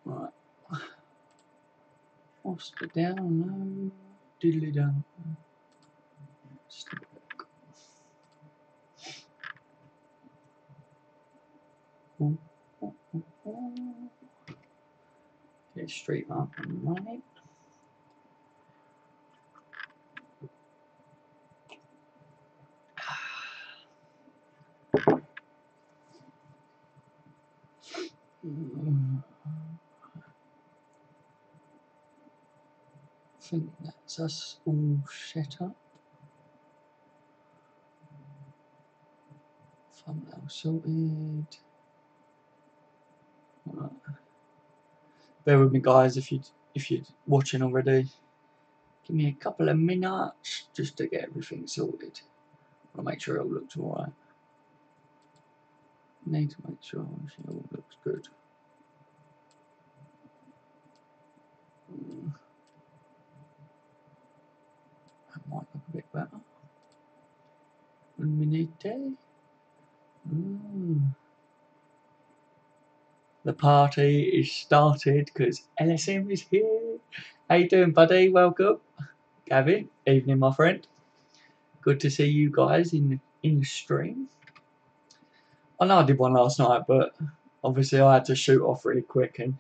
Right. What's the down? No. Diddly down. Get straight up and running. I think that's us all set up. Thumbnail sorted. Right. Bear with me, guys, if you're watching already. Give me a couple of minutes just to get everything sorted. I'll make sure it all looks alright. Need to make sure it all looks good. That might look a bit better. 1 minute. The party is started because LSM is here. How you doing, buddy? Welcome. Gavin, evening, my friend. Good to see you guys in the stream. I know I did one last night, but obviously I had to shoot off really quick. And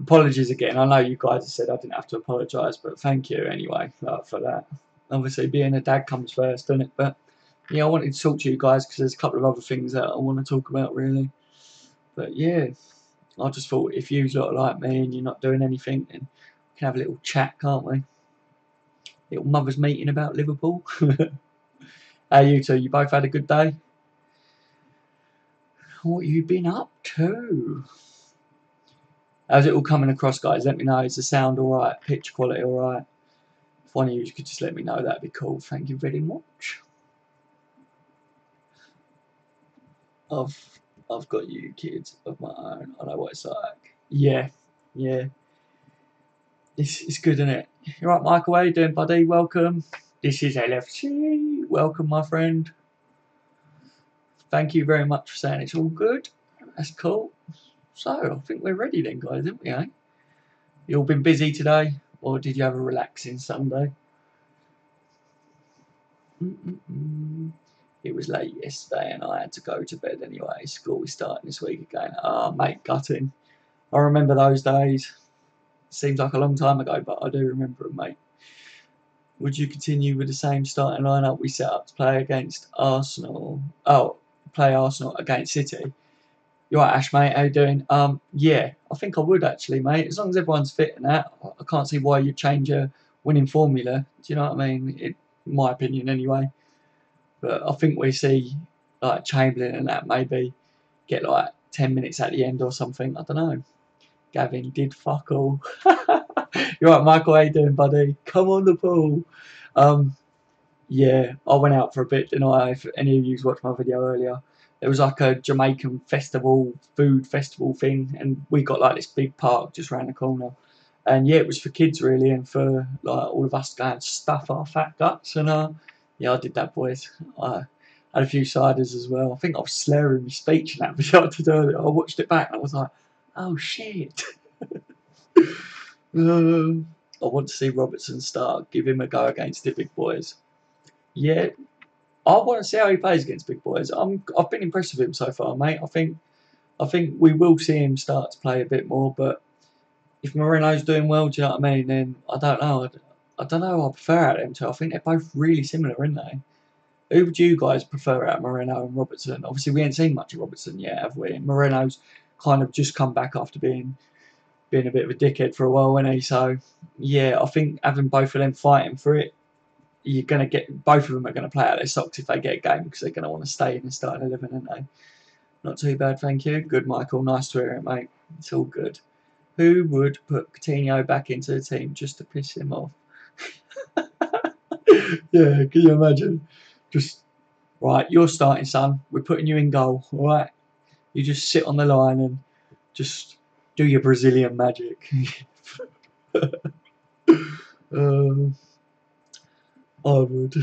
apologies again. I know you guys have said I didn't have to apologise, but thank you anyway for that. Obviously, being a dad comes first, doesn't it? But yeah, I wanted to talk to you guys because there's a couple of other things that I want to talk about, really. But yeah, I just thought if you lot are like me and you're not doing anything, then we can have a little chat, can't we? Little mothers meeting about Liverpool. How you two? You both had a good day? What you been up to? How's it all coming across, guys? Let me know. Is the sound alright? Pitch quality alright? If one of you could just let me know, that'd be cool. Thank you very much. I've got you kids of my own. I know what it's like. Yeah. It's good, isn't it? You right, Michael? How you doing, buddy? Welcome. This is LFC. Welcome, my friend. Thank you very much for saying it's all good. That's cool. So, I think we're ready then, guys, haven't we, eh? You all been busy today? Or did you have a relaxing Sunday? It was late yesterday and I had to go to bed anyway. School is starting this week again. Oh, mate, gutting. I remember those days. Seems like a long time ago, but I do remember them, mate. Would you continue with the same starting lineup we set up to play against Arsenal? Oh, play Arsenal against City. You right, Ash, mate? How you doing? Yeah, I think I would actually, mate. As long as everyone's fit and that, I can't see why you'd change a winning formula. Do you know what I mean? In my opinion, anyway. But I think we see like Chamberlain and that maybe get like 10 minutes at the end or something. I don't know. Gavin did fuck all. You're right, Michael. How you doing, buddy? Come on the pool. Yeah, I went out for a bit, didn't I? If any of you watched my video earlier, there was like a Jamaican festival, food festival thing, and we got like this big park just around the corner. And yeah, it was for kids really, and for like all of us to go and stuff our fat guts. And yeah, I did that, boys. I had a few ciders as well. I think I was slurring my speech in that video I did earlier. I watched it back and I was like, oh shit. I want to see Robertson start. Give him a go against the big boys. Yeah, I want to see how he plays against big boys. I've been impressed with him so far, mate. I think we will see him start to play a bit more. But if Moreno's doing well, do you know what I mean? Then I don't know. I don't know who I prefer out of them two. I think they're both really similar, aren't they? Who would you guys prefer out of Moreno and Robertson? Obviously, we ain't seen much of Robertson yet, have we? And Moreno's kind of just come back after being a bit of a dickhead for a while, hasn't he? So yeah, I think having both of them fighting for it, you're going to get both of them are going to play out their socks if they get a game because they're going to want to stay in the starting 11, aren't they? Not too bad, thank you. Good, Michael. Nice to hear it, mate. It's all good. Who would put Coutinho back into the team just to piss him off? Yeah, can you imagine? Just, right, you're starting, son. We're putting you in goal, all right? You just sit on the line and just do your Brazilian magic. I would.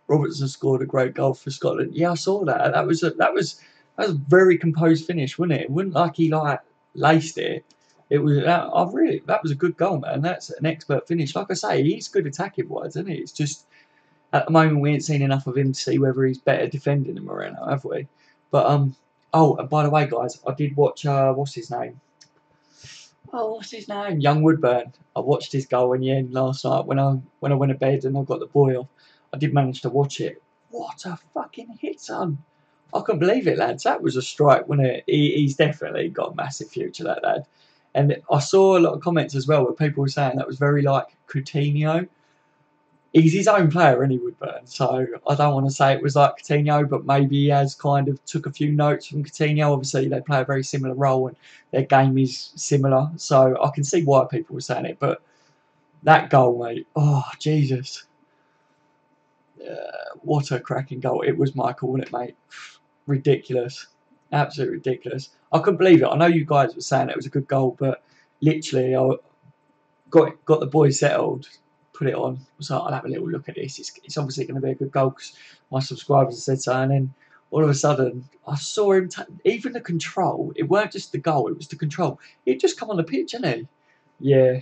Robertson scored a great goal for Scotland. Yeah, I saw that. That was a very composed finish, wasn't it? It wasn't like he like laced it. It was that was a good goal, man. That's an expert finish. Like I say, he's good attacking wise, isn't he? It's just at the moment we ain't seen enough of him to see whether he's better defending than Moreno, have we? But oh, and by the way, guys, I did watch what's his name? Oh, what's his name? Young Woodburn. I watched his goal in the end last night when I went to bed and I got the boy off. I did manage to watch it. What a fucking hit, son! I couldn't believe it, lads. That was a strike, wasn't it? He's definitely got a massive future, that lad. And I saw a lot of comments as well where people were saying that was very like Coutinho. He's his own player, any Woodburn. So I don't want to say it was like Coutinho, but maybe he has kind of took a few notes from Coutinho. Obviously, they play a very similar role and their game is similar. So I can see why people were saying it. But that goal, mate, oh, Jesus. What a cracking goal. It was Michael, wasn't it, mate? Ridiculous. Absolutely ridiculous. I couldn't believe it. I know you guys were saying it was a good goal, but literally, I got the boys settled, put it on. So I'll have a little look at this. It's obviously going to be a good goal because my subscribers have said so. And then all of a sudden, I saw him, even the control. It weren't just the goal, it was the control. He'd just come on the pitch, didn't he? Yeah,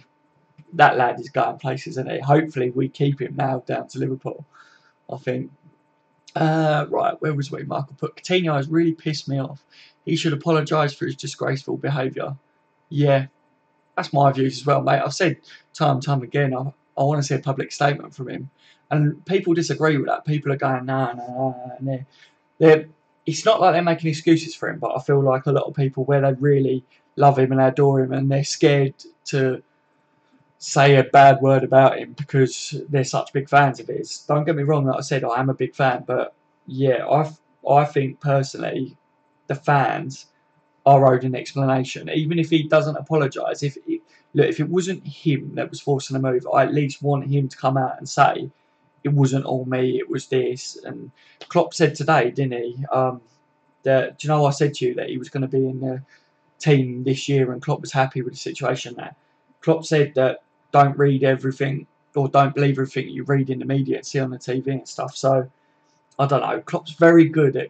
that lad is going places, isn't he? Hopefully, we keep him now down to Liverpool, I think. Right, where was we? Michael put Coutinho has really pissed me off. He should apologise for his disgraceful behaviour. Yeah, that's my views as well, mate. I've said time and time again, I want to see a public statement from him. And people disagree with that. People are going, no. It's not like they're making excuses for him, but I feel like a lot of people, where they really love him and adore him and they're scared to say a bad word about him because they're such big fans of his. Don't get me wrong, like I said, I am a big fan, but yeah, I think personally the fans are owed an explanation. Even if he doesn't apologise, if it wasn't him that was forcing the move, I at least want him to come out and say it wasn't all me, it was this. And Klopp said today, didn't he? That, do you know, I said to you that he was going to be in the team this year, and Klopp was happy with the situation there. Klopp said that don't read everything or don't believe everything you read in the media and see on the TV and stuff. So I don't know. Klopp's very good at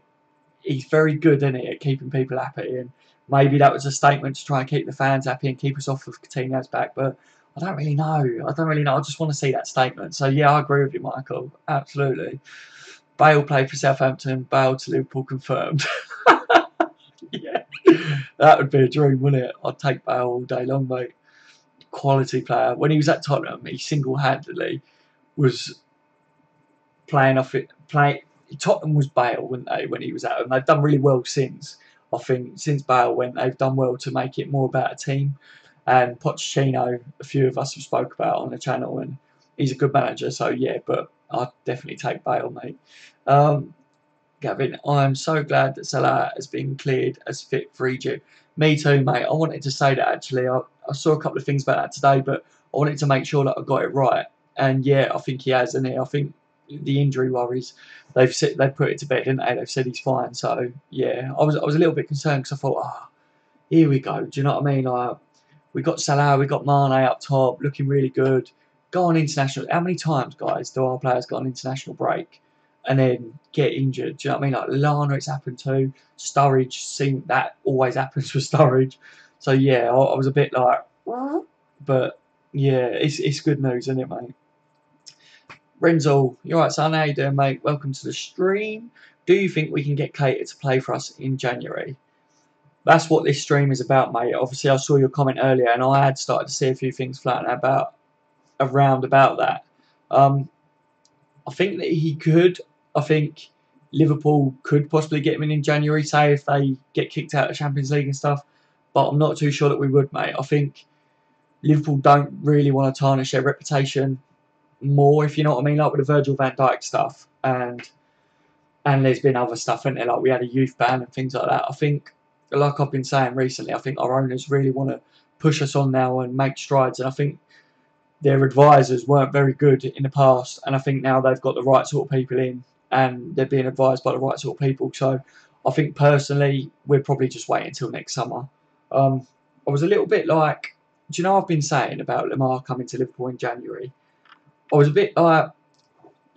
isn't he, at keeping people happy, and maybe that was a statement to try and keep the fans happy and keep us off of Coutinho's back. But I don't really know. I just want to see that statement. So yeah, I agree with you, Michael. Absolutely. Bale played for Southampton. Bale to Liverpool confirmed. Yeah, that would be a dream, wouldn't it? I'd take Bale all day long, mate. Quality player. When he was at Tottenham, he single-handedly was playing off it. Tottenham was Bale, weren't they, when he was at them? They've done really well since. I think since Bale went, they've done well to make it more about a team. And Pochettino, a few of us have spoke about on the channel, and he's a good manager. So yeah, but I'd definitely take Bale, mate. Gavin, I'm so glad that Salah has been cleared as fit for Egypt. Me too, mate. I wanted to say that actually. I saw a couple of things about that today, but I wanted to make sure that I got it right. And yeah, I think he has, and I think the injury worries, they've put it to bed, didn't they? They've said he's fine. So yeah, I was a little bit concerned because I thought, here we go. Do you know what I mean? Like, we got Salah, we got Mane up top, looking really good. Go on international. How many times, guys, do our players go on international break and then get injured? Do you know what I mean? Like Lana, it's happened to. Sturridge, that always happens with Sturridge. So yeah, I was a bit like, but yeah, it's good news, isn't it, mate? Renzo, you alright, son? How you doing, mate? Welcome to the stream. Do you think we can get Keita to play for us in January? That's what this stream is about, mate. Obviously, I saw your comment earlier, and I had started to see a few things floating around about that. I think that he could. I think Liverpool could possibly get him in January, say if they get kicked out of the Champions League and stuff. But I'm not too sure that we would, mate. I think Liverpool don't really want to tarnish their reputation more, if you know what I mean, like with the Virgil van Dijk stuff, and there's been other stuff, isn't there? Like we had a youth ban and things like that. I think, like I've been saying recently, I think our owners really want to push us on now and make strides, and I think their advisors weren't very good in the past, and I think now they've got the right sort of people in, and they're being advised by the right sort of people. So I think personally, we're probably just waiting until next summer. I was a little bit like, do you know, I've been saying about Lamar coming to Liverpool in January. I was a bit like,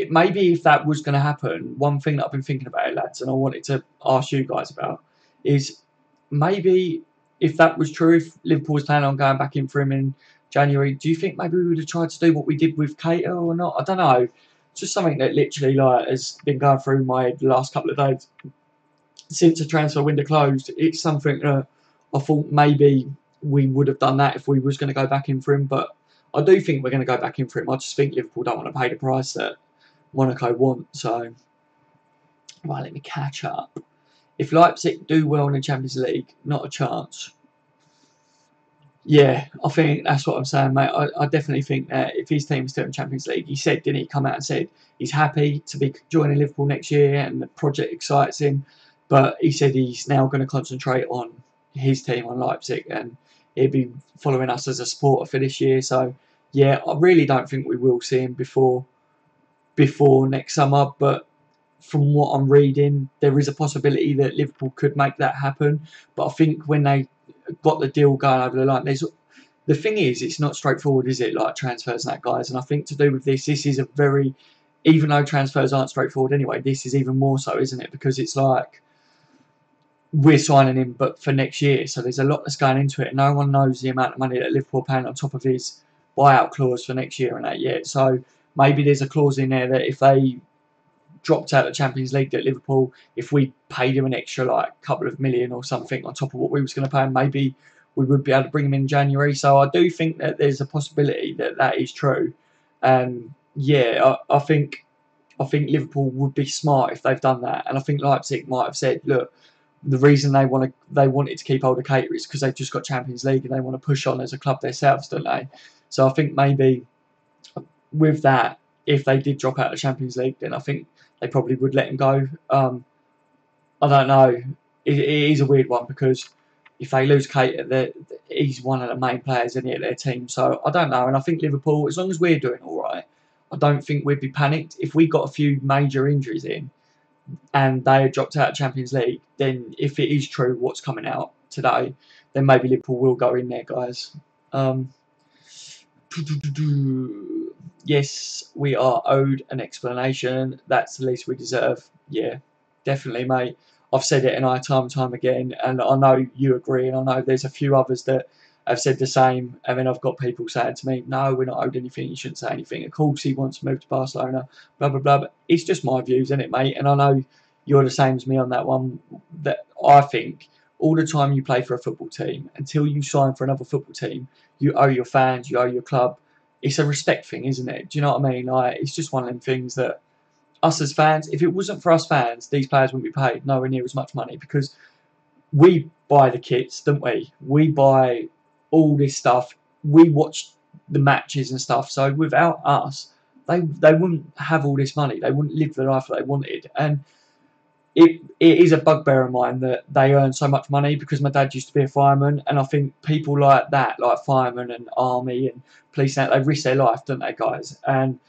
maybe if that was going to happen, one thing that I've been thinking about, lads, and I wanted to ask you guys about, is maybe if that was true, if Liverpool was planning on going back in for him in January, do you think maybe we would have tried to do what we did with Keita or not? I don't know. It's just something that literally like has been going through my head the last couple of days since the transfer window closed. It's something that I thought maybe we would have done that if we was going to go back in for him, but I do think we're going to go back in for him. I just think Liverpool don't want to pay the price that Monaco want. So, right, let me catch up. If Leipzig do well in the Champions League, not a chance. Yeah, I think that's what I'm saying, mate. I definitely think that if his team's still in Champions League, he said, didn't he, come out and said he's happy to be joining Liverpool next year and the project excites him. But he said he's now going to concentrate on his team, on Leipzig, and he'll be following us as a supporter for this year. So, yeah, I really don't think we will see him before next summer. But from what I'm reading, there is a possibility that Liverpool could make that happen. But I think when they got the deal going over the line, the thing is, it's not straightforward, is it? Like transfers and that, guys. And I think to do with this is a very, even though transfers aren't straightforward anyway, this is even more so, isn't it? Because it's like we're signing him, but for next year. So there's a lot that's going into it. No one knows the amount of money that Liverpool are paying on top of his buyout clause for next year and that yet. So maybe there's a clause in there that if they dropped out of the Champions League at Liverpool, if we paid him an extra like couple of million or something on top of what we was going to pay him, maybe we would be able to bring him in January. So I do think that there's a possibility that that is true. And yeah, I think Liverpool would be smart if they've done that. And I think Leipzig might have said, look, the reason they wanted to keep hold of Keita is because they've just got Champions League and they want to push on as a club themselves, don't they? So I think maybe with that, if they did drop out of the Champions League, then I think they probably would let him go. I don't know. It is a weird one because if they lose Keita, he's one of the main players in their team. So I don't know. And I think Liverpool, as long as we're doing all right, I don't think we'd be panicked. If we got a few major injuries in and they had dropped out of Champions League, then if it is true what's coming out today, then maybe Liverpool will go in there, guys. Yes, we are owed an explanation. That's the least we deserve. Yeah, definitely, mate. I've said it and time and time again, and I know you agree, and I know there's a few others that have said the same. And then I've got people saying to me, no, we're not owed anything, you shouldn't say anything. Of course he wants to move to Barcelona, blah, blah, blah. But it's just my views, isn't it, mate? And I know you're the same as me on that one. That I think all the time you play for a football team, until you sign for another football team, you owe your fans, you owe your club. It's a respect thing, isn't it? Do you know what I mean? Like, it's just one of them things that us as fans, if it wasn't for us fans, these players wouldn't be paid nowhere near as much money because we buy the kits, don't we? We buy all this stuff. We watch the matches and stuff. So without us, they wouldn't have all this money. They wouldn't live the life that they wanted. And it is a bugbear of mine that they earn so much money because my dad used to be a fireman, and I think people like that, like firemen and army and police, they risk their life, don't they, guys? And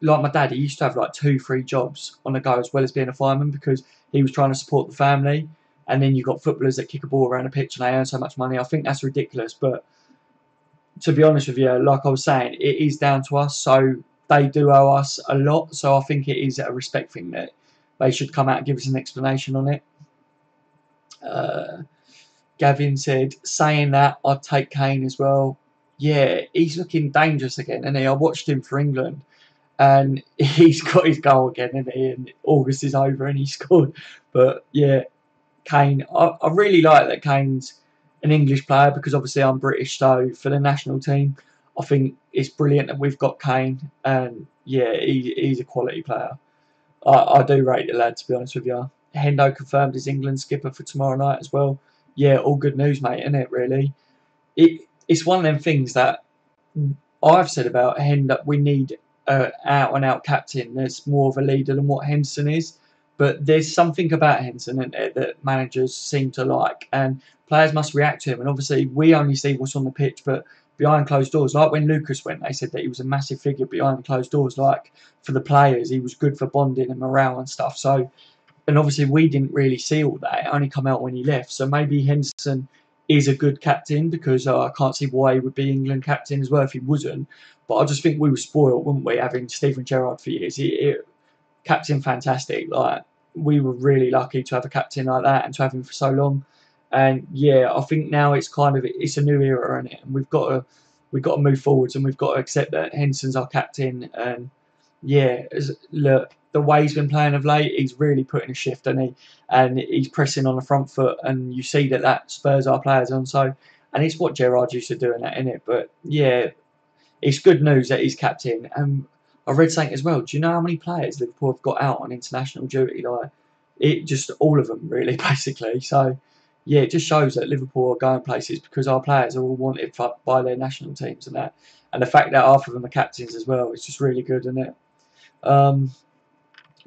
like my dad, he used to have like 2-3 jobs on the go as well as being a fireman because he was trying to support the family. And then you've got footballers that kick a ball around a pitch and they earn so much money. I think that's ridiculous. But to be honest with you, like I was saying, it is down to us. So they do owe us a lot. So I think it is a respect thing that they should come out and give us an explanation on it. Gavin said, saying that, I'd take Kane as well. Yeah, he's looking dangerous again, isn't he? I watched him for England and he's got his goal again, isn't he? And August is over and he scored. But yeah, Kane, I really like that Kane's an English player because obviously I'm British, so for the national team, I think it's brilliant that we've got Kane. And yeah, he's a quality player. I do rate the lad, to be honest with you. Hendo confirmed as England skipper for tomorrow night as well. Yeah, all good news, mate, isn't it, really? It's one of them things that I've said about Hendo. We need an out-and-out captain that's more of a leader than what Henderson is. But there's something about Henderson, isn't there, that managers seem to like. And players must react to him. And obviously, we only see what's on the pitch, but behind closed doors, like when Lucas went, they said that he was a massive figure behind closed doors. Like, for the players, he was good for bonding and morale and stuff. So, and obviously we didn't really see all that. It only come out when he left. So maybe Henderson is a good captain because I can't see why he would be England captain as well if he wasn't. But I just think we were spoiled, weren't we, having Steven Gerrard for years. Captain fantastic. Like, we were really lucky to have a captain like that and to have him for so long. And yeah, I think now it's kind of it's a new era in it, and we've got to move forwards, and we've got to accept that Henson's our captain. And yeah, look, the way he's been playing of late, he's really putting a shift, and he's pressing on the front foot, and you see that spurs our players on. So, and it's what Gerrard used to do in that, isn't it? But yeah, it's good news that he's captain. And I read something as well. Do you know how many players Liverpool have got out on international duty? Like, it just all of them really, basically. So yeah, it just shows that Liverpool are going places because our players are all wanted by their national teams and that, and the fact that half of them are captains as well. It's just really good, isn't it? Um,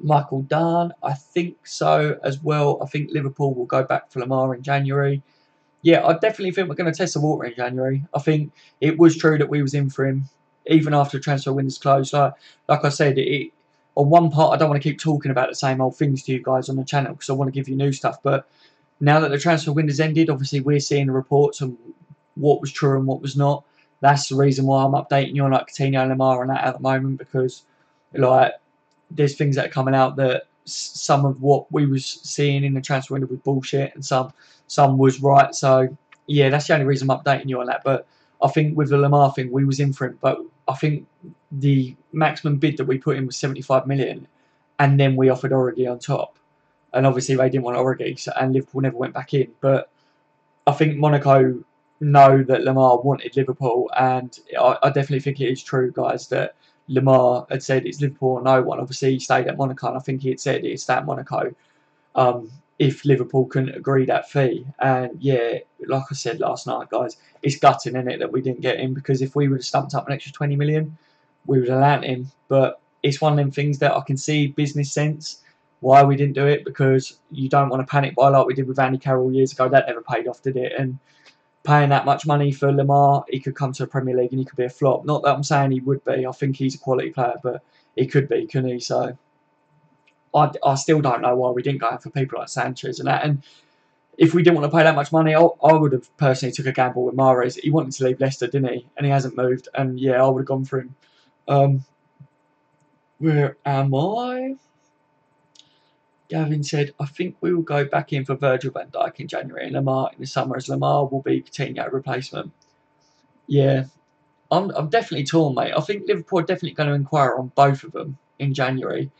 Michael Dunn, I think so as well. I think Liverpool will go back for Lamar in January. Yeah, I definitely think we're going to test the water in January. I think it was true that we was in for him, even after the transfer window's closed. Like I said, on one part, I don't want to keep talking about the same old things to you guys on the channel because I want to give you new stuff. But now that the transfer window's ended, obviously we're seeing the reports and what was true and what was not. That's the reason why I'm updating you on like Coutinho and Lamar and that at the moment, because like there's things that are coming out that some of what we was seeing in the transfer window was bullshit and some was right. So yeah, that's the only reason I'm updating you on that. But I think with the Lamar thing, we was in for him, but I think the maximum bid that we put in was 75 million, and then we offered Origi on top, and obviously they didn't want Origi, so, and Liverpool never went back in. But I think Monaco know that Lamar wanted Liverpool, and I definitely think it is true, guys, that Lamar had said it's Liverpool or no one. Obviously, he stayed at Monaco, and I think he had said he'd stay at Monaco if Liverpool couldn't agree that fee. And yeah, like I said last night, guys, it's gutting, isn't it, that we didn't get him, because if we would have stumped up an extra 20 million, we would have landed him. But it's one of them things that I can see business sense why we didn't do it, because you don't want to panic buy like we did with Andy Carroll years ago. That never paid off, did it? And paying that much money for Lamar, he could come to the Premier League and he could be a flop. Not that I'm saying he would be. I think he's a quality player, but he could be, couldn't he? So I still don't know why we didn't go for people like Sanchez and that. And if we didn't want to pay that much money, I would have personally took a gamble with Mahrez. He wanted to leave Leicester, didn't he? And he hasn't moved. And yeah, I would have gone for him. Where am I? Gavin said, I think we will go back in for Virgil van Dijk in January and Lamar in the summer, as Lamar will be Coutinho replacement. Yeah, I'm definitely torn, mate. I think Liverpool are definitely going to inquire on both of them in January.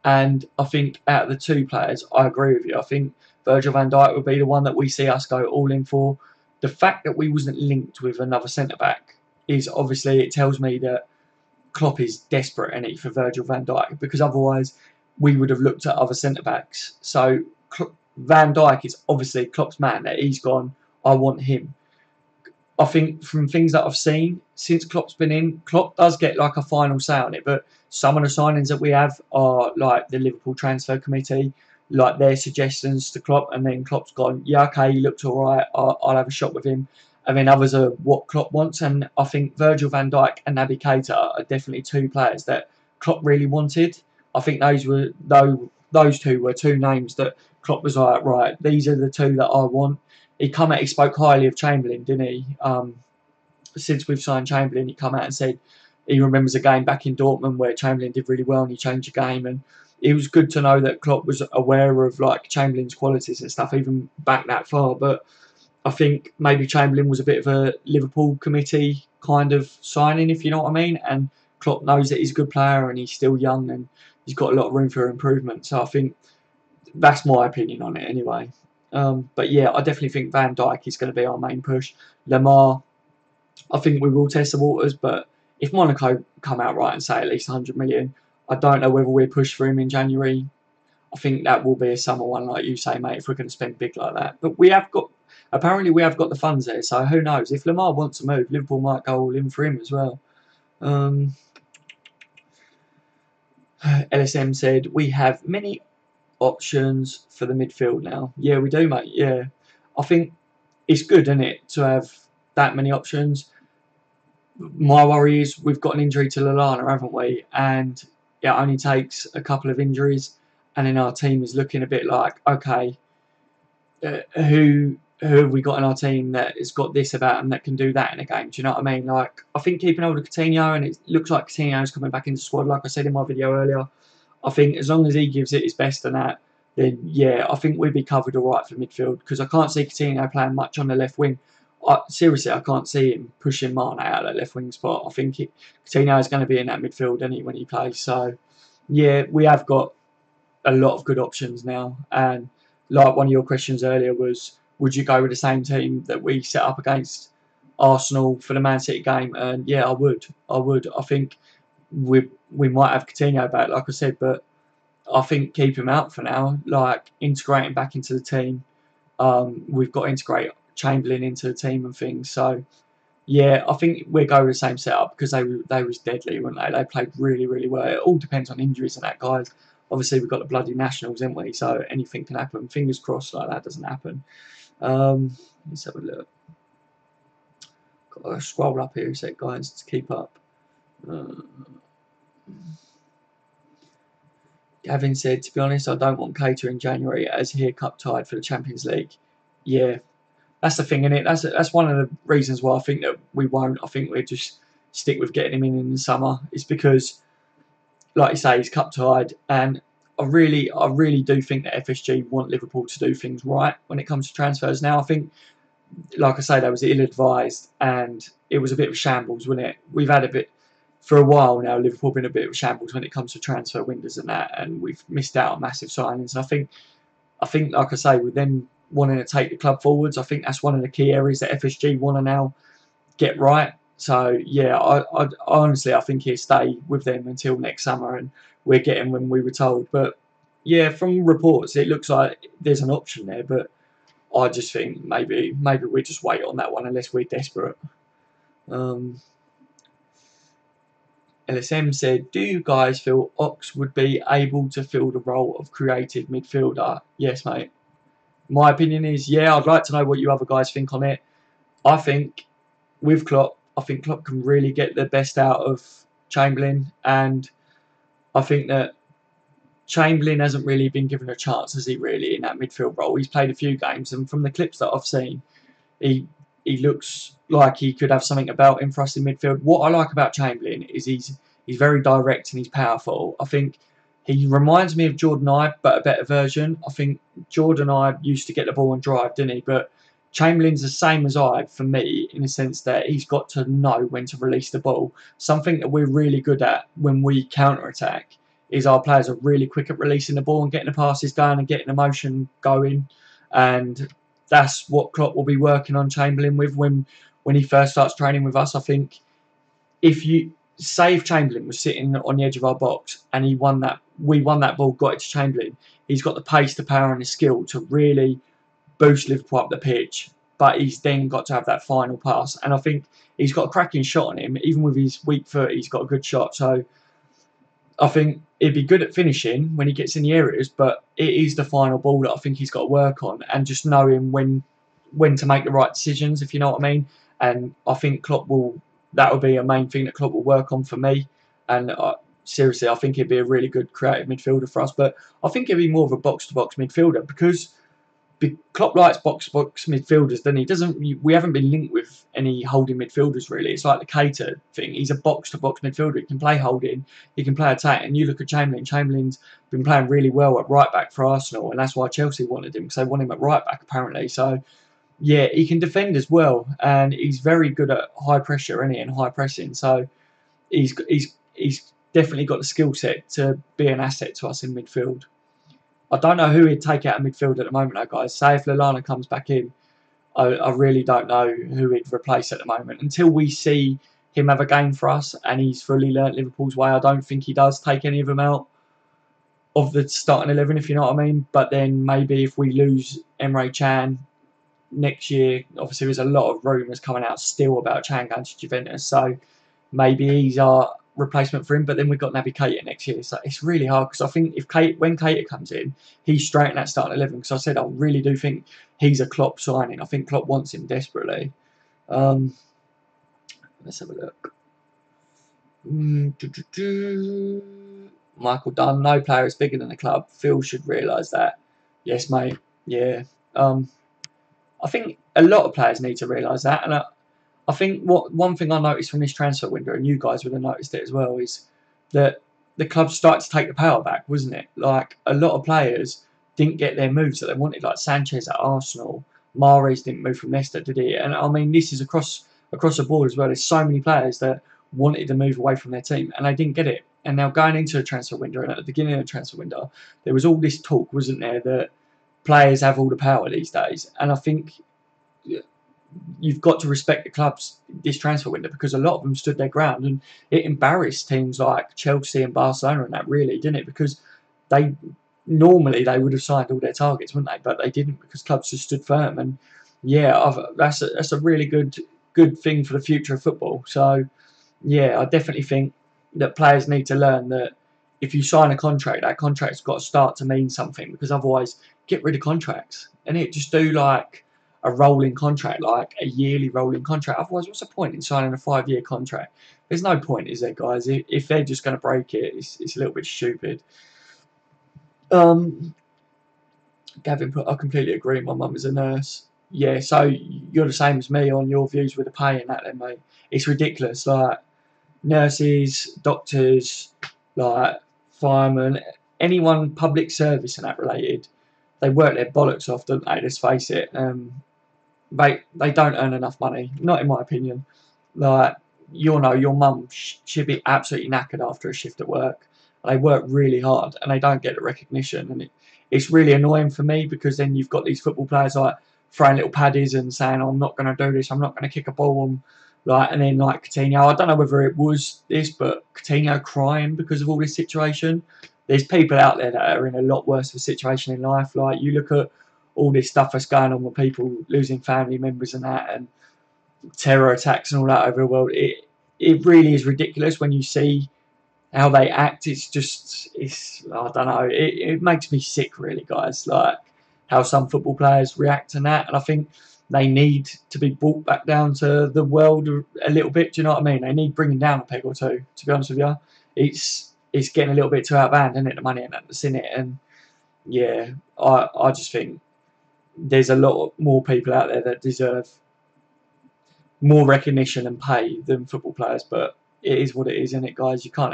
And I think out of the two players, I agree with you. I think Virgil van Dijk would be the one that we see us go all in for. The fact that we wasn't linked with another centre-back is obviously, it tells me that Klopp is desperate in it for Virgil van Dijk, because otherwise we would have looked at other centre-backs. So Van Dijk is obviously Klopp's man, that he's gone, I want him. I think from things that I've seen since Klopp's been in, Klopp does get like a final say on it, but some of the signings that we have are like the Liverpool transfer committee, like their suggestions to Klopp, and then Klopp's gone, yeah, okay, he looked all right, I'll have a shot with him. And then others are what Klopp wants, and I think Virgil van Dijk and Naby Keita are definitely two players that Klopp really wanted. I think those two were two names that Klopp was like, right, these are the two that I want. He spoke highly of Chamberlain, didn't he? Since we've signed Chamberlain, he come out and said he remembers a game back in Dortmund where Chamberlain did really well and he changed the game. And it was good to know that Klopp was aware of like Chamberlain's qualities and stuff, even back that far. But I think maybe Chamberlain was a bit of a Liverpool committee kind of signing, if you know what I mean. And Klopp knows that he's a good player and he's still young and he's got a lot of room for improvement. So I think that's my opinion on it anyway. But yeah, I definitely think Van Dijk is going to be our main push. Lamar, I think we will test the waters, but if Monaco come out right and say at least 100 million, I don't know whether we're pushed for him in January. I think that will be a summer one, like you say, mate, if we're going to spend big like that. But we have got the funds there, so who knows? If Lamar wants to move, Liverpool might go all in for him as well. LSM said, we have many options for the midfield now. Yeah, we do, mate. Yeah. I think it's good, isn't it, to have that many options. My worry is we've got an injury to Lallana, haven't we? And it only takes a couple of injuries, and then our team is looking a bit like, okay, who have we got in our team that has got this about them that can do that in a game? Do you know what I mean? Like, I think keeping hold of Coutinho, and it looks like Coutinho's coming back into the squad, like I said in my video earlier. I think as long as he gives it his best and that, then yeah, I think we'd be covered all right for midfield, because I can't see Coutinho playing much on the left wing. Seriously, I can't see him pushing Mane out of that left wing spot. I think Coutinho is going to be in that midfield when he plays. So yeah, we have got a lot of good options now. And like one of your questions earlier was, would you go with the same team that we set up against Arsenal for the Man City game? And yeah, I would. I would. I think we might have Coutinho back, like I said, but I think keep him out for now. Like, integrate him back into the team. We've got to integrate Chamberlain into the team and things. So yeah, I think we'll go with the same setup, because they was deadly, weren't they? They played really, really well. It all depends on injuries and that, guys. Obviously, we've got the bloody nationals, haven't we? So anything can happen. Fingers crossed like that doesn't happen. Let's have a look. Got to scroll up here a sec, guys, to keep up. Gavin said, to be honest, I don't want Keita in January, as he cup tied for the Champions League. Yeah, that's the thing, innit? That's one of the reasons why I think that we won't. I think we'll just stick with getting him in the summer. It's because, like you say, he's cup tied, and I really do think that FSG want Liverpool to do things right when it comes to transfers. Now, I think, like I say, that was ill-advised, and it was a bit of a shambles, wasn't it? We've had a bit, for a while now, Liverpool been a bit of a shambles when it comes to transfer windows and that, and we've missed out on massive signings. And I think, like I say, with them wanting to take the club forwards, I think that's one of the key areas that FSG want to now get right. So yeah, I honestly, I think he'll stay with them until next summer, and we're getting when we were told. But yeah, from reports, it looks like there's an option there, but I just think maybe we just wait on that one unless we're desperate. LSM said, do you guys feel Ox would be able to fill the role of creative midfielder? Yes, mate. My opinion is, yeah, I'd like to know what you other guys think on it. I think with Klopp, I think Klopp can really get the best out of Chamberlain, and I think that Chamberlain hasn't really been given a chance, has he, really, in that midfield role? He's played a few games, and from the clips that I've seen, he looks like he could have something about him for us in midfield. What I like about Chamberlain is he's very direct and he's powerful. I think he reminds me of Jordan Ibe, but a better version. I think Jordan Ibe used to get the ball and drive, didn't he? But Chamberlain's the same as Ibe for me, in the sense that he's got to know when to release the ball. Something that we're really good at when we counter-attack is our players are really quick at releasing the ball and getting the passes going and getting the motion going. And that's what Klopp will be working on Chamberlain with when he first starts training with us. I think if Chamberlain was sitting on the edge of our box and we won that ball, got it to Chamberlain, he's got the pace, the power, and the skill to really boost Liverpool up the pitch. But he's then got to have that final pass, and I think he's got a cracking shot on him. Even with his weak foot, he's got a good shot. So I think he'd be good at finishing when he gets in the areas, but it is the final ball that I think he's got to work on, and just knowing when to make the right decisions, if you know what I mean. And I think that will be a main thing that Klopp will work on for me. And seriously, I think he'd be a really good creative midfielder for us. But I think he'd be more of a box-to-box midfielder, because Klopp likes box-to-box midfielders, doesn't he? We haven't been linked with any holding midfielders, really. It's like the Keita thing. He's a box-to-box midfielder. He can play holding, he can play attack. And you look at Chamberlain. Chamberlain's been playing really well at right-back for Arsenal, and that's why Chelsea wanted him, because they want him at right-back, apparently. So yeah, he can defend as well, and he's very good at high pressure, isn't he, and high pressing. So he's definitely got the skill set to be an asset to us in midfield. I don't know who he'd take out of midfield at the moment, though, guys. Say if Lallana comes back in, I really don't know who he'd replace at the moment. Until we see him have a game for us and he's fully learnt Liverpool's way, I don't think he does take any of them out of the starting 11, if you know what I mean. But then maybe if we lose Emre Can next year, obviously there's a lot of rumours coming out still about Can going to Juventus, so maybe he's our replacement for him. But then we've got Naby Keita next year, so it's really hard, because I think when Keita comes in, he's straight in that starting 11, because I said I really do think he's a Klopp signing. I think Klopp wants him desperately. Let's have a look. Michael Dunn, no player is bigger than the club. Phil should realise that. Yes, mate. Yeah. I think a lot of players need to realise that, and I think one thing I noticed from this transfer window, and you guys would have noticed it as well, is that the club started to take the power back, wasn't it? Like, a lot of players didn't get their moves that they wanted, like Sanchez at Arsenal. Mahrez didn't move from Leicester, did he? And I mean, this is across the board as well. There's so many players that wanted to move away from their team, and they didn't get it. And now going into a transfer window, and at the beginning of the transfer window, there was all this talk, wasn't there, that players have all the power these days. And I think you've got to respect the clubs this transfer window, because a lot of them stood their ground, and it embarrassed teams like Chelsea and Barcelona and that, really, didn't it? Because they normally they would have signed all their targets, wouldn't they? But they didn't, because clubs just stood firm. And yeah, that's a really good thing for the future of football. So yeah, I definitely think that players need to learn that if you sign a contract, that contract's got to start to mean something, because otherwise, get rid of contracts and just do like a rolling contract, like a yearly rolling contract. Otherwise, what's the point in signing a 5-year contract? There's no point, is there, guys? If they're just going to break it, it's a little bit stupid. Gavin put, I completely agree. My mum is a nurse. Yeah, so you're the same as me on your views with the pay and that, then, mate. It's ridiculous. Like nurses, doctors, like firemen, anyone public service and that related, they work their bollocks off, don't they? Let's face it. They don't earn enough money, not in my opinion. Like, you'll know, your mum should be absolutely knackered after a shift at work. They work really hard and they don't get the recognition, and it's really annoying for me, because then you've got these football players like throwing little paddies and saying, I'm not going to do this, I'm not going to kick a ball, and then like Coutinho, I don't know whether it was this, but Coutinho crying because of all this situation. There's people out there that are in a lot worse of a situation in life. Like, you look at all this stuff that's going on with people losing family members and that, and terror attacks and all that over the world. It really is ridiculous when you see how they act. It's I don't know. It makes me sick, really, guys. Like how some football players react to that, and I think they need to be brought back down to the world a little bit. Do you know what I mean? They need bringing down a peg or two. To be honest with you, it's getting a little bit too out of hand, isn't it? The money and that's in it, and yeah, I just think there's a lot more people out there that deserve more recognition and pay than football players, but it is what it is, isn't it, guys? You can't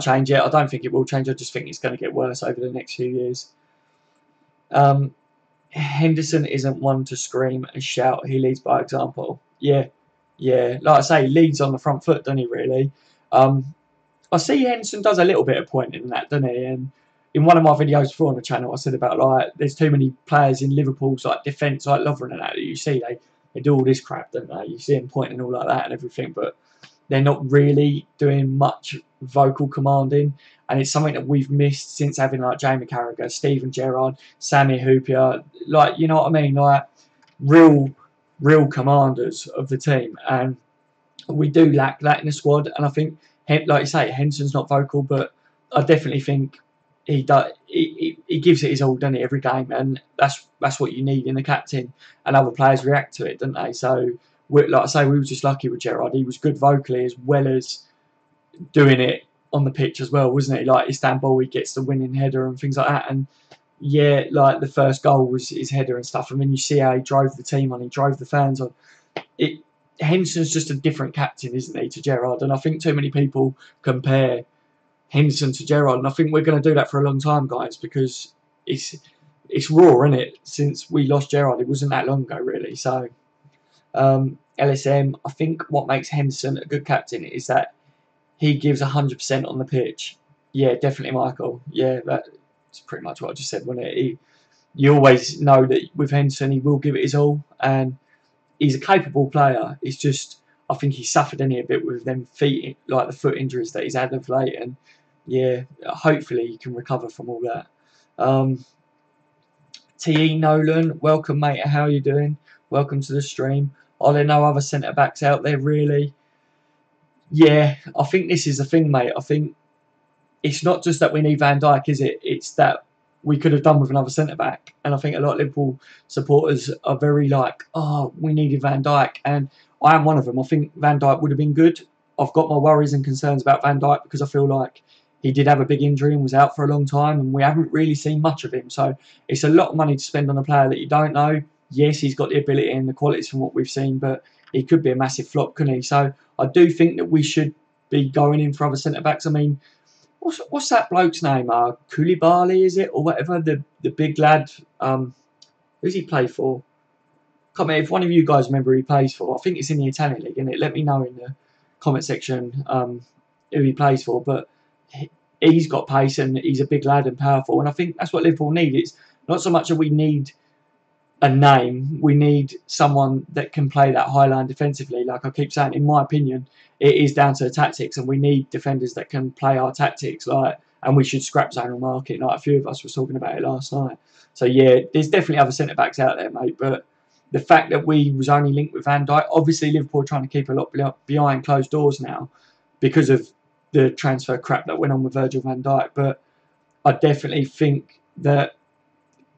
change it. I don't think it will change. I just think it's going to get worse over the next few years. Henderson isn't one to scream and shout. He leads by example. Yeah. Like I say, he leads on the front foot, doesn't he, really? I see Henderson does a little bit of pointing in that, doesn't he? And in one of my videos before on the channel, I said about, like, there's too many players in Liverpool's like defence, like Lovren and that you see, they do all this crap, don't they? You see them pointing all like that and everything, but they're not really doing much vocal commanding, and it's something that we've missed since having like Jamie Carragher, Steven Gerrard, Sammy Hoopier, like, you know what I mean, like real commanders of the team, and we do lack that in the squad. And I think, like you say, Henderson's not vocal, but I definitely think he does. He gives it his all, doesn't he, every game, and that's what you need in the captain, and other players react to it, don't they? So, like I say, we were just lucky with Gerrard. He was good vocally as well as doing it on the pitch as well, wasn't he? Like Istanbul, he gets the winning header and things like that. And yeah, like the first goal was his header and stuff. And then you see how he drove the team on, he drove the fans on. Henderson's just a different captain, isn't he, to Gerrard? And I think too many people compare Henderson to Gerrard, and I think we're going to do that for a long time, guys, because it's raw, isn't it? Since we lost Gerrard, it wasn't that long ago, really. So. LSM, I think what makes Henderson a good captain is that he gives 100% on the pitch. Yeah, definitely, Michael. Yeah, that's pretty much what I just said, wasn't it? You always know that with Henderson, he will give it his all, and he's a capable player. It's just, I think he suffered a bit with them feet, like the foot injuries that he's had of late, and yeah, hopefully he can recover from all that. T.E. Nolan, welcome, mate. How are you doing? Welcome to the stream. Are there no other centre-backs out there, really? Yeah, I think this is the thing, mate. I think it's not just that we need Van Dijk, is it? It's that we could have done with another centre-back. And I think a lot of Liverpool supporters are very like, oh, we needed Van Dijk. And I am one of them. I think Van Dijk would have been good. I've got my worries and concerns about Van Dijk because I feel like he did have a big injury and was out for a long time, and we haven't really seen much of him. So it's a lot of money to spend on a player that you don't know. Yes, he's got the ability and the qualities from what we've seen, but he could be a massive flop, couldn't he? So I do think that we should be going in for other centre-backs. I mean, what's that bloke's name? Koulibaly, is it, or whatever? The big lad. Who's he play for? Can't remember. If one of you guys remember who he plays for, I think it's in the Italian league, isn't it? Let me know in the comment section who he plays for. But he's got pace and he's a big lad and powerful, and I think that's what Liverpool need. It's not so much that we need a name, we need someone that can play that high line defensively. Like I keep saying, in my opinion, it is down to the tactics, and we need defenders that can play our tactics. And we should scrap zonal marking. Like a few of us were talking about it last night. So yeah, there's definitely other centre backs out there, mate. But the fact that we was only linked with Van Dijk, obviously Liverpool are trying to keep a lot behind closed doors now because of the transfer crap that went on with Virgil van Dijk. But I definitely think that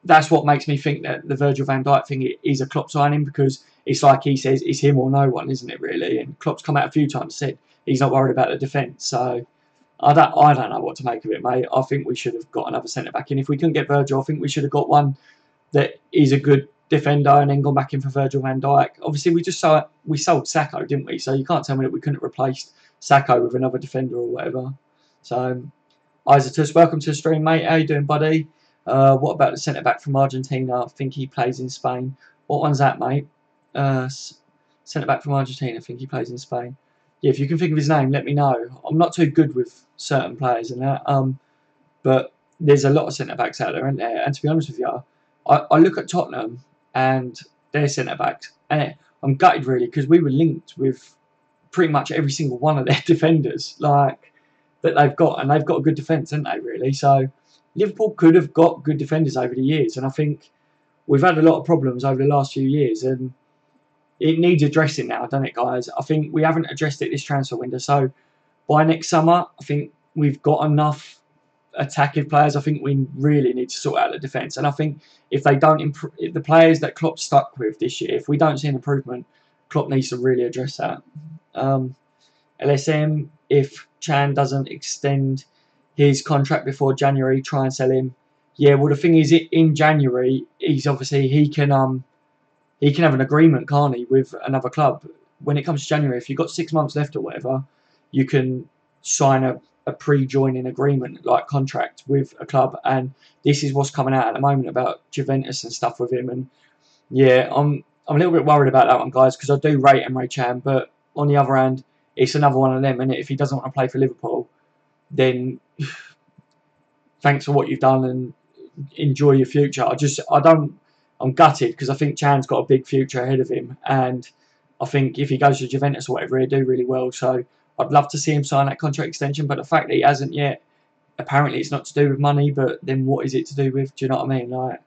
that's what makes me think that the Virgil van Dijk thing is a Klopp signing, because it's like he says, it's him or no one, isn't it, really? And Klopp's come out a few times and said he's not worried about the defence. So I don't know what to make of it, mate. I think we should have got another centre-back in. If we couldn't get Virgil, I think we should have got one that is a good defender and then gone back in for Virgil van Dijk. Obviously, we sold Sacco, didn't we? So you can't tell me that we couldn't have replaced Sacco with another defender or whatever. So, Isatus, welcome to the stream, mate. How you doing, buddy? What about the centre-back from Argentina? I think he plays in Spain. What one's that, mate? Centre-back from Argentina. I think he plays in Spain. Yeah, if you can think of his name, let me know. I'm not too good with certain players and that. But there's a lot of centre-backs out there, isn't there? And to be honest with you, I look at Tottenham and their centre-backs, and I'm gutted, really, because we were linked with pretty much every single one of their defenders, like, that they've got. And they've got a good defence, haven't they, really? So Liverpool could have got good defenders over the years, and I think we've had a lot of problems over the last few years, and it needs addressing now, doesn't it, guys? I think we haven't addressed it this transfer window, so by next summer, I think we've got enough attacking players. I think we really need to sort out the defence, and I think if they don't improve, the players that Klopp stuck with this year, if we don't see an improvement, Klopp needs to really address that. LSM, if Chan doesn't extend his contract before January, try and sell him. Yeah, well, the thing is, in January, he can have an agreement, can't he, with another club. When it comes to January, if you've got 6 months left or whatever, you can sign a pre-joining agreement, like contract, with a club. And this is what's coming out at the moment about Juventus and stuff with him. And yeah, I'm a little bit worried about that one, guys, because I do rate Emre Can, but on the other hand, it's another one of them, and if he doesn't want to play for Liverpool, then thanks for what you've done and enjoy your future. I'm gutted, because I think Chan's got a big future ahead of him, and I think if he goes to Juventus or whatever, he'll do really well. So I'd love to see him sign that contract extension, but the fact that he hasn't yet, apparently it's not to do with money, but then what is it to do with? Do you know what I mean? Like,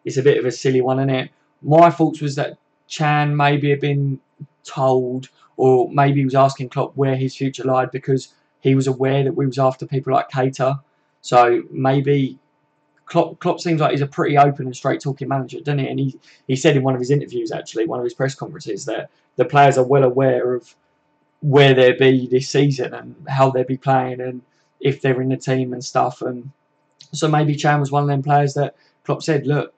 it's a bit of a silly one, isn't it? My thoughts was that Chan maybe had been told, or maybe he was asking Klopp where his future lied, because he was aware that we was after people like Keita. So maybe Klopp seems like he's a pretty open and straight talking manager, doesn't he? And he said in one of his interviews, actually, one of his press conferences, that the players are well aware of where they'll be this season and how they'll be playing and if they're in the team and stuff. And so maybe Chan was one of them players that Klopp said, look,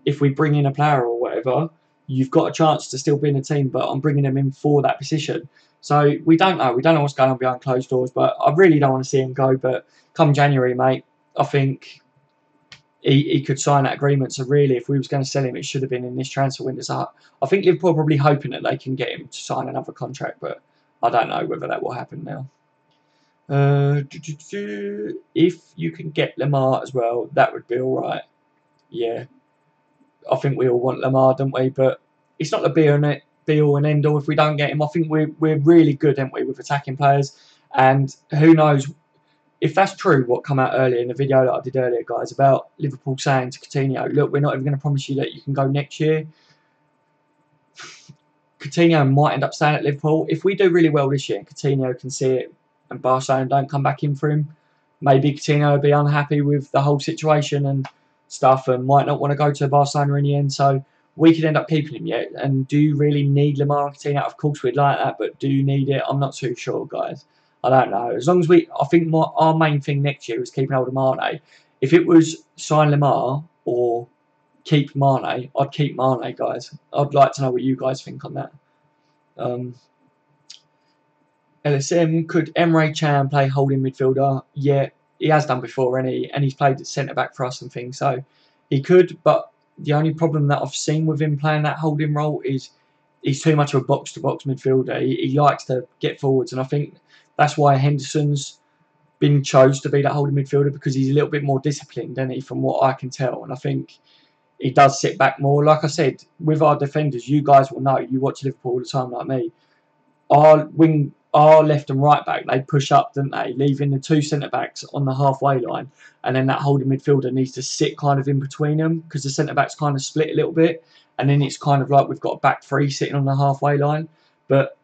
if we bring in a player or whatever, you've got a chance to still be in the team, but I'm bringing them in for that position. So we don't know. We don't know what's going on behind closed doors, but I really don't want to see him go. But come January, mate, I think he could sign that agreement. So really, if we was going to sell him, it should have been in this transfer window. So I think Liverpool are probably hoping that they can get him to sign another contract, but I don't know whether that will happen now. If you can get Lamar as well, that would be all right. Yeah, I think we all want Lamar, don't we? But it's not the be all and end all if we don't get him. I think we're really good, aren't we, with attacking players? And who knows if that's true, what come out earlier in the video that I did earlier, guys, about Liverpool saying to Coutinho, look, we're not even going to promise you that you can go next year. Coutinho might end up staying at Liverpool. If we do really well this year and Coutinho can see it and Barcelona don't come back in for him, maybe Coutinho will be unhappy with the whole situation and stuff and might not want to go to Barcelona in the end. So we could end up keeping him yet. And do you really need Lamar and Coutinho? Of course we'd like that, but do you need it? I'm not too sure, guys. I don't know. As long as I think our main thing next year is keeping hold of Mane. If it was sign Lamar or keep Mane, I'd keep Mane, guys. I'd like to know what you guys think on that. LSM, could Emre Can play holding midfielder? Yeah, he has done before, and he's played at centre back for us and things, so he could. But the only problem that I've seen with him playing that holding role is he's too much of a box to box midfielder. He likes to get forwards, and I think that's why Henderson's been chose to be that holding midfielder, because he's a little bit more disciplined, isn't he, from what I can tell. And I think he does sit back more. Like I said, with our defenders, you guys will know, you watch Liverpool all the time like me, our left and right back, they push up, don't they, leaving the two centre backs on the halfway line, and then that holding midfielder needs to sit kind of in between them, because the centre backs kind of split a little bit, and then it's kind of like we've got a back three sitting on the halfway line. But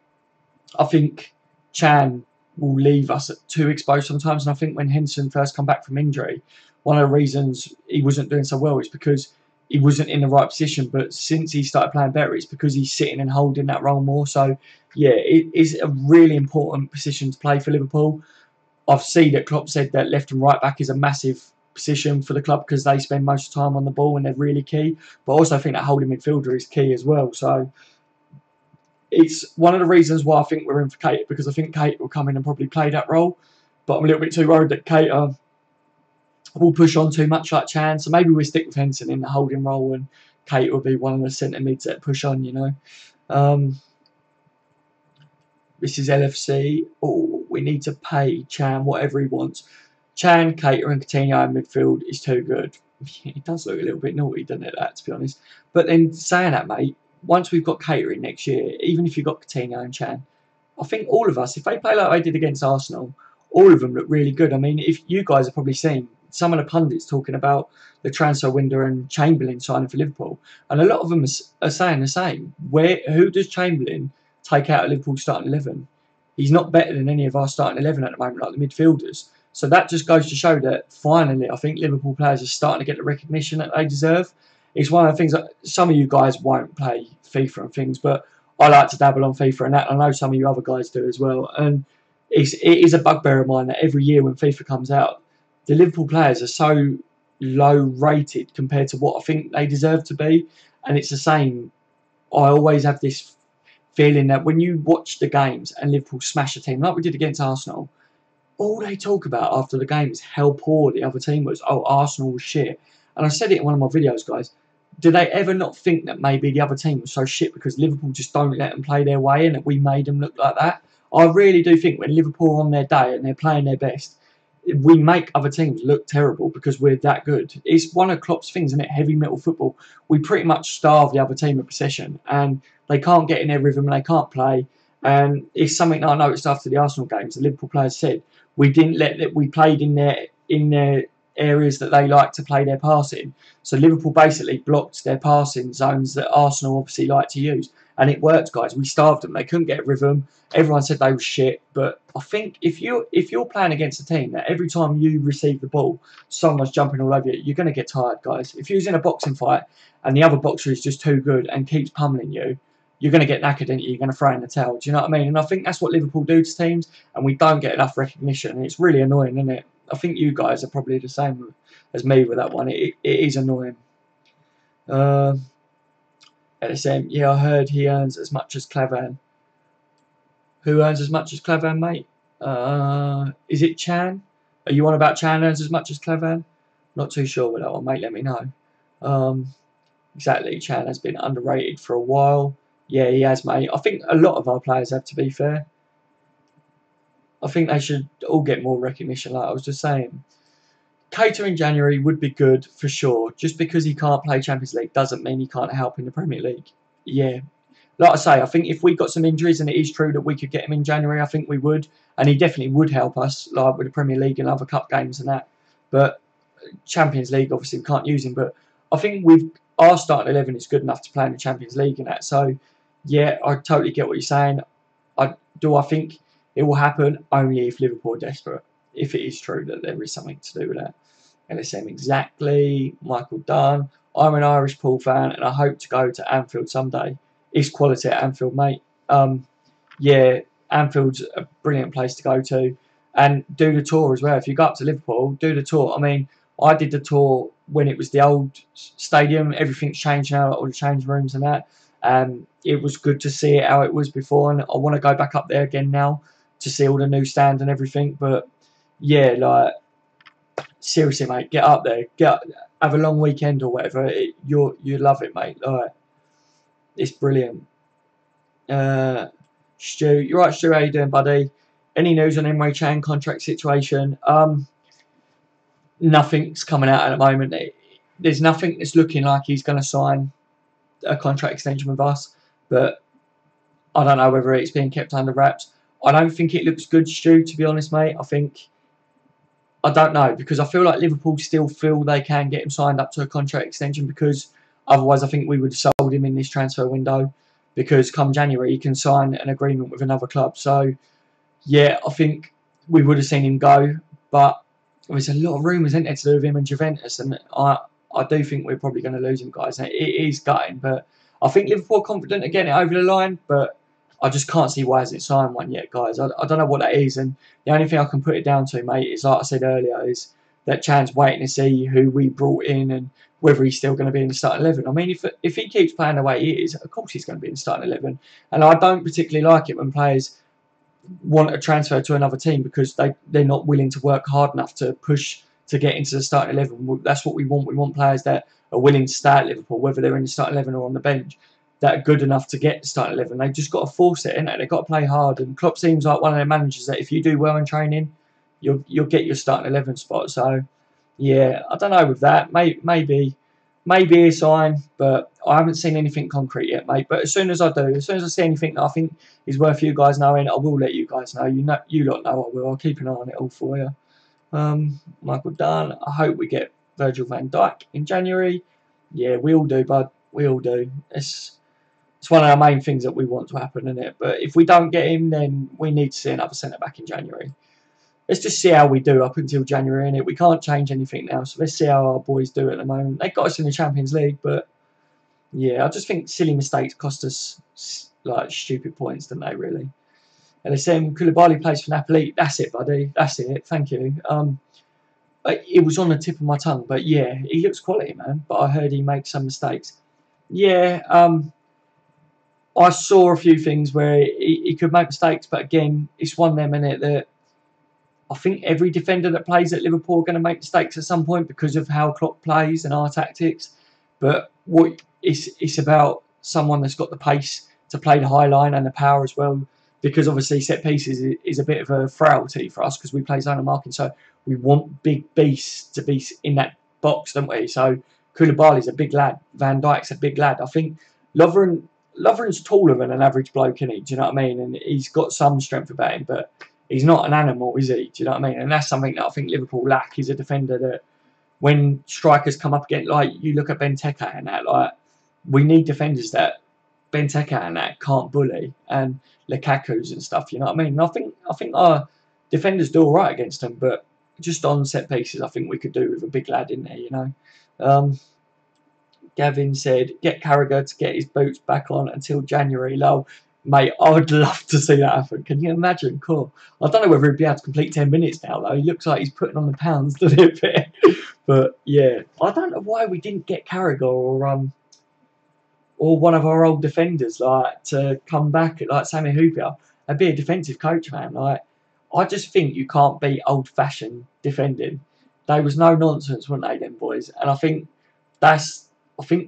I think Chan will leave us too exposed sometimes, and I think when Henson first come back from injury, one of the reasons he wasn't doing so well is because he wasn't in the right position. But since he started playing better, it's because he's sitting and holding that role more. So yeah, it is a really important position to play for Liverpool. I've seen that Klopp said that left and right back is a massive position for the club because they spend most of the time on the ball and they're really key. But I also think that holding midfielder is key as well. So it's one of the reasons why I think we're in for Keita, because I think Keita will come in and probably play that role. But I'm a little bit too worried that Keita will push on too much like Chan. So maybe we stick with Henson in the holding role, and Keita will be one of the centre mids that push on, you know. This is LFC. Oh, we need to pay Chan whatever he wants. Chan, Keita and Coutinho in midfield is too good. It does look a little bit naughty, doesn't it, that, to be honest. But then saying that, mate, once we've got Keita in next year, even if you've got Coutinho and Chan, I think all of us, if they play like they did against Arsenal, all of them look really good. I mean, if you guys have probably seen some of the pundits talking about the transfer window and Chamberlain signing for Liverpool, and a lot of them are saying the same. Who does Chamberlain take out of Liverpool's starting 11? He's not better than any of our starting 11 at the moment, like the midfielders. So that just goes to show that finally, I think Liverpool players are starting to get the recognition that they deserve. It's one of the things that some of you guys won't play FIFA and things, but I like to dabble on FIFA and that. I know some of you other guys do as well. And it is a bugbear of mine that every year when FIFA comes out, the Liverpool players are so low rated compared to what I think they deserve to be. And it's the same. I always have this feeling that when you watch the games and Liverpool smash a team like we did against Arsenal, all they talk about after the game is how poor the other team was. Oh, Arsenal was shit. And I said it in one of my videos, guys. Do they ever not think that maybe the other team was so shit because Liverpool just don't let them play their way and that we made them look like that? I really do think when Liverpool are on their day and they're playing their best, we make other teams look terrible because we're that good. It's one of Klopp's things, isn't it? Heavy metal football. We pretty much starve the other team of possession and they can't get in their rhythm and they can't play. And it's something that I noticed after the Arsenal games. The Liverpool players said we didn't let that. We played in their areas that they like to play their passing. So Liverpool basically blocked their passing zones that Arsenal obviously like to use. And it worked, guys. We starved them. They couldn't get rhythm. Everyone said they were shit. But I think if you're playing against a team that every time you receive the ball, someone's jumping all over you, you're going to get tired, guys. If you're in a boxing fight and the other boxer is just too good and keeps pummeling you, you're going to get knackered, and you're going to throw in the towel. Do you know what I mean? And I think that's what Liverpool do to teams, and we don't get enough recognition. And it's really annoying, isn't it? I think you guys are probably the same as me with that one. It is annoying. LSM, yeah, I heard he earns as much as Clavan. Who earns as much as Clavan, mate? Is it Chan? Are you on about Chan earns as much as Clavan? Not too sure with that one, mate. Let me know. Exactly, Chan has been underrated for a while. Yeah, he has, mate. I think a lot of our players have, to be fair. I think they should all get more recognition, like I was just saying. Keita in January would be good, for sure. Just because he can't play Champions League doesn't mean he can't help in the Premier League. Yeah. Like I say, I think if we got some injuries, and it is true that we could get him in January, I think we would. And he definitely would help us, like with the Premier League and other cup games and that. But Champions League, obviously, we can't use him. But I think our starting 11 is good enough to play in the Champions League and that. So, yeah, I totally get what you're saying. I think it will happen only if Liverpool are desperate. If it is true that there is something to do with that. LSM exactly. Michael Dunn. I'm an Irish Pool fan and I hope to go to Anfield someday. It's quality at Anfield, mate. Yeah, Anfield's a brilliant place to go to. And do the tour as well. If you go up to Liverpool, do the tour. I mean, I did the tour when it was the old stadium. Everything's changed now, like all the change rooms and that. It was good to see it how it was before, and I want to go back up there again now to see all the new stand and everything. But yeah, like seriously, mate, get up there, have a long weekend or whatever. You love it, mate. Like, it's brilliant. Stu, you're right, Stu. How you doing, buddy? Any news on Emre Can contract situation? Nothing's coming out at the moment. There's nothing that's looking like he's going to sign a contract extension with us, but I don't know whether it's being kept under wraps. I don't think it looks good, Stu, to be honest, mate. I don't know, because I feel like Liverpool still feel they can get him signed up to a contract extension, because otherwise I think we would have sold him in this transfer window, because come January he can sign an agreement with another club. So, yeah, I think we would have seen him go, but there's a lot of rumours, isn't there, to do with him and Juventus, and I do think we're probably going to lose him, guys. It is gutting, but I think Liverpool are confident of getting it over the line, but I just can't see why hasn't signed one yet, guys. I don't know what that is, and the only thing I can put it down to, mate, is like I said earlier, is that Chan's waiting to see who we brought in and whether he's still going to be in the starting 11. I mean, if he keeps playing the way he is, of course he's going to be in the starting 11. And I don't particularly like it when players want a transfer to another team because they're not willing to work hard enough to push to get into the starting 11. That's what we want. We want players that are willing to start at Liverpool, whether they're in the starting 11 or on the bench, that are good enough to get the starting 11. They've just got to force it, innit? They've got to play hard. And Klopp seems like one of their managers that if you do well in training, you'll get your starting 11 spot. So, yeah, I don't know with that. Maybe a sign, but I haven't seen anything concrete yet, mate. But as soon as I see anything that I think is worth you guys knowing, I will let you guys know. You lot know I will. I'll keep an eye on it all for you. Michael Dunn, I hope we get Virgil van Dijk in January. Yeah, we all do, bud. We all do. It's one of the main things that we want to happen, isn't it? But if we don't get him, then we need to see another centre back in January. Let's just see how we do up until January, innit? We can't change anything now, so let's see how our boys do at the moment. They got us in the Champions League, but yeah, I just think silly mistakes cost us like stupid points, don't they? Really. LSM Koulibaly plays for Napoli. That's it, buddy. That's it. Thank you. It was on the tip of my tongue, but yeah, he looks quality, man. But I heard he makes some mistakes. Yeah. I saw a few things where he could make mistakes, but again, it's one of them, innit, that I think every defender that plays at Liverpool are going to make mistakes at some point because of how Klopp plays and our tactics. But it's about someone that's got the pace to play the high line and the power as well. Because obviously set pieces is a bit of a frailty for us because we play zonal marking. So we want big beasts to be in that box, don't we? So Koulibaly's a big lad. Van Dijk's a big lad. I think Lovren's taller than an average bloke, isn't he? Do you know what I mean? And he's got some strength about him, but he's not an animal, is he? Do you know what I mean? And that's something that I think Liverpool lack. He's a defender that when strikers come up against, like you look at Benteke and that, like we need defenders that Benteke and that can't bully, and Lukaku's and stuff. You know what I mean? And I think our defenders do all right against them, but just on set pieces, I think we could do with a big lad in there. You know. Gavin said, get Carragher to get his boots back on until January. Lol. Mate, I would love to see that happen. Can you imagine? Cool. I don't know whether he'd be able to complete 10 minutes now, though. He looks like he's putting on the pounds, doesn't it? But, yeah. I don't know why we didn't get Carragher or one of our old defenders, like, to come back, like Sammy Hooper. I'd be a defensive coach, man. Like, I just think you can't beat old-fashioned defending. There was no nonsense, weren't they, them boys? And I think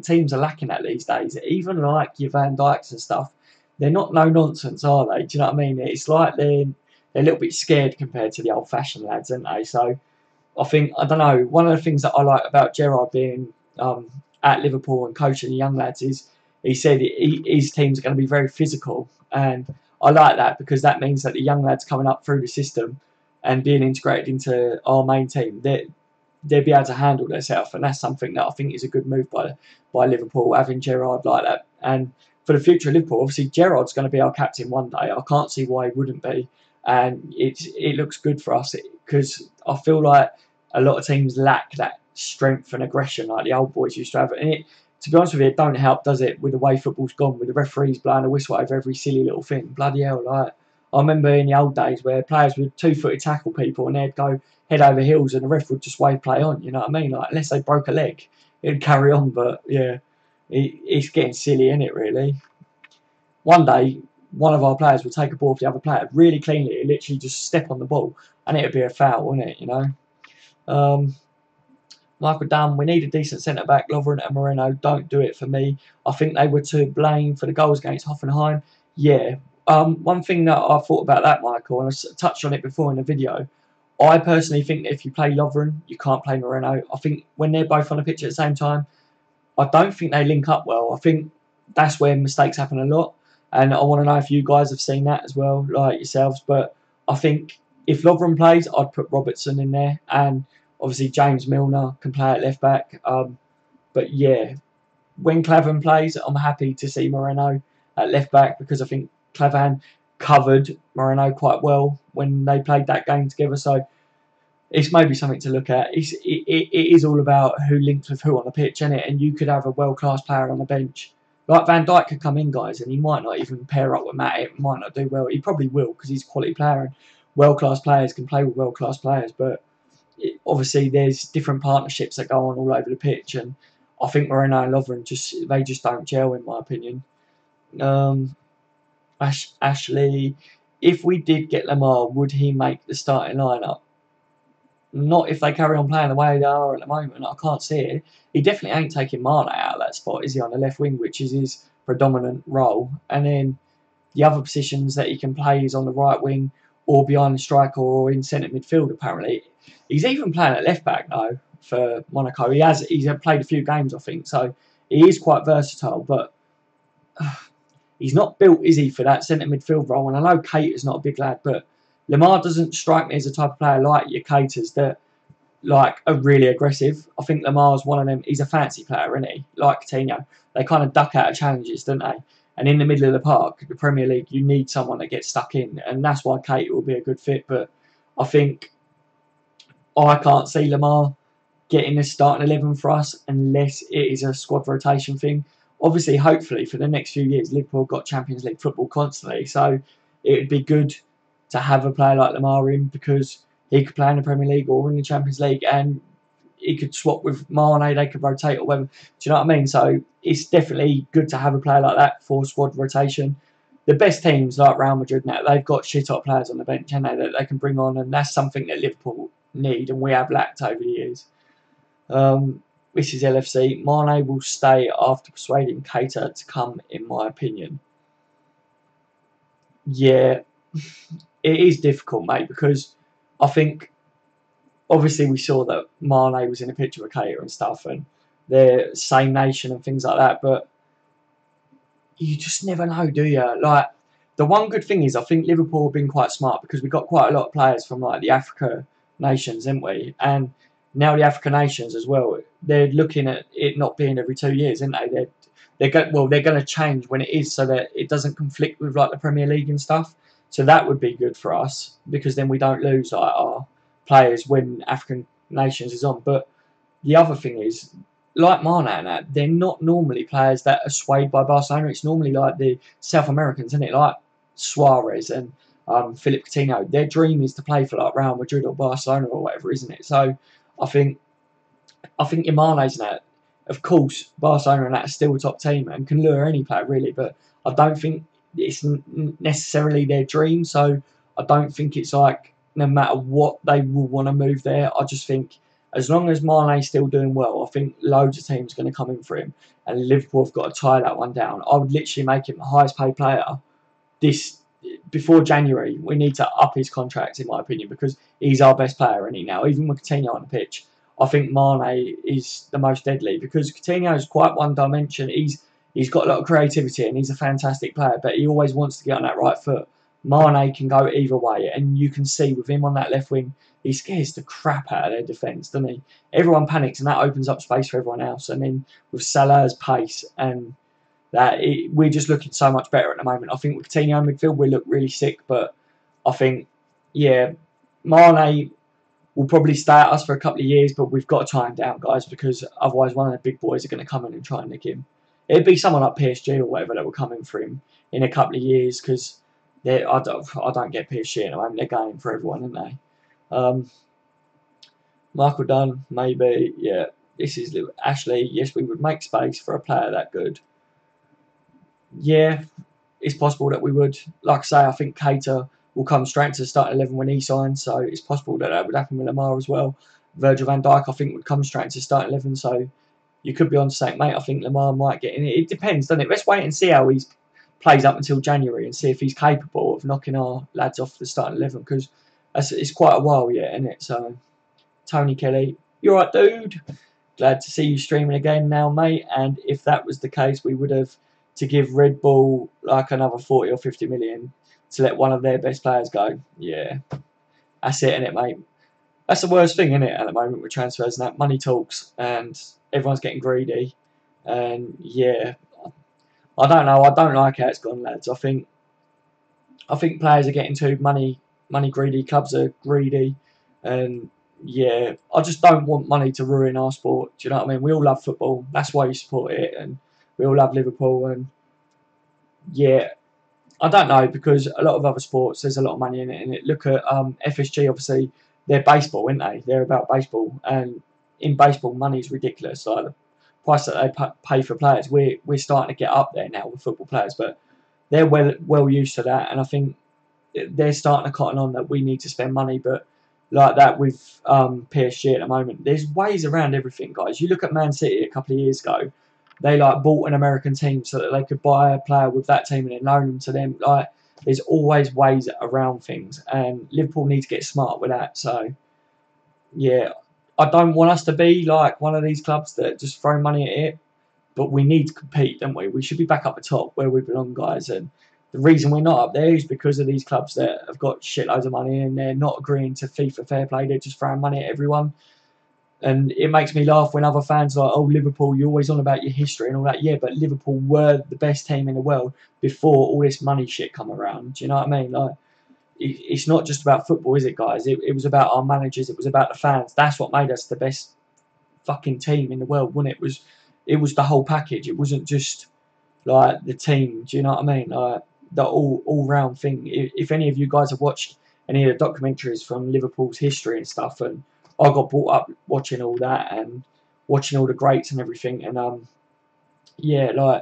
teams are lacking that these days. Even like your Van Dijks and stuff, they're not no nonsense, are they? Do you know what I mean? It's like they're a little bit scared compared to the old fashioned lads, aren't they? So I don't know. One of the things that I like about Gerrard being at Liverpool and coaching the young lads is he said his teams are going to be very physical, and I like that because that means that the young lads coming up through the system and being integrated into our main team, they'll be able to handle themselves, and that's something that I think is a good move by Liverpool, having Gerrard like that. And for the future of Liverpool, obviously Gerrard's going to be our captain one day. I can't see why he wouldn't be, and it looks good for us because I feel like a lot of teams lack that strength and aggression like the old boys used to have. And to be honest with you, it don't help, does it, with the way football's gone, with the referees blowing a whistle over every silly little thing. Bloody hell, like I remember in the old days where players would two-footed tackle people and they'd go head over heels and the ref would just wave play on, you know what I mean? Like, unless they broke a leg, it'd carry on. But, yeah, it's getting silly, isn't it, really? One day, one of our players would take a ball off the other player really cleanly, literally just step on the ball, and it would be a foul, wouldn't it, you know? Michael Dunn, we need a decent centre-back. Lovren and Moreno don't do it for me. I think they were to blame for the goals against Hoffenheim. Yeah. One thing that I thought about that, Michael, and I touched on it before in the video, I personally think that if you play Lovren, you can't play Moreno. I think when they're both on the pitch at the same time, I don't think they link up well. I think that's where mistakes happen a lot. And I want to know if you guys have seen that as well, like yourselves. But I think if Lovren plays, I'd put Robertson in there. And obviously James Milner can play at left back. But yeah, when Clavan plays, I'm happy to see Moreno at left back because I think Clavan covered Moreno quite well when they played that game together. So it's maybe something to look at. It is all about who links with who on the pitch, isn't it? And you could have a world-class player on the bench. Like Van Dijk could come in, guys, and he might not even pair up with Matip, might not do well. He probably will because he's a quality player and world-class players can play with world-class players. But obviously there's different partnerships that go on all over the pitch, and I think Moreno and Lovren just don't gel, in my opinion. Ashley, if we did get Lamar, would he make the starting lineup? Not if they carry on playing the way they are at the moment. I can't see it. He definitely ain't taking Mane out of that spot, is he, on the left wing, which is his predominant role. And then the other positions that he can play is on the right wing or behind the striker or in centre midfield, apparently. He's even playing at left back, though, for Monaco. He's played a few games, I think, so he is quite versatile, but he's not built, is he, for that centre midfield role? And I know Keita's not a big lad, but Lamar doesn't strike me as a type of player like your Keitas that are really aggressive. I think Lamar's one of them. He's a fancy player, isn't he? Like Coutinho. They kind of duck out of challenges, don't they? And in the middle of the park, the Premier League, you need someone that gets stuck in. And that's why Keita will be a good fit. But I think I can't see Lamar getting a starting 11 for us unless it is a squad rotation thing. Obviously, hopefully, for the next few years, Liverpool got Champions League football constantly. So it would be good to have a player like Lamar in because he could play in the Premier League or in the Champions League and he could swap with Mane, they could rotate or whatever. Do you know what I mean? So it's definitely good to have a player like that for squad rotation. The best teams like Real Madrid now, they've got shit hot players on the bench, haven't they, that they can bring on, and that's something that Liverpool need and we have lacked over the years. This is LFC. Mane will stay after persuading Keita to come, in my opinion. Yeah, it is difficult, mate, because I think obviously we saw that Mane was in a picture with Keita and stuff, and they're same nation and things like that, but you just never know, do you? Like, the one good thing is I think Liverpool have been quite smart because we got quite a lot of players from like the Africa nations, haven't we? And now the African nations as well, they're looking at it not being every 2 years, aren't they? They're going to change when it is so that it doesn't conflict with like the Premier League and stuff. So that would be good for us because then we don't lose like our players when African nations is on. But the other thing is, like Mane and that, they're not normally players that are swayed by Barcelona. It's normally like the South Americans, isn't it? Like Suarez and Philip Coutinho. Their dream is to play for like Real Madrid or Barcelona or whatever, isn't it? So I think your Mane's and that, of course, Barcelona and that are still a top team and can lure any player really, but I don't think it's necessarily their dream. So I don't think it's like no matter what they will want to move there. I just think as long as Mane's still doing well, I think loads of teams are going to come in for him, and Liverpool have got to tie that one down. I would literally make him the highest paid player this before January. We need to up his contract, in my opinion, because he's our best player, isn't he now? Even with Coutinho on the pitch, I think Mane is the most deadly because Coutinho is quite one dimension. He's got a lot of creativity and he's a fantastic player, but he always wants to get on that right foot. Mane can go either way, and you can see with him on that left wing, he scares the crap out of their defence, doesn't he? Everyone panics, and that opens up space for everyone else. And then with Salah's pace and that, we're just looking so much better at the moment. I think with Coutinho in midfield, we look really sick, but I think, yeah, Mane will probably stay at us for a couple of years, but we've got to tie him down, guys, because otherwise one of the big boys are going to come in and try and nick him. It'd be someone like PSG or whatever that will come in for him in a couple of years because I don't get PSG at the moment. They're going for everyone, aren't they? Michael Dunn, maybe. Yeah, this is Ashley. Yes, we would make space for a player that good. Yeah, it's possible that we would. Like I say, I think Keita will come straight to the starting 11 when he signs, so it's possible that that would happen with Lamar as well. Virgil van Dijk, I think, would come straight into starting 11. So you could be on saying, mate, I think Lamar might get in it. It depends, doesn't it? Let's wait and see how he plays up until January and see if he's capable of knocking our lads off the starting 11, because it's quite a while yet, isn't it? So, Tony Kelly, you're right, dude. Glad to see you streaming again now, mate. And if that was the case, we would have to give Red Bull like another 40 or 50 million to let one of their best players go. Yeah, that's it, innit, mate? That's the worst thing, isn't it, at the moment with transfers and that. Money talks and everyone's getting greedy. And yeah, I don't know. I don't like how it's gone, lads. I think players are getting too money greedy. Clubs are greedy, and yeah, I just don't want money to ruin our sport. Do you know what I mean? We all love football. That's why you support it, and we all love Liverpool. And yeah, I don't know, because a lot of other sports there's a lot of money in it. And look at FSG. Obviously, they're baseball, aren't they? They're about baseball, and in baseball, money is ridiculous. Like the price that they pay for players, we're starting to get up there now with football players, but they're well used to that, and I think they're starting to cotton on that we need to spend money. But like that with PSG at the moment, there's ways around everything, guys. You look at Man City a couple of years ago, they like bought an American team so that they could buy a player with that team and then loan them to them. Like, there's always ways around things, and Liverpool need to get smart with that. So yeah, I don't want us to be like one of these clubs that just throw money at it, but we need to compete, don't we? We should be back up the top where we belong, guys. And the reason we're not up there is because of these clubs that have got shitloads of money and they're not agreeing to FIFA fair play. They're just throwing money at everyone. And it makes me laugh when other fans are like, oh, Liverpool, you're always on about your history and all that. Yeah, but Liverpool were the best team in the world before all this money shit come around. Do you know what I mean? Like, it's not just about football, is it, guys? It was about our managers. It was about the fans. That's what made us the best fucking team in the world, wasn't it? It was the whole package. It wasn't just like the team. Do you know what I mean? Like the all round thing. If any of you guys have watched any of the documentaries from Liverpool's history and stuff, and I got brought up watching all that and watching all the greats and everything, and yeah, like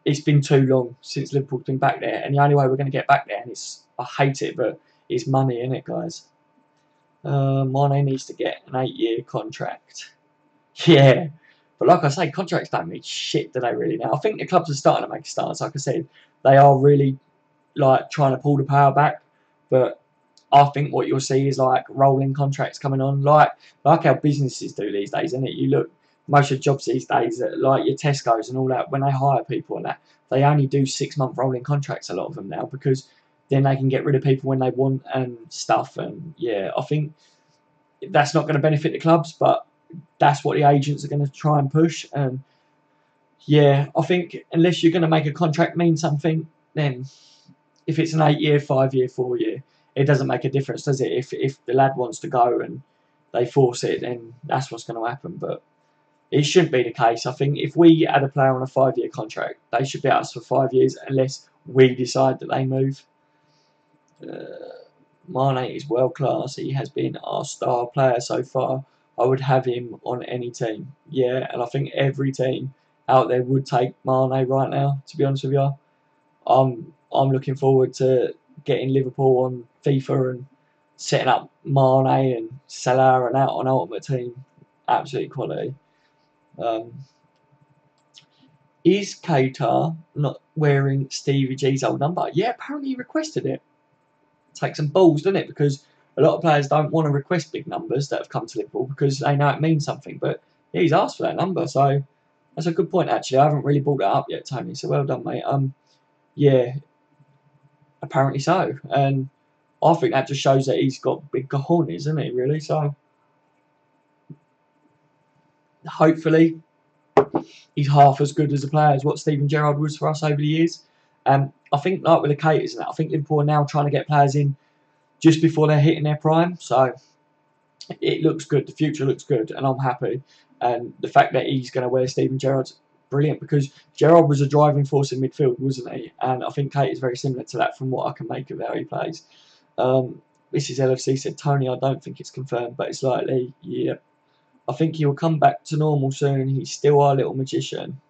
it's been too long since Liverpool's been back there, and the only way we're going to get back there, and I hate it, but it's money, isn't it, guys? Mane needs to get an 8-year contract. Yeah, but like I say, contracts don't mean shit, do they really now? I think the clubs are starting to make a stance. Like I said, they are really like trying to pull the power back, but I think what you'll see is like rolling contracts coming on, like how businesses do these days, isn't it? You look, most of the jobs these days, like your Tesco's and all that, when they hire people and that, they only do 6-month rolling contracts, a lot of them now, because then they can get rid of people when they want and stuff. And yeah, I think that's not going to benefit the clubs, but that's what the agents are going to try and push. And yeah, I think unless you're going to make a contract mean something, then if it's an 8-year, 5-year, 4-year, it doesn't make a difference, does it? If the lad wants to go and they force it, then that's what's going to happen. But it shouldn't be the case. I think if we had a player on a 5-year contract, they should be at us for 5 years unless we decide that they move. Mane is world class. He has been our star player so far. I would have him on any team. Yeah, and I think every team out there would take Mane right now, to be honest with you. I'm looking forward to getting Liverpool on FIFA and setting up Mane and Salah and out on Ultimate Team. Absolute quality. Is Keita not wearing Stevie G's old number? Yeah, apparently he requested it. Take some balls, doesn't it? Because a lot of players don't want to request big numbers that have come to Liverpool because they know it means something. But yeah, he's asked for that number, so that's a good point, actually. I haven't really brought that up yet, Tony, so well done, mate. Yeah, apparently so. And I think that just shows that he's got big cojones, isn't he, really? So hopefully he's half as good as a player as what Steven Gerrard was for us over the years. I think, like with the Keitas and that, I think Liverpool are now trying to get players in just before they're hitting their prime. So it looks good. The future looks good, and I'm happy. And the fact that he's going to wear Steven Gerrard's brilliant, because Gerrard was a driving force in midfield, wasn't he? And I think Keita is very similar to that from what I can make of how he plays. This is LFC said, Tony, I don't think it's confirmed, but it's likely. Yeah. I think he will come back to normal soon. He's still our little magician.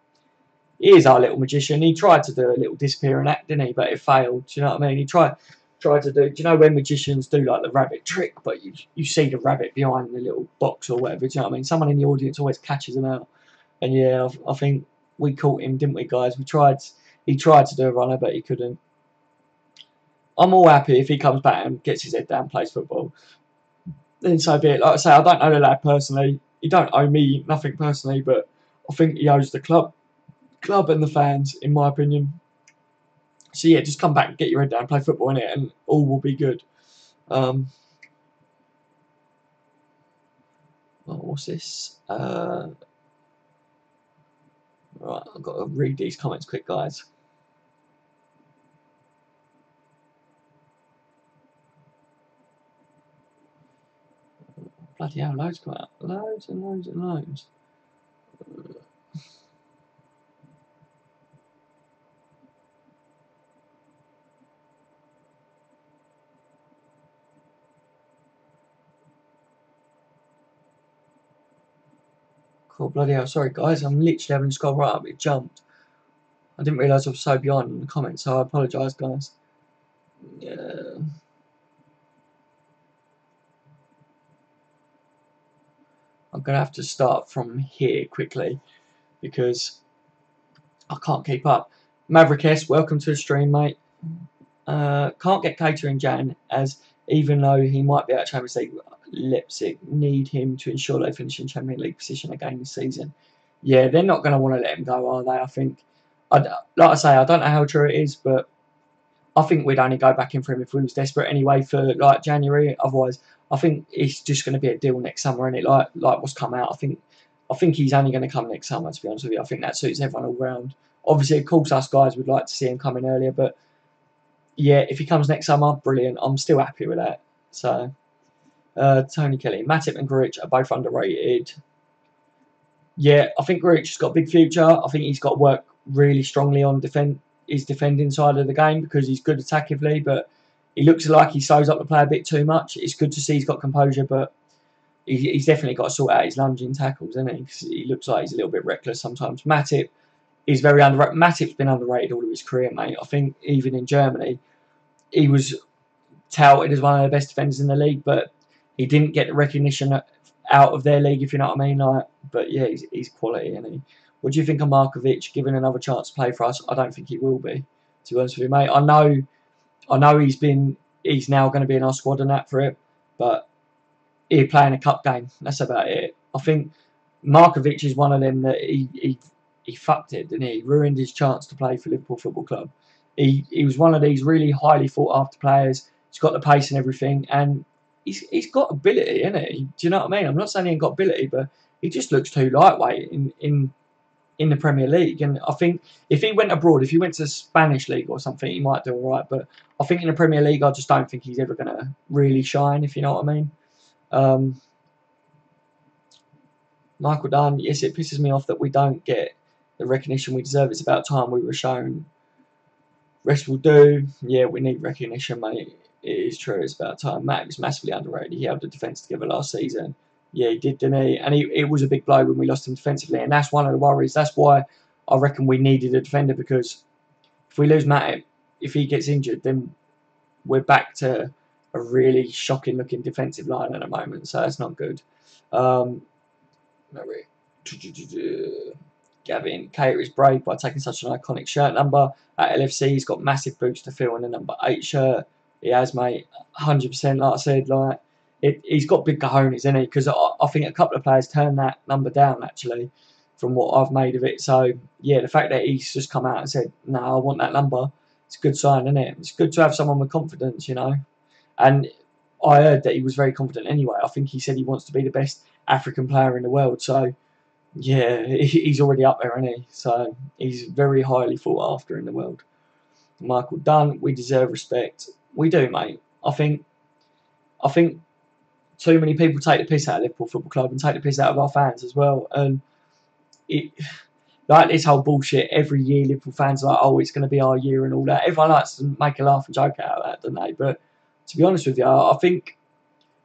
He is our little magician. He tried to do a little disappearing act, didn't he? But it failed. Do you know what I mean? He tried. tried to do. Do you know when magicians do like the rabbit trick, but you see the rabbit behind the little box or whatever? Do you know what I mean? Someone in the audience always catches them out. And yeah, I think we caught him, didn't we, guys? We tried. He tried to do a runner, but he couldn't. I'm all happy if he comes back and gets his head down, plays football. Then so be it. Like I say, I don't know the lad personally. He don't owe me nothing personally, but I think he owes the club and the fans, in my opinion. So yeah, just come back and get your head down, play football in it, and all will be good. Well, what's this? Right, I've got to read these comments quick, guys. Bloody hell, loads come out. Loads and loads and loads. Cool, bloody hell. Sorry, guys. I'm literally having to scroll right up. It jumped. I didn't realise I was so behind in the comments, so I apologise, guys. Yeah. I'm going to have to start from here quickly because I can't keep up. Maverick S, welcome to the stream, mate. Can't get Keita in Jan, as even though he might be out of Champions League, Leipzig need him to ensure they finish in Champions League position again this season. Yeah, they're not going to want to let him go, are they? I think, like I say, I don't know how true it is, but I think we'd only go back in for him if we was desperate anyway for like January. Otherwise, I think it's just going to be a deal next summer, and it like what's come out. I think he's only going to come next summer. To be honest with you, I think that suits everyone all round. Obviously, of course, us guys would like to see him come in earlier, but yeah, if he comes next summer, brilliant. I'm still happy with that. So, Tony Kelly, Matip and Grich are both underrated. Yeah, I think Grich has got a big future. I think he's got to work really strongly on his defending side of the game because he's good attackively, but he looks like he slows up the play a bit too much. It's good to see he's got composure, but he's definitely got to sort out his lunging tackles, isn't he? Because he looks like he's a little bit reckless sometimes. Matip is very underrated. Matip's been underrated all of his career, mate. I think even in Germany, he was touted as one of the best defenders in the league, but he didn't get the recognition out of their league, if you know what I mean. Like, but yeah, he's quality, isn't he? What do you think of Markovic given another chance to play for us? I don't think he will be, to be honest with you, mate. I know he's now going to be in our squad and that for it, but he's playing a cup game. That's about it. I think Markovic is one of them that he fucked it, didn't he? He ruined his chance to play for Liverpool Football Club. He was one of these really highly sought after players. He's got the pace and everything, and he's got ability, isn't he? Do you know what I mean? I'm not saying he ain't got ability, but he just looks too lightweight in the Premier League. And I think if he went abroad, if he went to the Spanish League or something, he might do all right. But I think in the Premier League, I just don't think he's ever going to really shine, if you know what I mean. Michael Dunn, yes, it pisses me off that we don't get the recognition we deserve. It's about time we were shown. Rest will do. Yeah, we need recognition, mate. It is true. It's about time. Matt was massively underrated. He held the defence together last season. Yeah, he did, didn't he? And it was a big blow when we lost him defensively. And that's one of the worries. That's why I reckon we needed a defender, because if we lose Matt, if he gets injured, then we're back to a really shocking-looking defensive line at the moment. So that's not good. Gavin, Keita is brave by taking such an iconic shirt number. At LFC, he's got massive boots to fill in the number 8 shirt. He has, mate, 100%. Like I said, he's got big cojones, isn't he? Because I think a couple of players turned that number down, actually, from what I've made of it. So, yeah, the fact that he's just come out and said, no, I want that number, it's a good sign, isn't it? It's good to have someone with confidence, you know. And I heard that he was very confident anyway. I think he said he wants to be the best African player in the world. So, yeah, he's already up there, isn't he? So he's very highly sought after in the world. Michael Dunn, we deserve respect. We do, mate. I think too many people take the piss out of Liverpool Football Club and take the piss out of our fans as well. And it, like this whole bullshit, every year Liverpool fans are like, oh, it's going to be our year and all that. Everyone likes to make a laugh and joke out of that, don't they? But to be honest with you, I think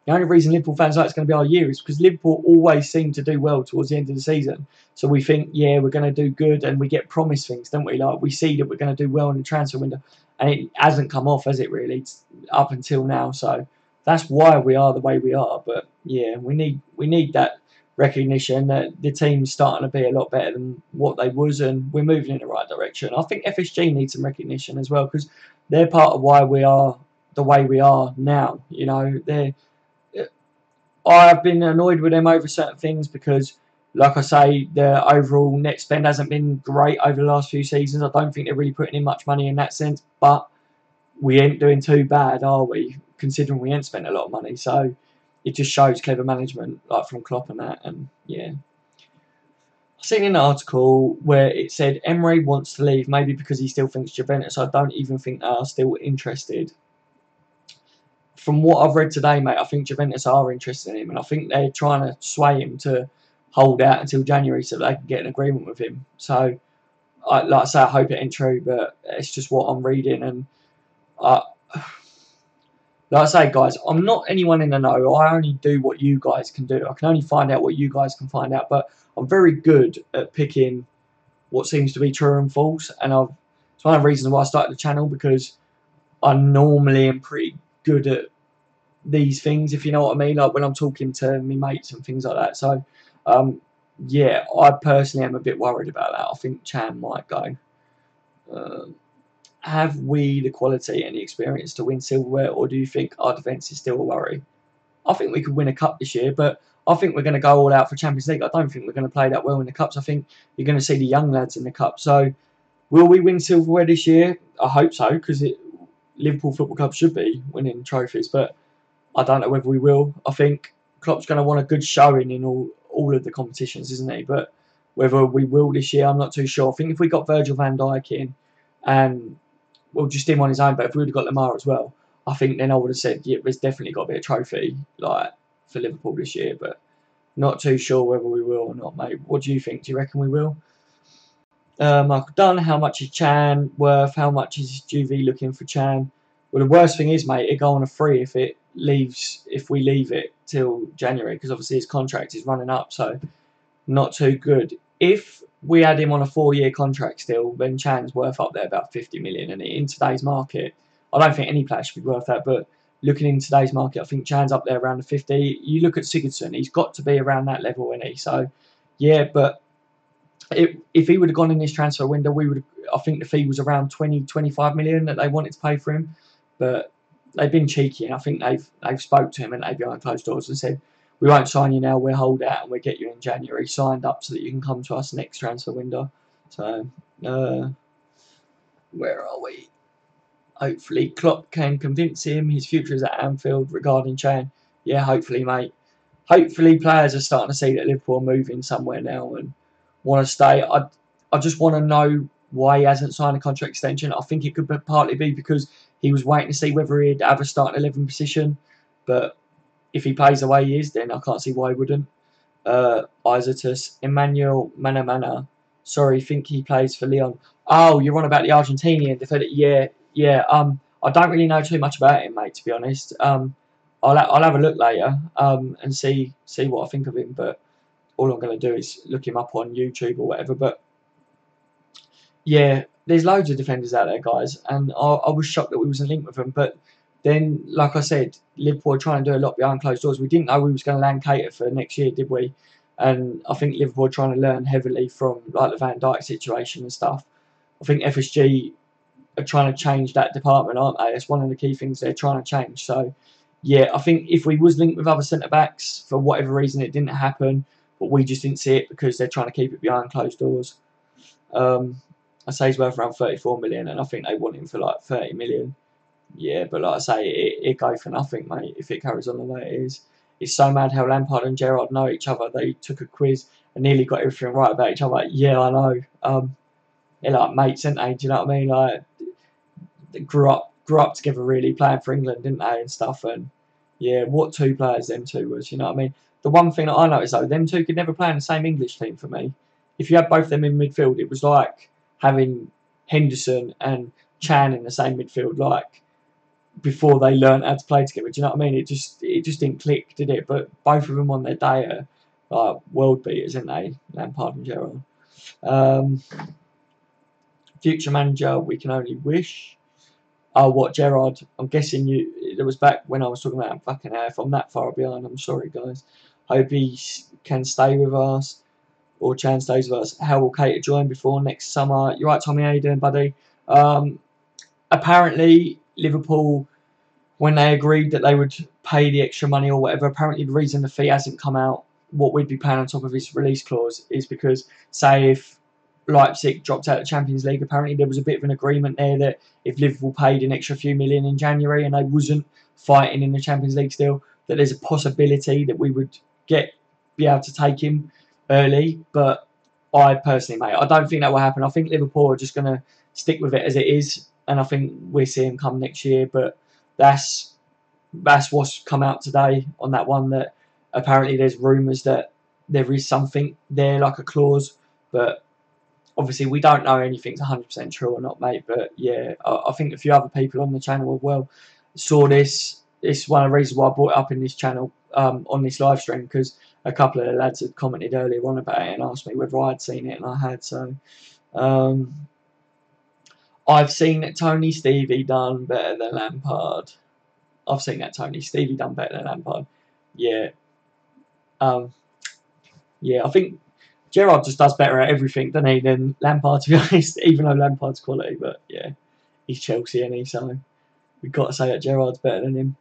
The only reason Liverpool fans like it's going to be our year is because Liverpool always seem to do well towards the end of the season. So we think, yeah, we're going to do good, and we get promised things, don't we? Like we see that we're going to do well in the transfer window, and it hasn't come off, has it really, up until now? So that's why we are the way we are. But yeah, we need that recognition that the team's starting to be a lot better than what they was, and we're moving in the right direction. I think FSG needs some recognition as well because they're part of why we are the way we are now. You know, I've been annoyed with them over certain things because, like I say, their overall net spend hasn't been great over the last few seasons. I don't think they're really putting in much money in that sense, but we ain't doing too bad, are we? Considering we ain't spent a lot of money, so it just shows clever management, like from Klopp and that. And yeah, I've seen an article where it said Emery wants to leave, maybe because he still thinks Juventus. I don't even think they are still interested. From what I've read today, mate, I think Juventus are interested in him, and I think they're trying to sway him to hold out until January so they can get an agreement with him. So, like I say, I hope it ain't true, but it's just what I'm reading. And like I say, guys, I'm not anyone in the know. I only do what you guys can do. I can only find out what you guys can find out, but I'm very good at picking what seems to be true and false. And it's one of the reasons why I started the channel, because I normally am pretty good at these things, if you know what I mean, like when I'm talking to my mates and things like that. So yeah, I personally am a bit worried about that. I think Chan might go. Have we the quality and the experience to win silverware, or do you think our defence is still a worry? I think we could win a cup this year, but I think we're going to go all out for Champions League. I don't think we're going to play that well in the cups. I think you're going to see the young lads in the cup. So will we win silverware this year? I hope so, because Liverpool Football Club should be winning trophies, but I don't know whether we will. I think Klopp's going to want a good showing in all of the competitions, isn't he? But whether we will this year, I'm not too sure. I think if we got Virgil van Dijk in, and well, just him on his own, but if we would have got Lamar as well, I think then I would have said, yeah, there's definitely got to be a trophy like for Liverpool this year. But not too sure whether we will or not, mate. What do you think? Do you reckon we will? Michael Dunn, how much is Chan worth? How much is Juvie looking for Chan? Well, the worst thing is, mate, it go on a free if we leave it till January, because obviously his contract is running up, so not too good. If we had him on a 4-year contract still, then Chan's worth up there about 50 million, and in today's market, I don't think any player should be worth that, but looking in today's market, I think Chan's up there around the 50. You look at Sigurdsson, he's got to be around that level, isn't he? So, yeah, but if he would have gone in this transfer window, I think the fee was around 20-25 million that they wanted to pay for him, but they've been cheeky, and I think they've spoke to him and they've behind closed doors and said, we won't sign you now, we'll hold out and we'll get you in January signed up so that you can come to us next transfer window. So where are we? Hopefully Klopp can convince him his future is at Anfield regarding Chan. Yeah, hopefully, mate. Hopefully players are starting to see that Liverpool are moving somewhere now and want to stay. I just want to know why he hasn't signed a contract extension. I think it could partly be because he was waiting to see whether he'd have a starting 11 position. But if he plays the way he is, then I can't see why he wouldn't. Isatus, Emmanuel Manamana. Sorry, think he plays for Lyon. Oh, you're on about the Argentinian defender. Yeah. I don't really know too much about him, mate, to be honest. I'll have a look later and see what I think of him. But all I'm going to do is look him up on YouTube or whatever. But yeah, there's loads of defenders out there, guys, and I was shocked that we wasn't linked with them. But then, like I said, Liverpool are trying to do a lot behind closed doors. We didn't know we was going to land Keita for next year, did we? And I think Liverpool are trying to learn heavily from like the Van Dijk situation and stuff. I think FSG are trying to change that department, aren't they? That's one of the key things they're trying to change. So, yeah, I think if we was linked with other centre-backs, for whatever reason it didn't happen, but we just didn't see it because they're trying to keep it behind closed doors. I say he's worth around 34 million, and I think they want him for like 30 million. Yeah, but like I say, it go for nothing, mate, if it carries on the way it is. It's so mad how Lampard and Gerrard know each other. They took a quiz and nearly got everything right about each other. Like, yeah, I know. They're like mates, aren't they? Do you know what I mean? Like, they grew up together, really, playing for England, didn't they, and stuff. And yeah, what two players them two was, you know what I mean? The one thing that I noticed though, them two could never play in the same English team for me. If you had both of them in midfield, it was like having Henderson and Chan in the same midfield. Like, before they learned how to play together. Do you know what I mean? It just didn't click, did it? But both of them on their day are like world beaters, aren't they? Lampard and Gerrard. Future manager, we can only wish. Oh, what, Gerrard? I'm guessing it was back when I was talking about fucking hell. If I'm that far behind, I'm sorry, guys. Hope he can stay with us, or Chan stays with us. How will Keita join before next summer? You're right, Tommy. How you doing, buddy? Apparently, Liverpool, when they agreed that they would pay the extra money or whatever, apparently the reason the fee hasn't come out, what we'd be paying on top of his release clause, is because, say, if Leipzig dropped out of the Champions League, apparently there was a bit of an agreement there that if Liverpool paid an extra few million in January and they wasn't fighting in the Champions League still, that there's a possibility that we would be able to take him early. But I personally, mate, I don't think that will happen. I think Liverpool are just going to stick with it as it is, and I think we'll see him come next year. But that's what's come out today on that one, that apparently there's rumours that there is something there, like a clause, but obviously we don't know anything's 100% true or not, mate. But yeah, I think a few other people on the channel as well saw this. It's one of the reasons why I brought it up in this channel, on this live stream, because a couple of the lads had commented earlier on about it and asked me whether I'd seen it, and I had. So I've seen that Tony Stevie done better than Lampard. I've seen that Tony Stevie done better than Lampard. Yeah. Yeah, I think Gerrard just does better at everything, doesn't he, than Lampard, to be honest, even though Lampard's quality. But yeah, he's Chelsea, and so we've got to say that Gerrard's better than him.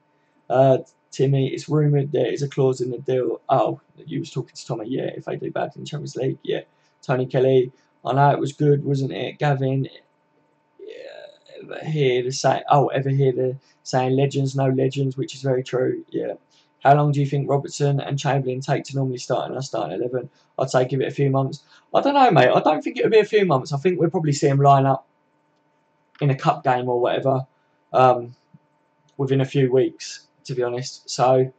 Timmy, it's rumoured there is a clause in the deal. Oh, you was talking to Tommy, yeah, if they do bad in the Champions League, yeah. Tony Kelly, I know it was good, wasn't it? Gavin, ever hear the saying legends, no legends, which is very true, yeah. How long do you think Robertson and Chamberlain take to normally start in our starting 11? I'd say give it a few months. I don't know, mate. I don't think it'll be a few months. I think we'll probably see him line up in a cup game or whatever within a few weeks, to be honest. So,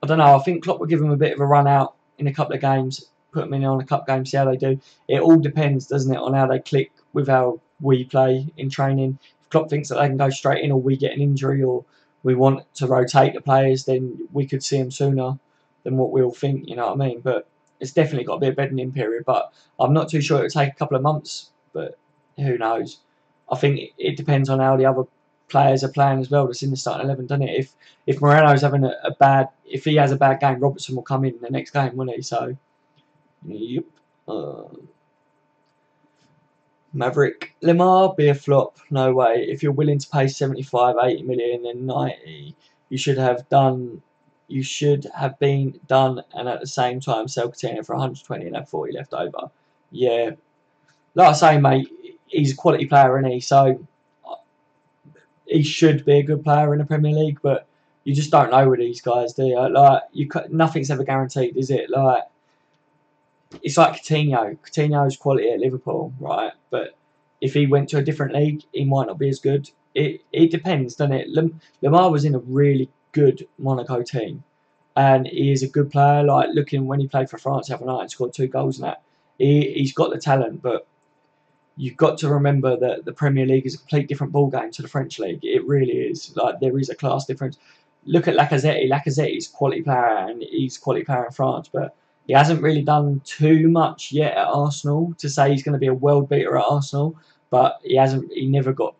I don't know. I think Klopp will give him a bit of a run out in a couple of games, put them in on a cup game, see how they do. It all depends, doesn't it, on how they click with how we play in training. If Klopp thinks that they can go straight in, or we get an injury, or we want to rotate the players, then we could see them sooner than what we all think, you know what I mean? But it's definitely got to be a bedding period. But I'm not too sure it'll take a couple of months, but who knows? I think it depends on how the other players are playing as well that's in the starting 11, doesn't it? If Moreno's having if he has a bad game, Robertson will come in the next game, won't he? So, yep. Maverick, Lamar be a flop? No way. If you're willing to pay 75, 80 million, then 90, you should have been done, and at the same time sell Coutinho for 120 and have 40 left over. Yeah, like I say, mate, he's a quality player, isn't he? So he should be a good player in the Premier League, but you just don't know with these guys, do you? Like, nothing's ever guaranteed, is it? Like, it's like Coutinho. Coutinho's quality at Liverpool, right? But if he went to a different league, he might not be as good. It depends, doesn't it? Lamar was in a really good Monaco team, and he is a good player. Like, looking when he played for France the other night and scored 2 goals and that, he's got the talent, but you've got to remember that the Premier League is a complete different ballgame to the French league. It really is. Like, there is a class difference. Look at Lacazette. Lacazette is a quality player, and he's a quality player in France, but he hasn't really done too much yet at Arsenal to say he's going to be a world beater at Arsenal. But he never got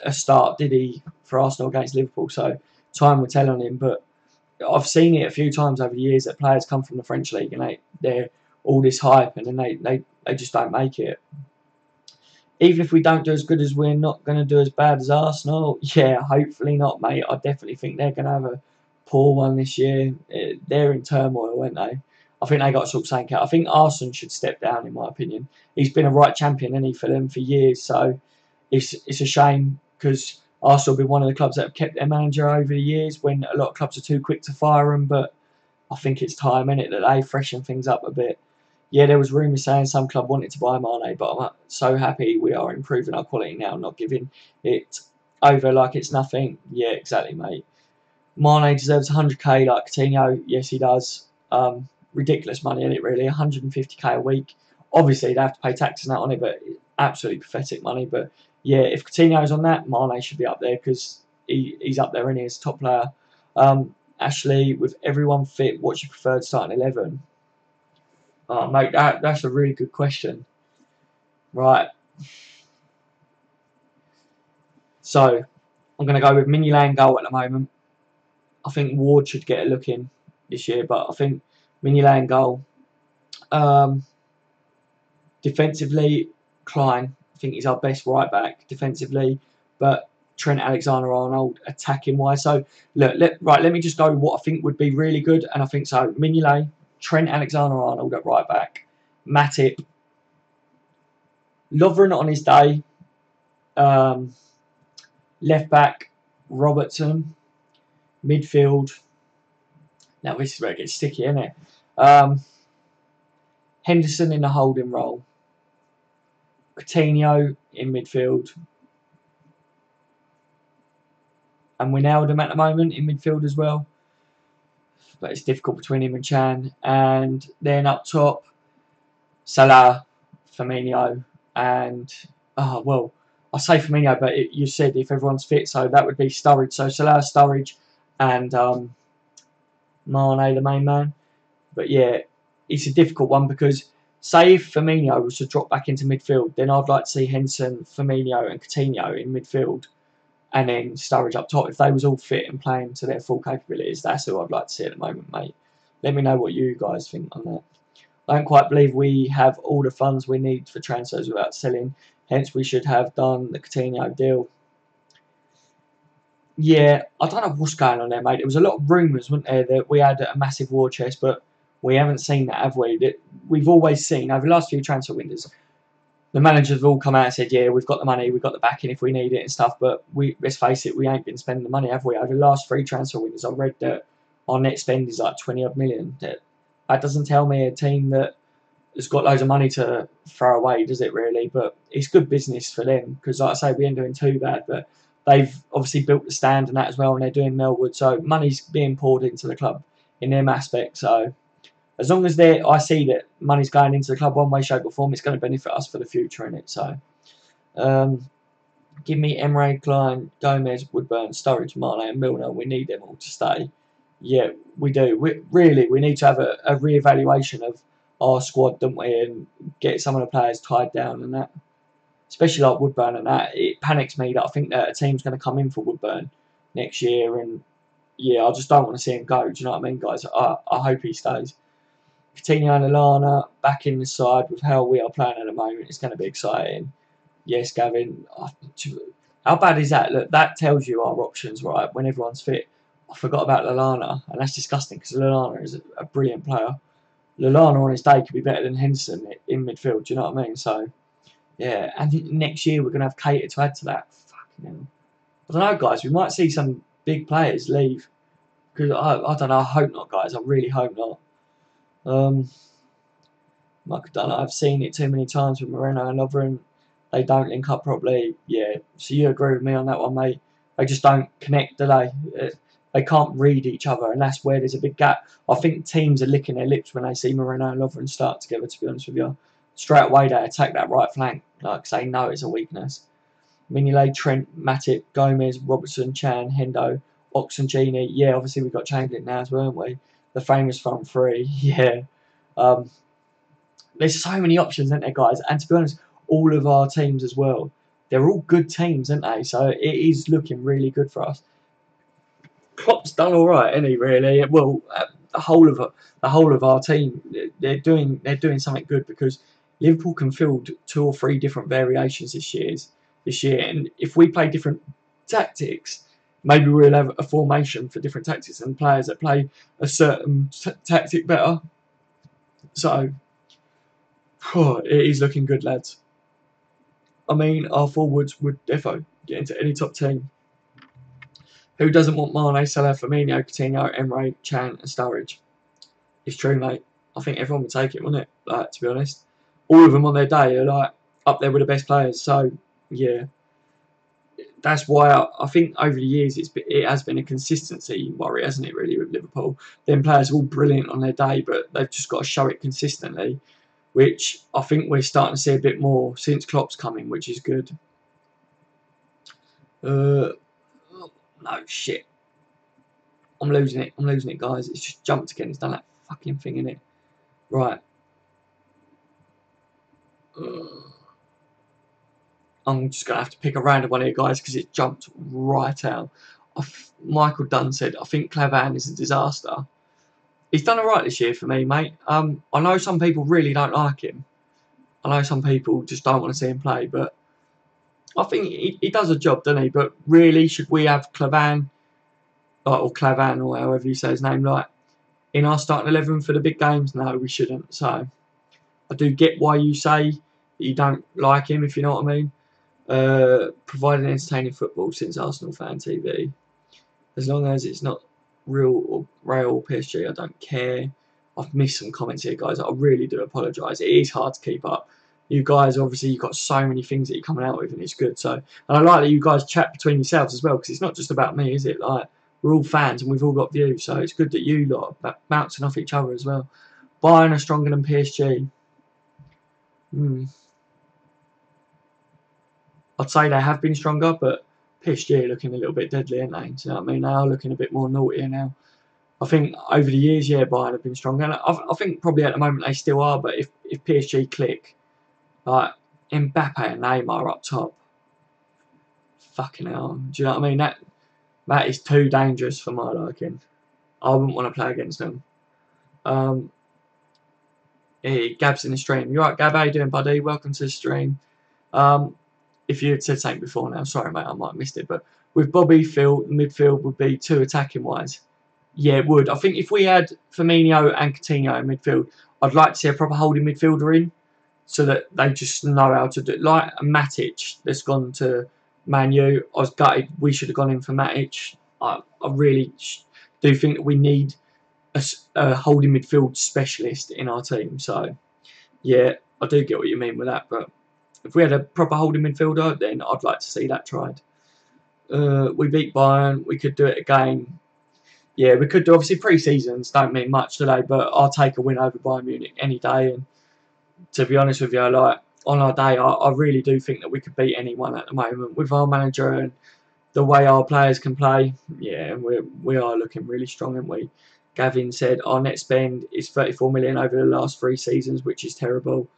a start, did he, for Arsenal against Liverpool? So time will tell on him. But I've seen it a few times over the years that players come from the French league and they're all this hype, and then they just don't make it. Even if we don't do as good as we're not going to do as bad as Arsenal. Yeah, hopefully not, mate. I definitely think they're going to have a poor one this year. They're in turmoil, aren't they? I think they got to sort something out. I think Arsene should step down, in my opinion. He's been a right champion, hasn't he, for them for years. So it's a shame, because Arsenal have been one of the clubs that have kept their manager over the years, when a lot of clubs are too quick to fire him. But I think it's time, innit, that they freshen things up a bit. Yeah, there was rumours saying some club wanted to buy Mane, but I'm so happy we are improving our quality now, not giving it over like it's nothing. Yeah, exactly, mate. Mane deserves 100k like Coutinho. Yes, he does. Ridiculous money, isn't it, really? 150k a week. Obviously, they have to pay taxes and that on it, but absolutely pathetic money. But yeah, if Coutinho's on that, Mane should be up there, because he's up there and he's top player. Ashley, with everyone fit, what's your preferred starting 11? Oh, mate, that's a really good question. Right. So, I'm going to go with Mignolet goal at the moment. I think Ward should get a look in this year, but I think Mignolet goal. Defensively, Klein. I think he's our best right back defensively, but Trent Alexander-Arnold attacking wise. So look, let me just go with what I think would be really good, and I think so. Mignolet, Trent Alexander-Arnold at right back, Matip, Lovren on his day, left back Robertson, midfield. Now this is where it gets sticky, isn't it? Henderson in the holding role, Coutinho in midfield, and Wijnaldum at the moment in midfield as well. But it's difficult between him and Chan. And then up top, Salah, Firmino, and well, I say Firmino, but you said if everyone's fit, so that would be Sturridge. So Salah, Sturridge, and Mane, the main man. But yeah, it's a difficult one because say if Firmino was to drop back into midfield, then I'd like to see Henson, Firmino, and Coutinho in midfield, and then Sturridge up top. If they was all fit and playing to their full capabilities, that's who I'd like to see at the moment, mate. Let me know what you guys think on that. I don't quite believe we have all the funds we need for transfers without selling. Hence, we should have done the Coutinho deal. Yeah, I don't know what's going on there, mate. There was a lot of rumours, wasn't there, that we had a massive war chest, but we haven't seen that, have we? We've always seen, over the last few transfer windows, the managers have all come out and said, yeah, we've got the money, we've got the backing if we need it and stuff, but let's face it, we ain't been spending the money, have we? Over the last 3 transfer windows, I read that our net spend is like 20-odd million. That doesn't tell me a team that has got loads of money to throw away, does it really? But it's good business for them because, like I say, we ain't doing too bad, but they've obviously built the stand and that as well, and they're doing Melwood, so money's being poured into the club in them aspects. So as long as I see that money's going into the club one way, shape or form, it's going to benefit us for the future in it. So give me Emre, Klein, Gomez, Woodburn, Sturridge, Mane and Milner. We need them all to stay. Yeah, we do. We need to have a re-evaluation of our squad, don't we, and get some of the players tied down and that. Especially like Woodburn and that. It panics me that I think that a team's going to come in for Woodburn next year, and yeah, I just don't want to see him go. Do you know what I mean, guys? I hope he stays. Coutinho and Lallana back in the side with how we are playing at the moment. It's going to be exciting. Yes, Gavin. How bad is that? Look, that tells you our options, right? When everyone's fit. I forgot about Lallana, and that's disgusting because Lallana is a brilliant player. Lallana on his day could be better than Henderson in midfield. Do you know what I mean? So, yeah. And next year we're going to have Keita to add to that. Fucking hell. I don't know, guys. We might see some big players leave. Because I don't know. I hope not, guys. I really hope not. Like I've seen it too many times with Moreno and Lovren. They don't link up properly. Yeah, so you agree with me on that one, mate. They just don't connect, do they? They can't read each other, and that's where there's a big gap. I think teams are licking their lips when they see Moreno and Lovren start together, to be honest with you. Straight away, they attack that right flank. Like, say, no, it's a weakness. Mignolet, Trent, Matip, Gomez, Robertson, Chan, Hendo, Oxengini. Yeah, obviously we've got Chamberlain now as well, haven't we? The famous front three. Yeah. There's so many options, aren't there, guys? And to be honest, all of our teams as well, they're all good teams, aren't they? So it is looking really good for us. Klopp's done all right, isn't he? Really? Well, the whole of our team, they're doing something good because Liverpool can field 2 or 3 different variations this year, and if we play different tactics, maybe we'll have a formation for different tactics and players that play a certain tactic better. So. It is looking good, lads. I mean, our forwards would defo get into any top team. Who doesn't want Mane, Salah, Firmino, Coutinho, Emre, Chan and Sturridge? It's true, mate. I think everyone would take it, wouldn't it? Like, to be honest. All of them on their day are like up there with the best players. So, yeah. That's why I think over the years it has been a consistency worry, hasn't it, really, with Liverpool? Them players are all brilliant on their day, but they've just got to show it consistently, which I think we're starting to see a bit more since Klopp's coming, which is good. No, shit. I'm losing it. I'm losing it, guys. It's just jumped again. It's done that fucking thing, innit? Right. I'm just going to have to pick a random one here, guys, because it jumped right out. Michael Dunn said, I think Clavan is a disaster. He's done alright this year for me, mate. I know some people really don't like him. I know some people just don't want to see him play, but I think he does a job, doesn't he? But really, should we have Clavan, or Clavan, or however you say his name, like, in our starting 11 for the big games? No, we shouldn't. So I do get why you say that you don't like him, if you know what I mean. Providing entertaining football since Arsenal Fan TV. As long as it's not Real or PSG, I don't care. I've missed some comments here, guys. I really do apologise. It is hard to keep up. You guys, obviously, you've got so many things that you're coming out with, and it's good. So, and I like that you guys chat between yourselves as well, because it's not just about me, is it? Like, we're all fans and we've all got views, so it's good that you lot are bouncing off each other as well. Bayern are stronger than PSG. I'd say they have been stronger, but PSG are looking a little bit deadly, aren't they? Do you know what I mean? They are looking a bit more naughtier now. I think over the years, yeah, Bayern have been stronger. And I think probably at the moment they still are, but if PSG click, like Mbappe and Neymar up top, fucking hell. Do you know what I mean? That is too dangerous for my liking. I wouldn't want to play against them. Hey, Gab's in the stream. You right, Gab? How you doing, buddy? Welcome to the stream. If you had said something before now, sorry, mate, I might have missed it. But with Bobby, Phil, midfield would be too attacking wise. Yeah, it would. I think if we had Firmino and Coutinho in midfield, I'd like to see a proper holding midfielder in, so that they just know how to do it. Like a Matic that's gone to Man U. I was gutted. We should have gone in for Matic. I really do think that we need a holding midfield specialist in our team. So, yeah, I do get what you mean with that. But if we had a proper holding midfielder, then I'd like to see that tried. We beat Bayern. We could do it again. Yeah, we could do. Obviously, pre-seasons don't mean much today, but I'll take a win over Bayern Munich any day. And to be honest with you, like on our day, I really do think that we could beat anyone at the moment with our manager and the way our players can play. Yeah, we are looking really strong, aren't we? Gavin said our net spend is 34 million over the last 3 seasons, which is terrible.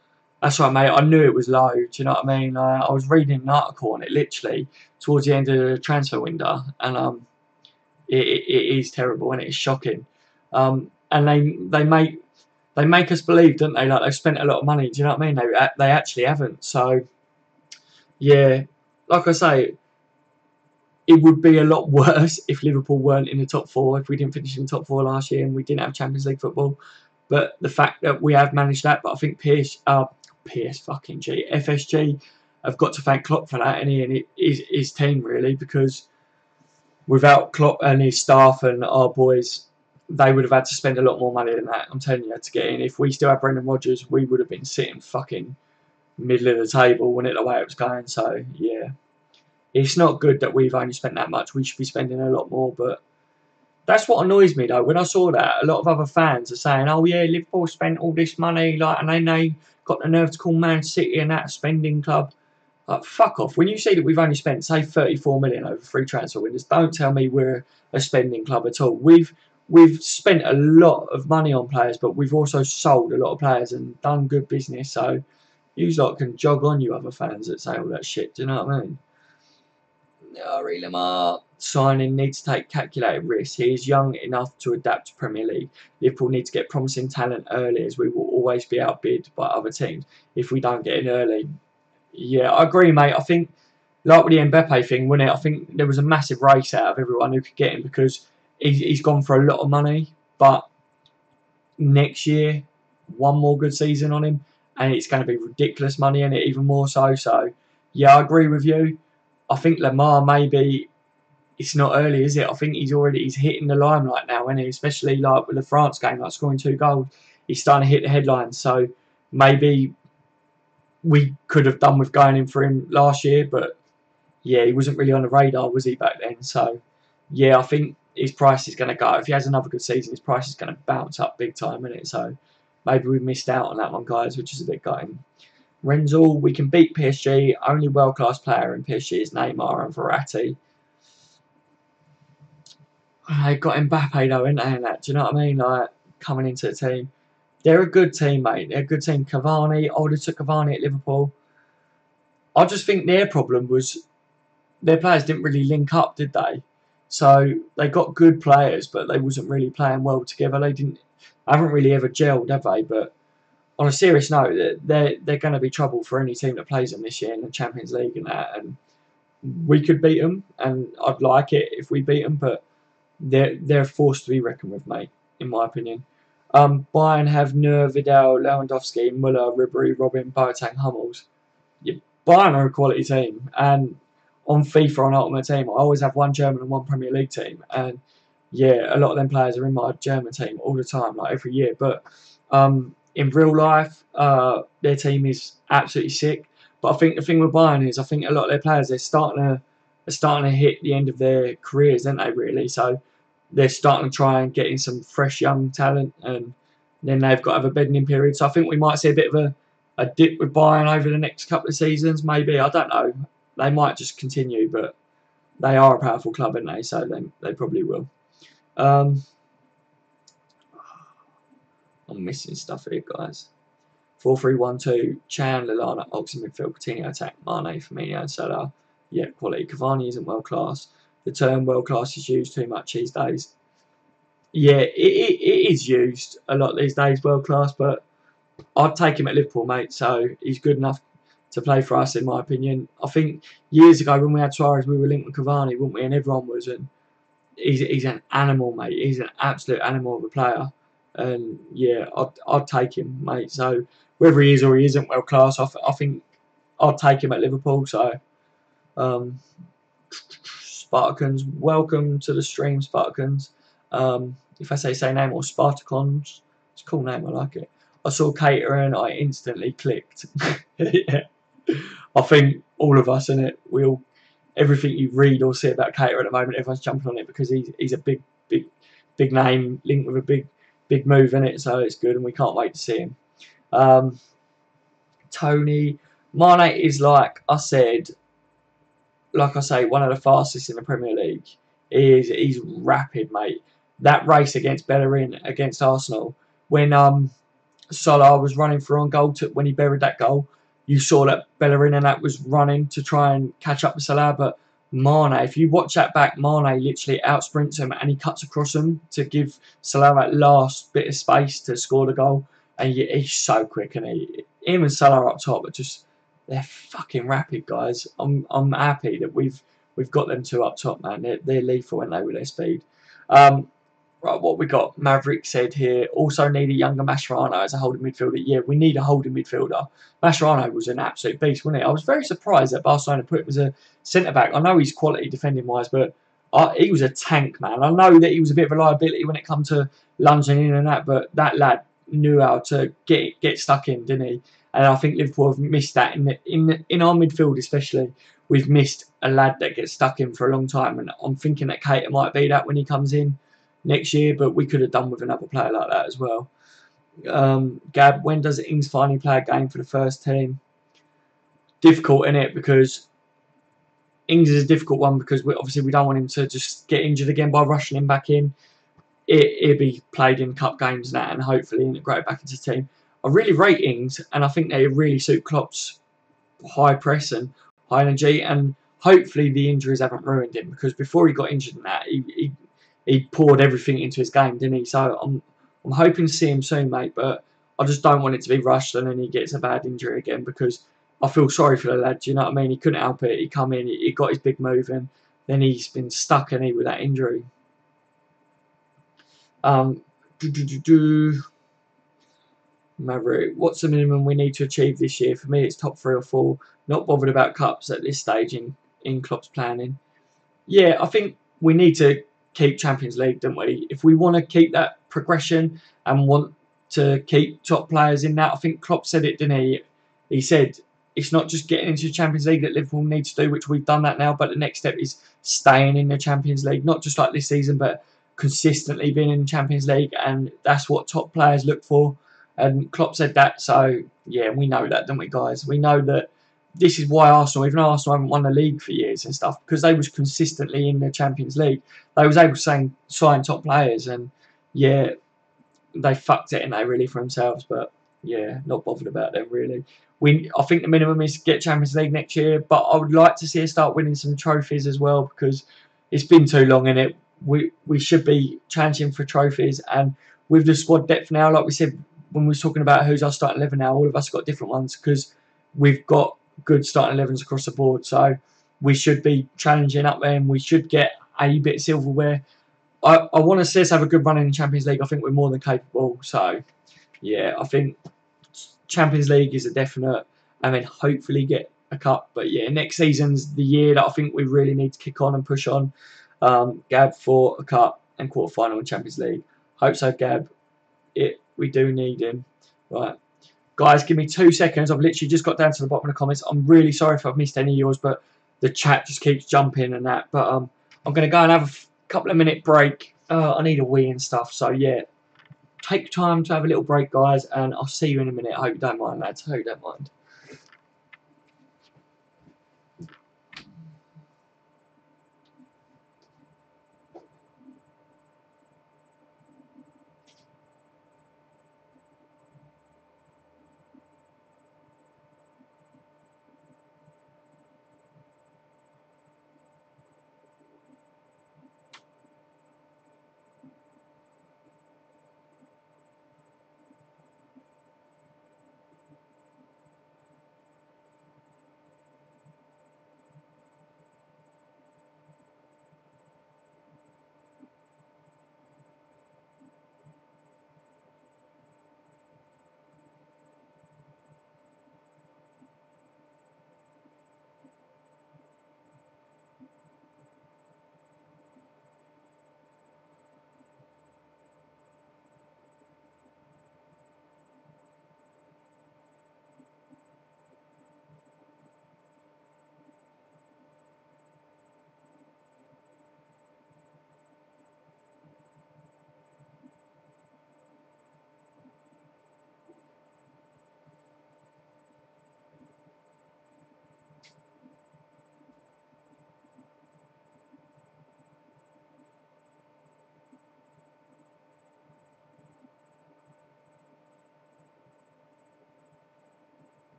That's right, mate. I knew it was low. Do you know what I mean? I was reading an article on it literally towards the end of the transfer window, and it is terrible and it is shocking. And they make us believe, don't they? Like they've spent a lot of money. Do you know what I mean? They actually haven't. So yeah, like I say, it would be a lot worse if Liverpool weren't in the top 4. If we didn't finish in the top 4 last year and we didn't have Champions League football. But the fact that we have managed that, but I think FSG have got to thank Klopp for that, and his team really, because without Klopp and his staff and our boys, they would have had to spend a lot more money than that. I'm telling you, to get in. If we still had Brendan Rodgers, we would have been sitting fucking middle of the table, when it the way it was going. So yeah, it's not good that we've only spent that much. We should be spending a lot more. But that's what annoys me though. When I saw that, a lot of other fans are saying, "Oh yeah, Liverpool spent all this money, like, and then they got the nerve to call Man City and that spending club." Like, fuck off. When you see that we've only spent, say, 34 million over 3 transfer windows, don't tell me we're a spending club at all. We've spent a lot of money on players, but we've also sold a lot of players and done good business. So you lot can jog on, you other fans that say all that shit. Do you know what I mean? Ari Lamar signing needs to take calculated risks. He is young enough to adapt to Premier League. Liverpool need to get promising talent early, as we will always be outbid by other teams if we don't get in early. Yeah, I agree, mate. I think, like with the Mbappe thing, wasn't it? I think there was a massive race out of everyone who could get him, because he's gone for a lot of money. But next year, one more good season on him, and it's going to be ridiculous money in it, even more so. So, yeah, I agree with you. I think Lamar, maybe it's not early, is it? I think he's hitting the limelight now, isn't he? Especially like with the France game, like scoring 2 goals. He's starting to hit the headlines. So maybe we could have done with going in for him last year, but yeah, he wasn't really on the radar, was he, back then? So yeah, I think his price is going to go. If he has another good season, his price is going to bounce up big time, isn't it? So maybe we missed out on that one, guys, which is a bit gutting. Renzel, we can beat PSG. Only world-class player in PSG is Neymar and Verratti. they got Mbappe though, ain't they? And that, do you know what I mean? Like coming into the team, they're a good team, mate. They're a good team. Cavani, I would have took Cavani at Liverpool. I just think their problem was their players didn't really link up, did they? So they got good players, but they wasn't really playing well together. They haven't really ever gelled, have they? But on a serious note, they're going to be trouble for any team that plays them this year in the Champions League and that. And we could beat them, and I'd like it if we beat them, but they're forced to be reckoned with, mate, in my opinion. Bayern have Neuer, Vidal, Lewandowski, Müller, Ribery, Robin, Boateng, Hummels. Yeah, Bayern are a quality team, and on FIFA on Ultimate Team, I always have one German and one Premier League team, and yeah, a lot of them players are in my German team all the time, like every year. But in real life, their team is absolutely sick. But I think the thing with Bayern is, I think a lot of their players they're starting to hit the end of their careers, aren't they? Really, so they're starting to try and get in some fresh young talent, and then they've got to have a bedding period. So I think we might see a bit of a dip with Bayern over the next couple of seasons. Maybe, I don't know. They might just continue, but they are a powerful club, aren't they? So they probably will. I'm missing stuff here, guys. 4-3-1-2. Chan, Lallana, Oxen midfield, Coutinho attack, Mane, Firmino, and Salah. Yeah, quality. Cavani isn't world class. The term world class is used too much these days. Yeah, it is used a lot these days, world class, but I'd take him at Liverpool, mate. So he's good enough to play for us, in my opinion. I think years ago when we had Suarez, we were linked with Cavani, weren't we? And everyone was. And he's an animal, mate. He's an absolute animal of a player. And yeah, I'd take him, mate. So whether he is or he isn't world class, I think I'd take him at Liverpool. So Spartacans, welcome to the stream, Spartacans. If I say name or Spartacons, it's a cool name. I like it. I saw Keita and I instantly clicked. Yeah. I think all of us in it, everything you read or see about Keita at the moment, everyone's jumping on it because he's a big name linked with a big move in it, so it's good and we can't wait to see him. Tony, Mane is like I say, one of the fastest in the Premier League. He's rapid, mate. That race against Bellerin against Arsenal, when Salah was running for on goal when he buried that goal, you saw that Bellerin and that was running to try and catch up with Salah, but Mane, if you watch that back, Mane literally outsprints him and he cuts across him to give Salah that last bit of space to score the goal. And he's so quick, and him and Salah up top are just, they're fucking rapid, guys. I'm happy that we've got them two up top, man. They're lethal, aren't they, with their speed. Right, what we got? Maverick said here, also need a younger Mascherano as a holding midfielder. Yeah, we need a holding midfielder. Mascherano was an absolute beast, wasn't he? I was very surprised that Barcelona put him as a centre-back. I know he's quality defending-wise, but he was a tank, man. I know that he was a bit of a liability when it comes to lunging in and that, but that lad knew how to get stuck in, didn't he? And I think Liverpool have missed that in our midfield especially. We've missed a lad that gets stuck in for a long time, and I'm thinking that Keita might be that when he comes in next year, but we could have done with another player like that as well. Gab, when does Ings finally play a game for the first team? Difficult, innit? Because Ings is a difficult one because obviously we don't want him to just get injured again by rushing him back in. He'll be played in cup games now and hopefully integrated back into the team. I really rate Ings, and I think they really suit Klopp's high press and high energy, and hopefully the injuries haven't ruined him, because before he got injured in that, he poured everything into his game, didn't he? So I'm hoping to see him soon, mate, but I just don't want it to be rushed and then he gets a bad injury again, because I feel sorry for the lad, do you know what I mean? He couldn't help it. He come in, he got his big move, and then he's been stuck in with that injury. Maverick, what's the minimum we need to achieve this year? For me, it's top 3 or 4. Not bothered about cups at this stage in Klopp's planning. Yeah, I think we need to keep Champions League, don't we? If we want to keep that progression and want to keep top players in that, I think Klopp said it, didn't he? He said it's not just getting into the Champions League that Liverpool need to do, which we've done that now, but the next step is staying in the Champions League, not just like this season, but consistently being in the Champions League, and that's what top players look for. And Klopp said that, so yeah, we know that, don't we, guys? We know that this is why Arsenal, even though Arsenal haven't won the league for years and stuff, because they was consistently in the Champions League, they was able to sign top players, and yeah, they fucked it, and they really for themselves. But yeah, not bothered about them really. I think the minimum is to get Champions League next year, but I would like to see us start winning some trophies as well, because it's been too long in it. We should be challenging for trophies, and with the squad depth now, like we said when we were talking about who's our starting 11 now, all of us got different ones because we've got good starting 11s across the board. So we should be challenging up there, and we should get a bit of silverware. I want to see us have a good run in the Champions League. I think we're more than capable. So yeah, I think Champions League is a definite, and then hopefully get a cup. But yeah, next season's the year that I think we really need to kick on and push on. Gab for a cup and quarter final in Champions League. Hope so, Gab. We do need him. Right. Guys, give me 2 seconds. I've literally just got down to the bottom of the comments. I'm really sorry if I've missed any of yours, but the chat just keeps jumping and that. But I'm going to go and have a couple of minute break. I need a wee and stuff. So yeah, take time to have a little break, guys, and I'll see you in a minute. I hope you don't mind, lads. I hope you don't mind.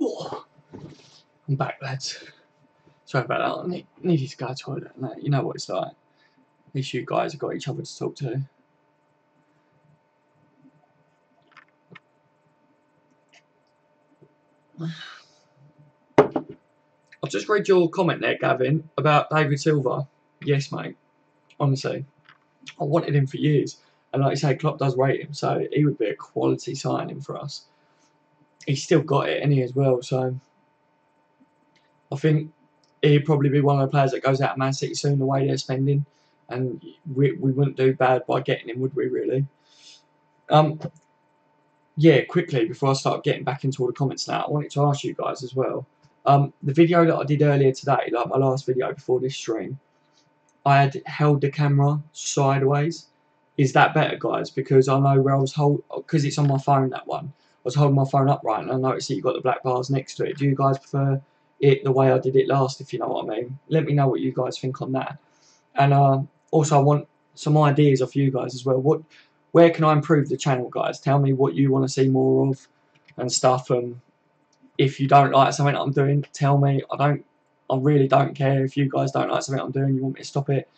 Oh, I'm back, lads. Sorry about that. I needed to go to the toilet and that. You know what it's like. At least you guys have got each other to talk to. I've just read your comment there, Gavin, about David Silva. Yes, mate. Honestly, I wanted him for years. And like you say, Klopp does rate him, so he would be a quality signing for us. He's still got it, and he as well. So I think he'd probably be one of the players that goes out of Man City soon, the way they're spending. And we wouldn't do bad by getting him, would we, really? yeah, quickly before I start getting back into all the comments now, I wanted to ask you guys as well. The video that I did earlier today, like my last video before this stream, I had held the camera sideways. Is that better, guys? Because I know where I was because it's on my phone, that one. I was holding my phone upright and I noticed that you got the black bars next to it. Do you guys prefer it the way I did it last, if you know what I mean? Let me know what you guys think on that. And also I want some ideas off you guys as well. Where can I improve the channel, guys? Tell me what you want to see more of and stuff. And if you don't like something I'm doing, tell me. I really don't care if you guys don't like something I'm doing. You want me to stop it?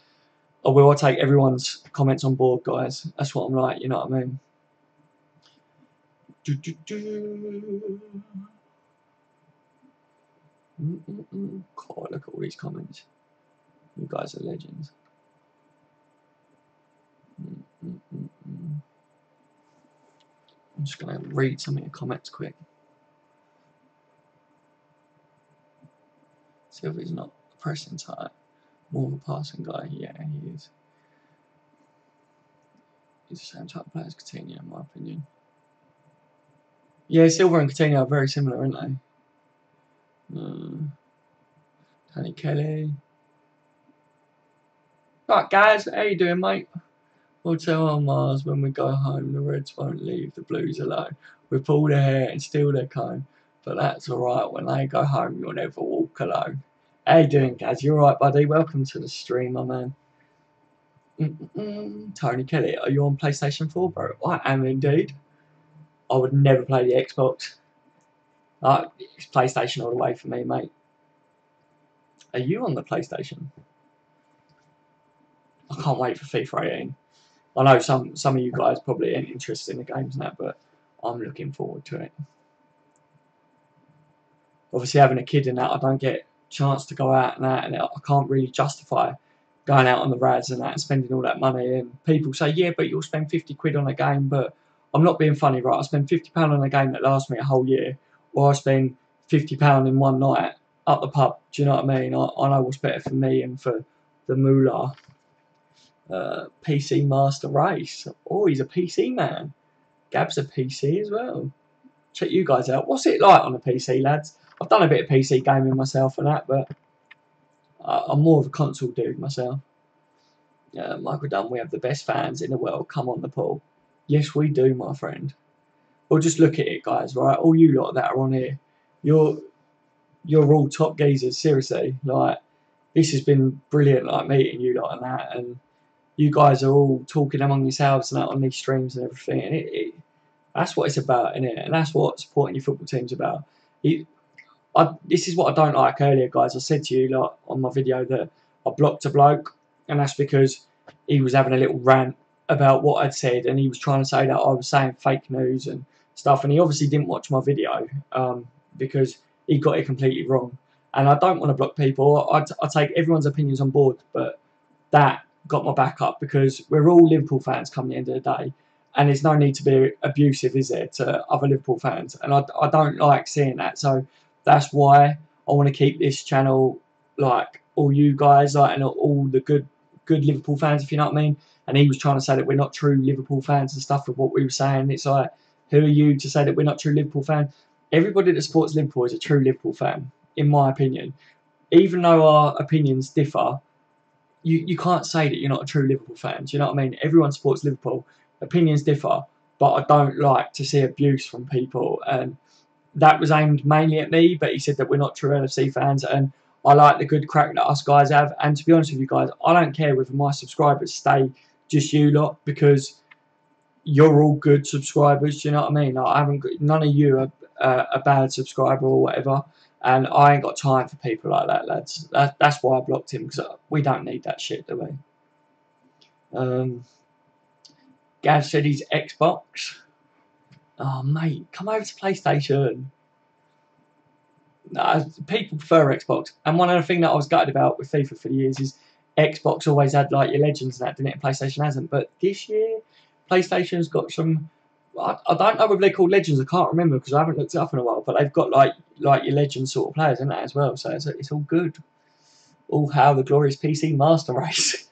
Or will I take everyone's comments on board, guys? That's what I'm like, you know what I mean? God, look at all these comments. You guys are legends. I'm just going to read some of your comments quick. Sylvie's not a pressing type. More of a passing guy. Yeah, he is. He's the same type of player as Coutinho, in my opinion. Yeah, Silva and Coutinho are very similar, aren't they? Tony Kelly. Right, guys, how you doing, mate? Hotel on Mars, when we go home, the Reds won't leave the Blues alone. We pull their hair and steal their comb, but that's alright, when they go home, you'll never walk alone. How you doing, guys? You alright, buddy? Welcome to the stream, my man. Tony Kelly, are you on PlayStation 4, bro? I am indeed. I would never play the Xbox. It's PlayStation all the way for me, mate. Are you on the PlayStation? I can't wait for FIFA 18. I know some of you guys probably ain't interested in the games and that, but I'm looking forward to it. Obviously, having a kid and that, I don't get a chance to go out and that, and I can't really justify going out on the rads and that and spending all that money. And people say, yeah, but you'll spend 50 quid on a game, but I'm not being funny, right? I spend £50 on a game that lasts me a whole year, or I spend £50 in one night at the pub. Do you know what I mean? I know what's better for me and for the moolah. PC Master Race. Oh, he's a PC man. Gab's a PC as well. Check you guys out. What's it like on a PC, lads? I've done a bit of PC gaming myself and that, but I'm more of a console dude myself. Michael Dunn, we have the best fans in the world. Come on the pool. Yes, we do, my friend. Well, just look at it, guys, right? All you lot that are on here, you're all top geezers, seriously. Like, this has been brilliant, like, meeting you lot and that, and you guys are all talking among yourselves and that on these streams and everything, and that's what it's about, innit? And that's what supporting your football team's about. This is what I don't like earlier, guys. I said to you like, on my video that I blocked a bloke, and that's because he was having a little rant about what I'd said, and he was trying to say that I was saying fake news and stuff, and he obviously didn't watch my video because he got it completely wrong. And I don't want to block people. I take everyone's opinions on board, but that got my back up because we're all Liverpool fans come the end of the day, and there's no need to be abusive, is there, to other Liverpool fans? And I don't like seeing that. So that's why I want to keep this channel like all you guys, like, and all the good Liverpool fans, if you know what I mean. And he was trying to say that we're not true Liverpool fans and stuff with what we were saying. It's like, who are you to say that we're not true Liverpool fans? Everybody that supports Liverpool is a true Liverpool fan, in my opinion. Even though our opinions differ, you can't say that you're not a true Liverpool fan. Do you know what I mean? Everyone supports Liverpool. Opinions differ, but I don't like to see abuse from people. And that was aimed mainly at me, but he said that we're not true LFC fans. And I like the good crack that us guys have. And to be honest with you guys, I don't care whether my subscribers stay just you lot, because you're all good subscribers. Do you know what I mean? Like, I haven't got, none of you are a bad subscriber or whatever. And I ain't got time for people like that, lads. That's why I blocked him, because we don't need that shit, do we? Gav said he's Xbox. Oh, mate, come over to PlayStation. People prefer Xbox. And one other thing that I was gutted about with FIFA for the years is Xbox always had like your legends and that, didn't it? And PlayStation hasn't. But this year, PlayStation's got some. I don't know whether they're called legends. I can't remember because I haven't looked it up in a while. But they've got like your legend sort of players in that as well. So it's all good. All how the glorious PC Master Race.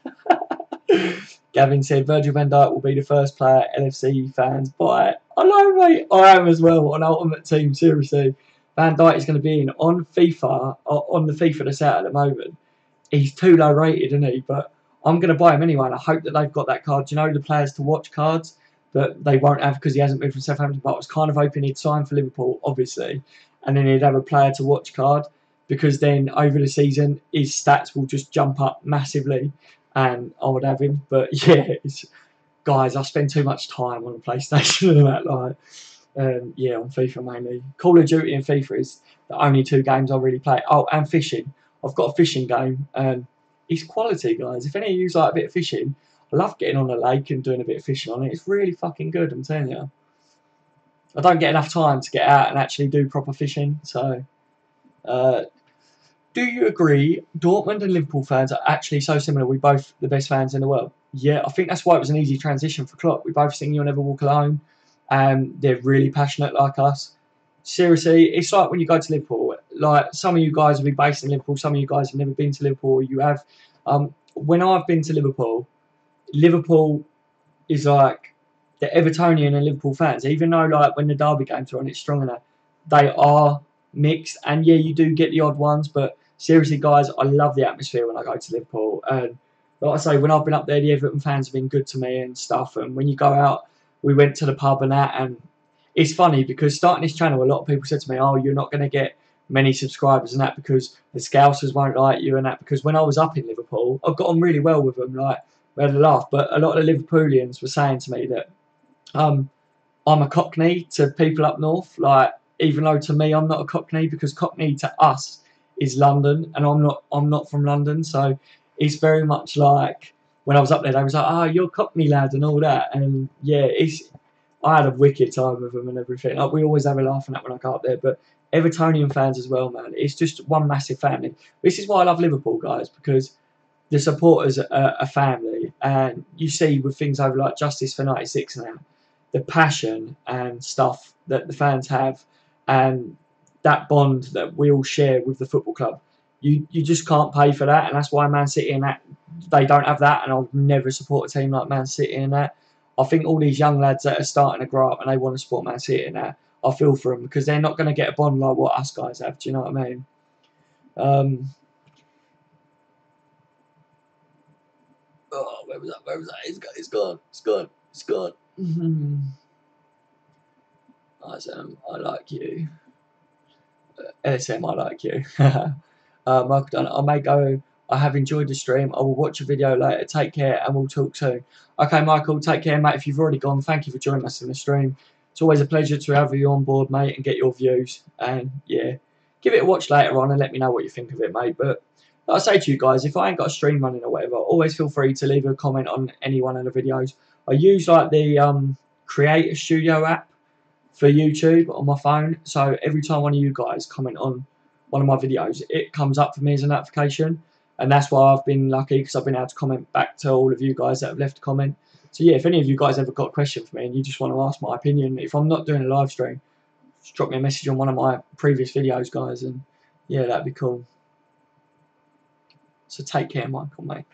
Gavin said Virgil van Dijk will be the first player LFC fans buy. I know, mate. I am as well on Ultimate Team. Seriously, Van Dijk is going to be in on FIFA, on the FIFA that's out at the moment. He's too low rated, isn't he? But I'm going to buy him anyway, and I hope that they've got that card. Do you know the players to watch cards that they won't have because he hasn't been from Southampton? But I was kind of hoping he'd sign for Liverpool, obviously, and then he'd have a player to watch card because then over the season his stats will just jump up massively, and I would have him. But yeah, guys, I spend too much time on the PlayStation and that, like. Yeah, on FIFA mainly. Call of Duty and FIFA is the only two games I really play. Oh, and fishing. I've got a fishing game. It's quality, guys. If any of you like a bit of fishing, I love getting on the lake and doing a bit of fishing on it. It's really fucking good, I'm telling you. I don't get enough time to get out and actually do proper fishing. So, do you agree Dortmund and Liverpool fans are actually so similar? We both the best fans in the world. Yeah, I think that's why it was an easy transition for Klopp. We both sing You'll Never Walk Alone. They're really passionate like us. Seriously, it's like when you go to Liverpool. Like some of you guys will be based in Liverpool. Some of you guys have never been to Liverpool. You have. When I've been to Liverpool, Liverpool is like the Evertonian and Liverpool fans. Even though like when the derby games are on, it's strong enough. They are mixed, and yeah, you do get the odd ones. But seriously, guys, I love the atmosphere when I go to Liverpool. And like I say, when I've been up there, the Everton fans have been good to me and stuff. And when you go out, we went to the pub and that, and it's funny because starting this channel, a lot of people said to me, "Oh, you're not going to get many subscribers and that because the Scousers won't like you and that." Because when I was up in Liverpool, I got on really well with them. Like we had a laugh, but a lot of the Liverpoolians were saying to me that I'm a Cockney to people up north. Like even though to me I'm not a Cockney because Cockney to us is London, and I'm not from London, so it's very much like when I was up there, they was like, "Oh, you're Cockney lad" and all that, and yeah, I had a wicked time with them and everything. Like, we always have a laugh and that when I go up there, but Evertonian fans as well, man. It's just one massive family. This is why I love Liverpool, guys, because the supporters are a family, and you see with things over like Justice for 96 now, the passion and stuff that the fans have, and that bond that we all share with the football club. You just can't pay for that, and that's why Man City and that they don't have that, and I'll never support a team like Man City and that. I think all these young lads that are starting to grow up and they want to support Man City and that, I feel for them because they're not going to get a bond like what us guys have. Do you know what I mean? Oh, where was that? Where was that? It's gone. It's gone. It's gone. I like you. SM, I like you. Michael Dunn, I may go. I have enjoyed the stream. I will watch a video later. Take care and we'll talk soon. Okay, Michael, take care, mate. If you've already gone, thank you for joining us in the stream. It's always a pleasure to have you on board, mate, and get your views. And yeah, give it a watch later on and let me know what you think of it, mate. But like I say to you guys, if I ain't got a stream running or whatever, always feel free to leave a comment on any one of the videos. I use like the Creator Studio app for YouTube on my phone. So every time one of you guys comment on one of my videos, it comes up for me as a notification. And that's why I've been lucky because I've been able to comment back to all of you guys that have left a comment. So yeah, if any of you guys ever got a question for me and you just want to ask my opinion, if I'm not doing a live stream, just drop me a message on one of my previous videos, guys. And yeah, that'd be cool. So take care, Michael, mate.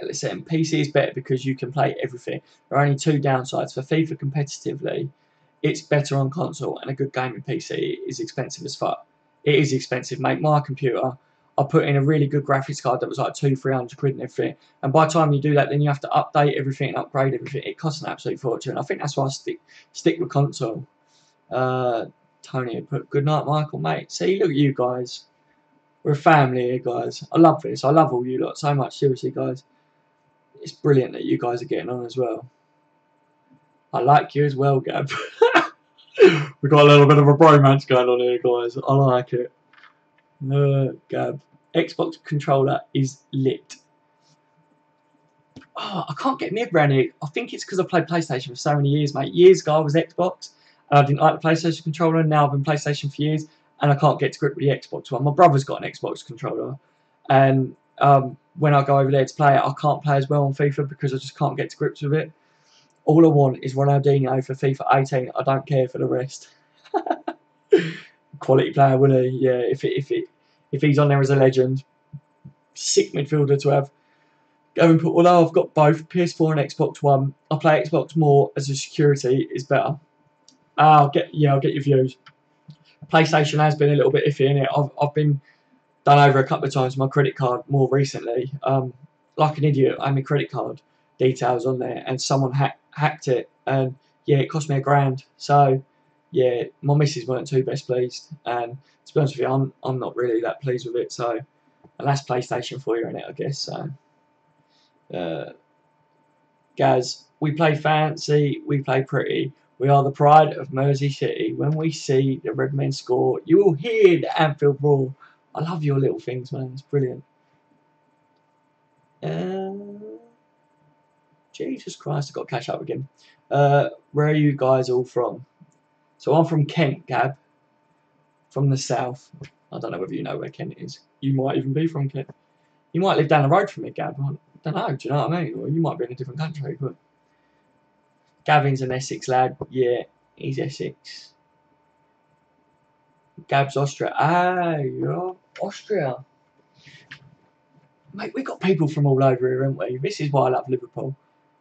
Listen, PC is better because you can play everything. There are only two downsides. For FIFA competitively, it's better on console, and a good gaming PC is expensive as fuck. It is expensive, mate. My computer, I put in a really good graphics card that was like 200-300 quid and everything. And by the time you do that, then you have to update everything and upgrade everything. It costs an absolute fortune. I think that's why I stick with console. Tony put good night, Michael, mate. See, look at you guys. We're a family here, guys. I love this. I love all you lot so much. Seriously, guys. It's brilliant that you guys are getting on as well. I like you as well, Gab. We've got a little bit of a bromance going on here, guys. I like it. Gab. Xbox controller is lit. Oh, I can't get my head around it. I think it's because I played PlayStation for so many years, mate. Years ago, I was Xbox, and I didn't like the PlayStation controller. Now I've been PlayStation for years, and I can't get to grip with the Xbox one. My brother's got an Xbox controller, and when I go over there to play it, I can't play as well on FIFA because I just can't get to grips with it. All I want is Ronaldinho for FIFA 18. I don't care for the rest. Quality player, will he? Yeah, if he's on there as a legend. Sick midfielder to have. Gavin put, although I've got both PS4 and Xbox One, I play Xbox more as a security is better. I'll get your views. PlayStation has been a little bit iffy in it. I've been done over a couple of times with my credit card more recently. Like an idiot, I had my credit card details on there, and someone hacked it, and yeah, it cost me £1,000. So yeah, my missus weren't too best pleased, and to be honest with you, I'm not really that pleased with it. So, and that's PlayStation for you, innit, I guess. So, Gaz, we play fancy, we play pretty. We are the pride of Mersey City. When we see the Red Men score, you will hear the Anfield roar. I love your little things, man. It's brilliant. Jesus Christ, I've got to catch up again. Where are you guys all from? So I'm from Kent, Gab. From the south. I don't know whether you know where Kent is. You might even be from Kent. You might live down the road from me, Gab. I don't know, do you know what I mean? Or you might be in a different country, but Gavin's an Essex lad. Yeah, he's Essex. Gab's Austria. Ah, you're Austria. Mate, we've got people from all over here, haven't we? This is why I love Liverpool.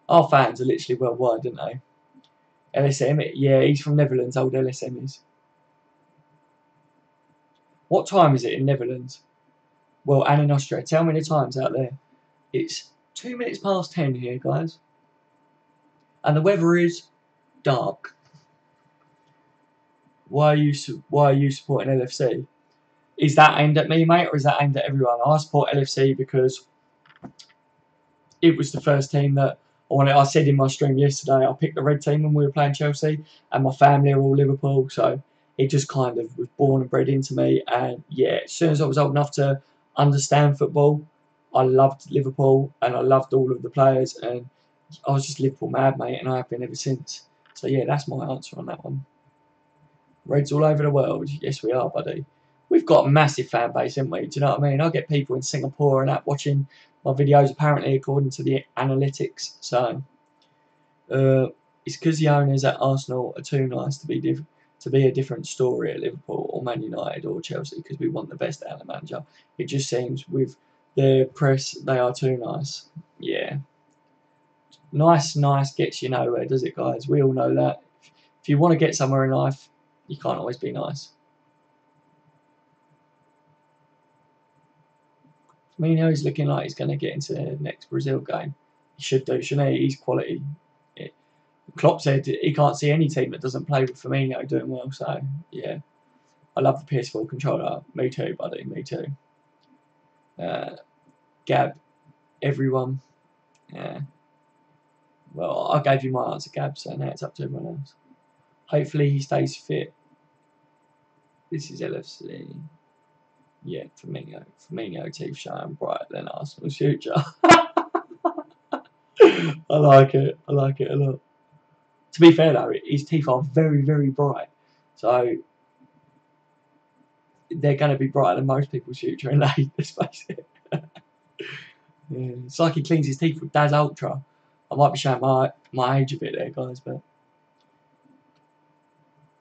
Our fans are literally worldwide, aren't they? LSM, yeah, he's from Netherlands, old LSM is. What time is it in Netherlands? Well, and in Austria. Tell me the times out there. It's 2 minutes past 10 here, guys. And the weather is dark. Why are you supporting LFC? Is that aimed at me, mate, or is that aimed at everyone? I support LFC because it was the first team that I wanted. I said in my stream yesterday, I picked the red team when we were playing Chelsea, and my family are all Liverpool, so it just kind of was born and bred into me. And yeah, as soon as I was old enough to understand football, I loved Liverpool and I loved all of the players, and I was just Liverpool mad, mate, and I have been ever since. So yeah, that's my answer on that one. Reds all over the world. Yes, we are, buddy. We've got a massive fan base, haven't we? Do you know what I mean? I get people in Singapore and that watching my videos, apparently, according to the analytics. So, it's because the owners at Arsenal are too nice to be a different story at Liverpool or Man United or Chelsea, because we want the best out of the manager. It just seems with the press, they are too nice. Yeah. Nice gets you nowhere, does it, guys? We all know that. If you want to get somewhere in life, you can't always be nice. Firmino is looking like he's going to get into the next Brazil game. He should do, shouldn't he? He's quality. Klopp said he can't see any team that doesn't play with Firmino doing well. So, yeah. I love the PS4 controller. Me too, buddy. Me too. Gab. Everyone. Yeah. Well, I gave you my answer, Gab, so now it's up to everyone else. Hopefully he stays fit. This is LFC. Yeah, Firmino teeth shine brighter than Arsenal's future. I like it a lot. To be fair though, his teeth are very, very bright. So they're going to be brighter than most people's future, and let's face it. Yeah, it's like he cleans his teeth with Daz Ultra. I might be showing my age a bit there, guys, but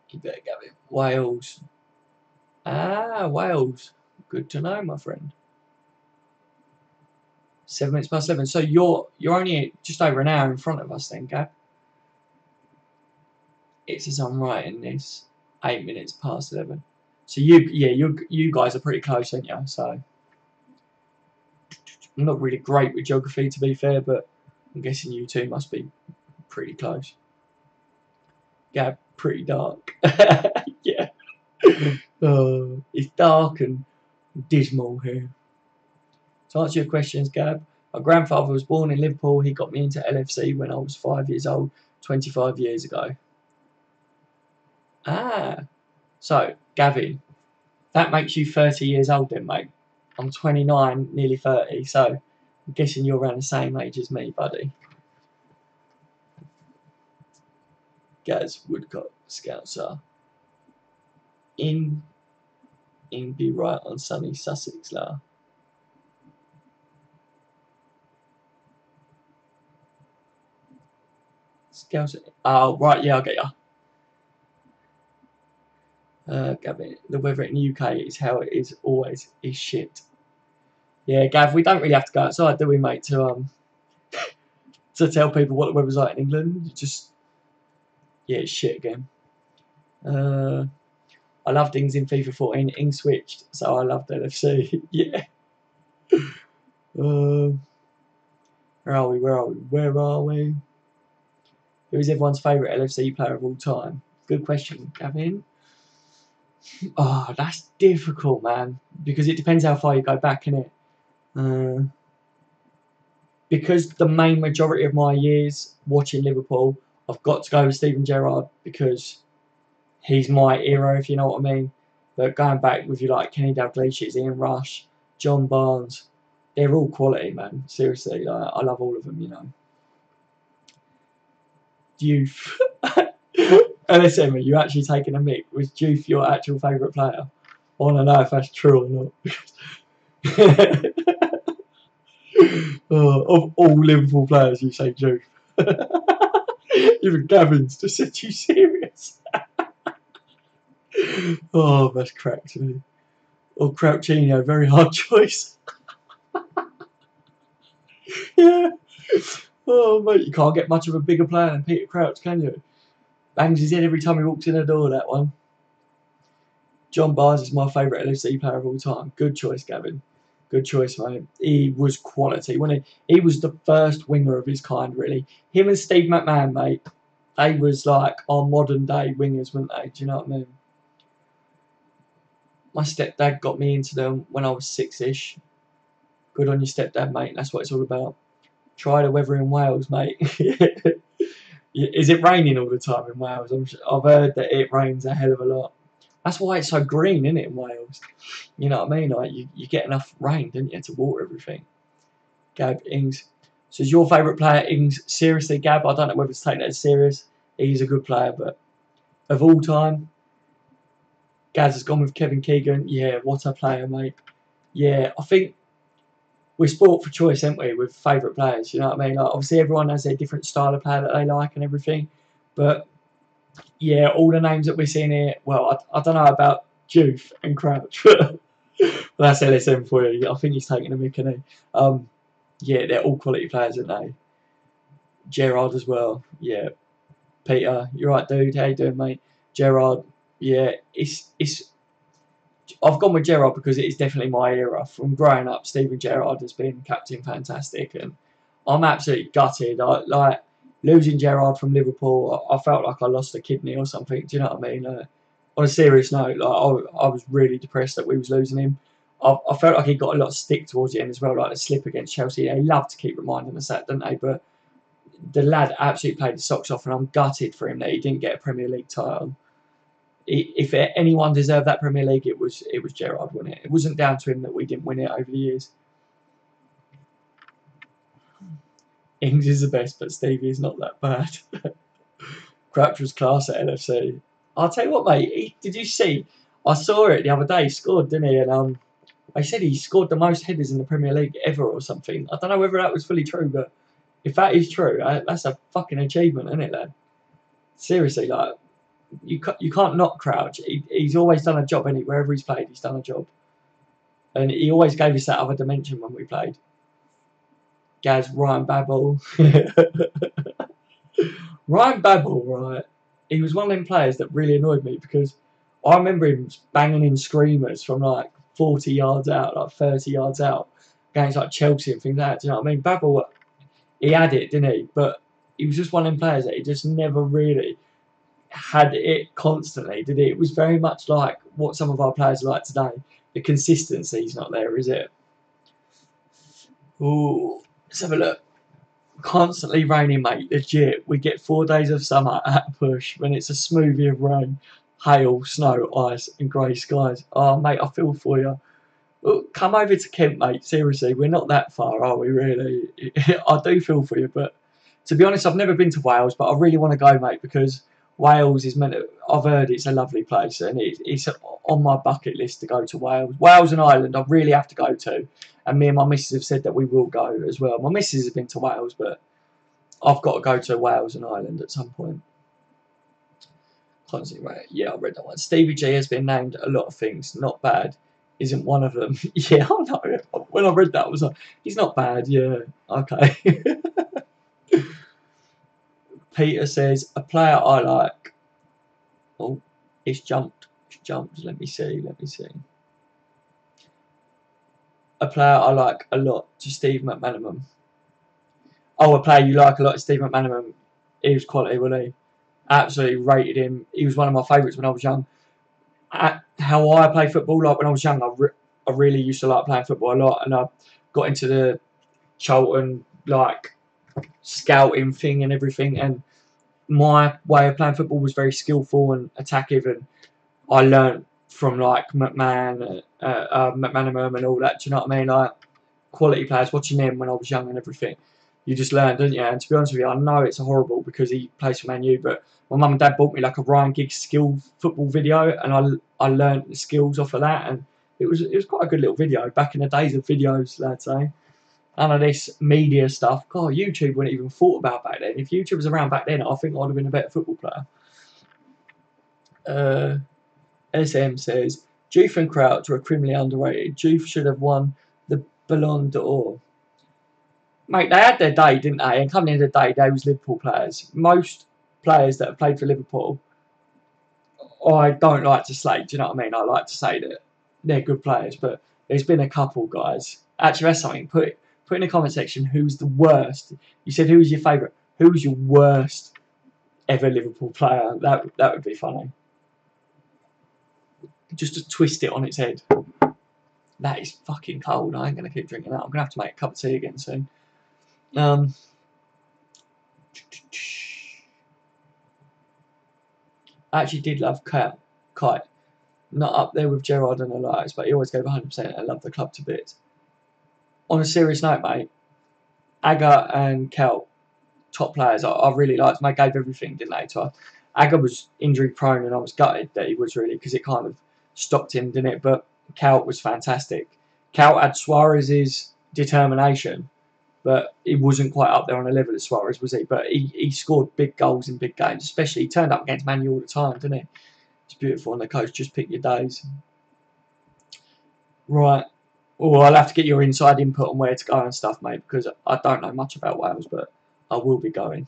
you better go it. Wales. Ah, Wales. Good to know, my friend. 7 minutes past 11. So you're only just over an hour in front of us then, Gab. It says I'm right in this. 8 minutes past 11. So you guys are pretty close, aren't you? So I'm not really great with geography, to be fair, but I'm guessing you two must be pretty close. Gab, pretty dark. Yeah. It's dark and dismal here. To answer your questions, Gab, my grandfather was born in Liverpool. He got me into LFC when I was 5 years old, 25 years ago. Ah, so Gavin, that makes you 30 years old then, mate. I'm 29, nearly 30, so I'm guessing you're around the same age as me, buddy. Gaz Woodcock, Scouser. In be right on sunny Sussex, lah. Scouser. Oh, right, yeah, I'll get ya. Gavin, the weather in the UK is how it is always is shit. Yeah, Gav, we don't really have to go outside, do we, mate, to to tell people what the weather's like in England. You just, yeah, it's shit again. I loved Ings in FIFA 14. Ings switched, so I loved LFC. Yeah. Where are we? Where are we? Where are we? Who is everyone's favourite LFC player of all time? Good question, Gavin. Oh, that's difficult, man. Because it depends how far you go back, innit? Because the main majority of my years watching Liverpool, I've got to go with Steven Gerrard because he's my hero, if you know what I mean. But going back with you like Kenny Dalglish, Ian Rush, John Barnes, they're all quality, man. Seriously, like, I love all of them, you know. Youth. And listen, are you actually taking a mick? Was Juve your actual favourite player? I want to know if that's true or not. Of all Liverpool players, you say Juve. Even Gavin's just said you serious. Oh, that's cracked me. Or Coutinho, very hard choice. Yeah. Oh, mate, you can't get much of a bigger player than Peter Crouch, can you? Bangs his head every time he walks in the door, that one. John Barnes is my favourite LFC player of all time. Good choice, Gavin. Good choice, mate. He was quality, wasn't he? He was the first winger of his kind, really. Him and Steve McMahon, mate, they was like our modern day wingers, weren't they? Do you know what I mean? My stepdad got me into them when I was 6-ish. Good on your stepdad, mate. That's what it's all about. Try the weather in Wales, mate. Is it raining all the time in Wales? I've heard that it rains a hell of a lot. That's why it's so green, isn't it, in Wales? You know what I mean? Like you get enough rain, don't you, to water everything. Gab Ings. So is your favourite player Ings? Seriously, Gab, I don't know whether to take that as serious. He's a good player, but of all time, Gaz has gone with Kevin Keegan. Yeah, what a player, mate. Yeah, I think we're sport for choice, aren't we, with favourite players, you know what I mean? Like, obviously, everyone has their different style of player that they like and everything. But, yeah, all the names that we're seeing here, well, I don't know about Juve and Crouch, but that's LSM for you. I think he's taking a mick, isn't he? Yeah, they're all quality players, aren't they? Gerrard as well. Yeah. Peter, you're right, dude. How you doing, mate? Gerrard, yeah, I've gone with Gerrard because it is definitely my era. From growing up, Steven Gerrard has been captain fantastic, and I'm absolutely gutted. Like losing Gerrard from Liverpool, I felt like I lost a kidney or something. Do you know what I mean? On a serious note, like I was really depressed that we was losing him. I felt like he got a lot of stick towards the end as well, like the slip against Chelsea. They love to keep reminding us that, don't they? But the lad absolutely played the socks off, and I'm gutted for him that he didn't get a Premier League title. If anyone deserved that Premier League, it was Gerrard, wasn't it? It wasn't down to him that we didn't win it over the years. Ings is the best, but Stevie is not that bad. Crouch was class at LFC. I'll tell you what, mate. Did you see? I saw it the other day. He scored, didn't he? And they said he scored the most headers in the Premier League ever or something. I don't know whether that was fully true, but if that is true, that's a fucking achievement, isn't it, lad? Seriously, like, you can't knock Crouch. He's always done a job, and wherever he's played, he's done a job. And he always gave us that other dimension when we played. Gaz, Ryan Babel. Ryan Babel, right? He was one of them players that really annoyed me because I remember him banging in screamers from like 40 yards out, like 30 yards out, against like Chelsea and things like that. Do you know what I mean? Babel, he had it, didn't he? But he was just one of them players that he just never really had it constantly, did he? It was very much like what some of our players are like today. The consistency's not there, is it? Ooh, let's have a look. Constantly raining, mate. Legit. We get 4 days of summer at push when it's a smoothie of rain, hail, snow, ice, and grey skies. Oh, mate, I feel for you. Look, come over to Kent, mate. Seriously, we're not that far, are we, really? I do feel for you, but to be honest, I've never been to Wales, but I really want to go, mate, because Wales is meant to, I've heard it's a lovely place, and it's on my bucket list to go to Wales. Wales and Ireland, I really have to go to. And me and my missus have said that we will go as well. My missus has been to Wales, but I've got to go to Wales and Ireland at some point. Constantly, right? Yeah, I read that one. Stevie G has been named a lot of things. Not bad. Isn't one of them. Yeah, I know. When I read that, I was like, he's not bad. Yeah, okay. Peter says, a player I like. Oh, it's jumped. It's jumped. Let me see. A player I like a lot to Steve McManaman. Oh, a player you like a lot to Steve McManaman. He was quality, wasn't he? Absolutely rated him. He was one of my favourites when I was young. How I play football, like when I was young, I really used to like playing football a lot, and I got into the Charlton like scouting thing and everything, and my way of playing football was very skillful and attacking, and I learnt from like McManaman and all that. Do you know what I mean? Like quality players, watching them when I was young and everything. You just learn, don't you? And to be honest with you, I know it's horrible because he plays for Man U, but my mum and dad bought me like a Ryan Giggs skill football video, and I learned the skills off of that, and it was quite a good little video. Back in the days of videos, let's say. None of this media stuff. God, YouTube wouldn't even thought about back then. If YouTube was around back then, I think I'd have been a better football player. SM says, Juve and Crouch were criminally underrated. Juve should have won the Ballon d'Or. Mate, they had their day, didn't they? And coming in the day, they was Liverpool players. Most players that have played for Liverpool, I don't like to slate. Do you know what I mean? I like to say that they're good players, but there's been a couple guys. Actually, that's something. Put in the comment section who's the worst. You said who's your favourite. Who's your worst ever Liverpool player? That would be funny. Just to twist it on its head. That is fucking cold. I ain't going to keep drinking that. I'm going to have to make a cup of tea again soon. I actually did love Kite. Not up there with Gerrard and Elias, but he always gave 100%. I love the club to bits. On a serious note, mate, Aga and Kel, top players. I really liked them. I gave everything, didn't I? So Aga was injury prone, and I was gutted that he was really, because it kind of stopped him, didn't it? But Kel was fantastic. Kel had Suarez's determination, but he wasn't quite up there on the level of Suarez, was he? But he scored big goals in big games, especially he turned up against Man U all the time, didn't he? It's beautiful, and the coach just pick your days. Right. Well, I'll have to get your inside input on where to go and stuff, mate, because I don't know much about Wales, but I will be going.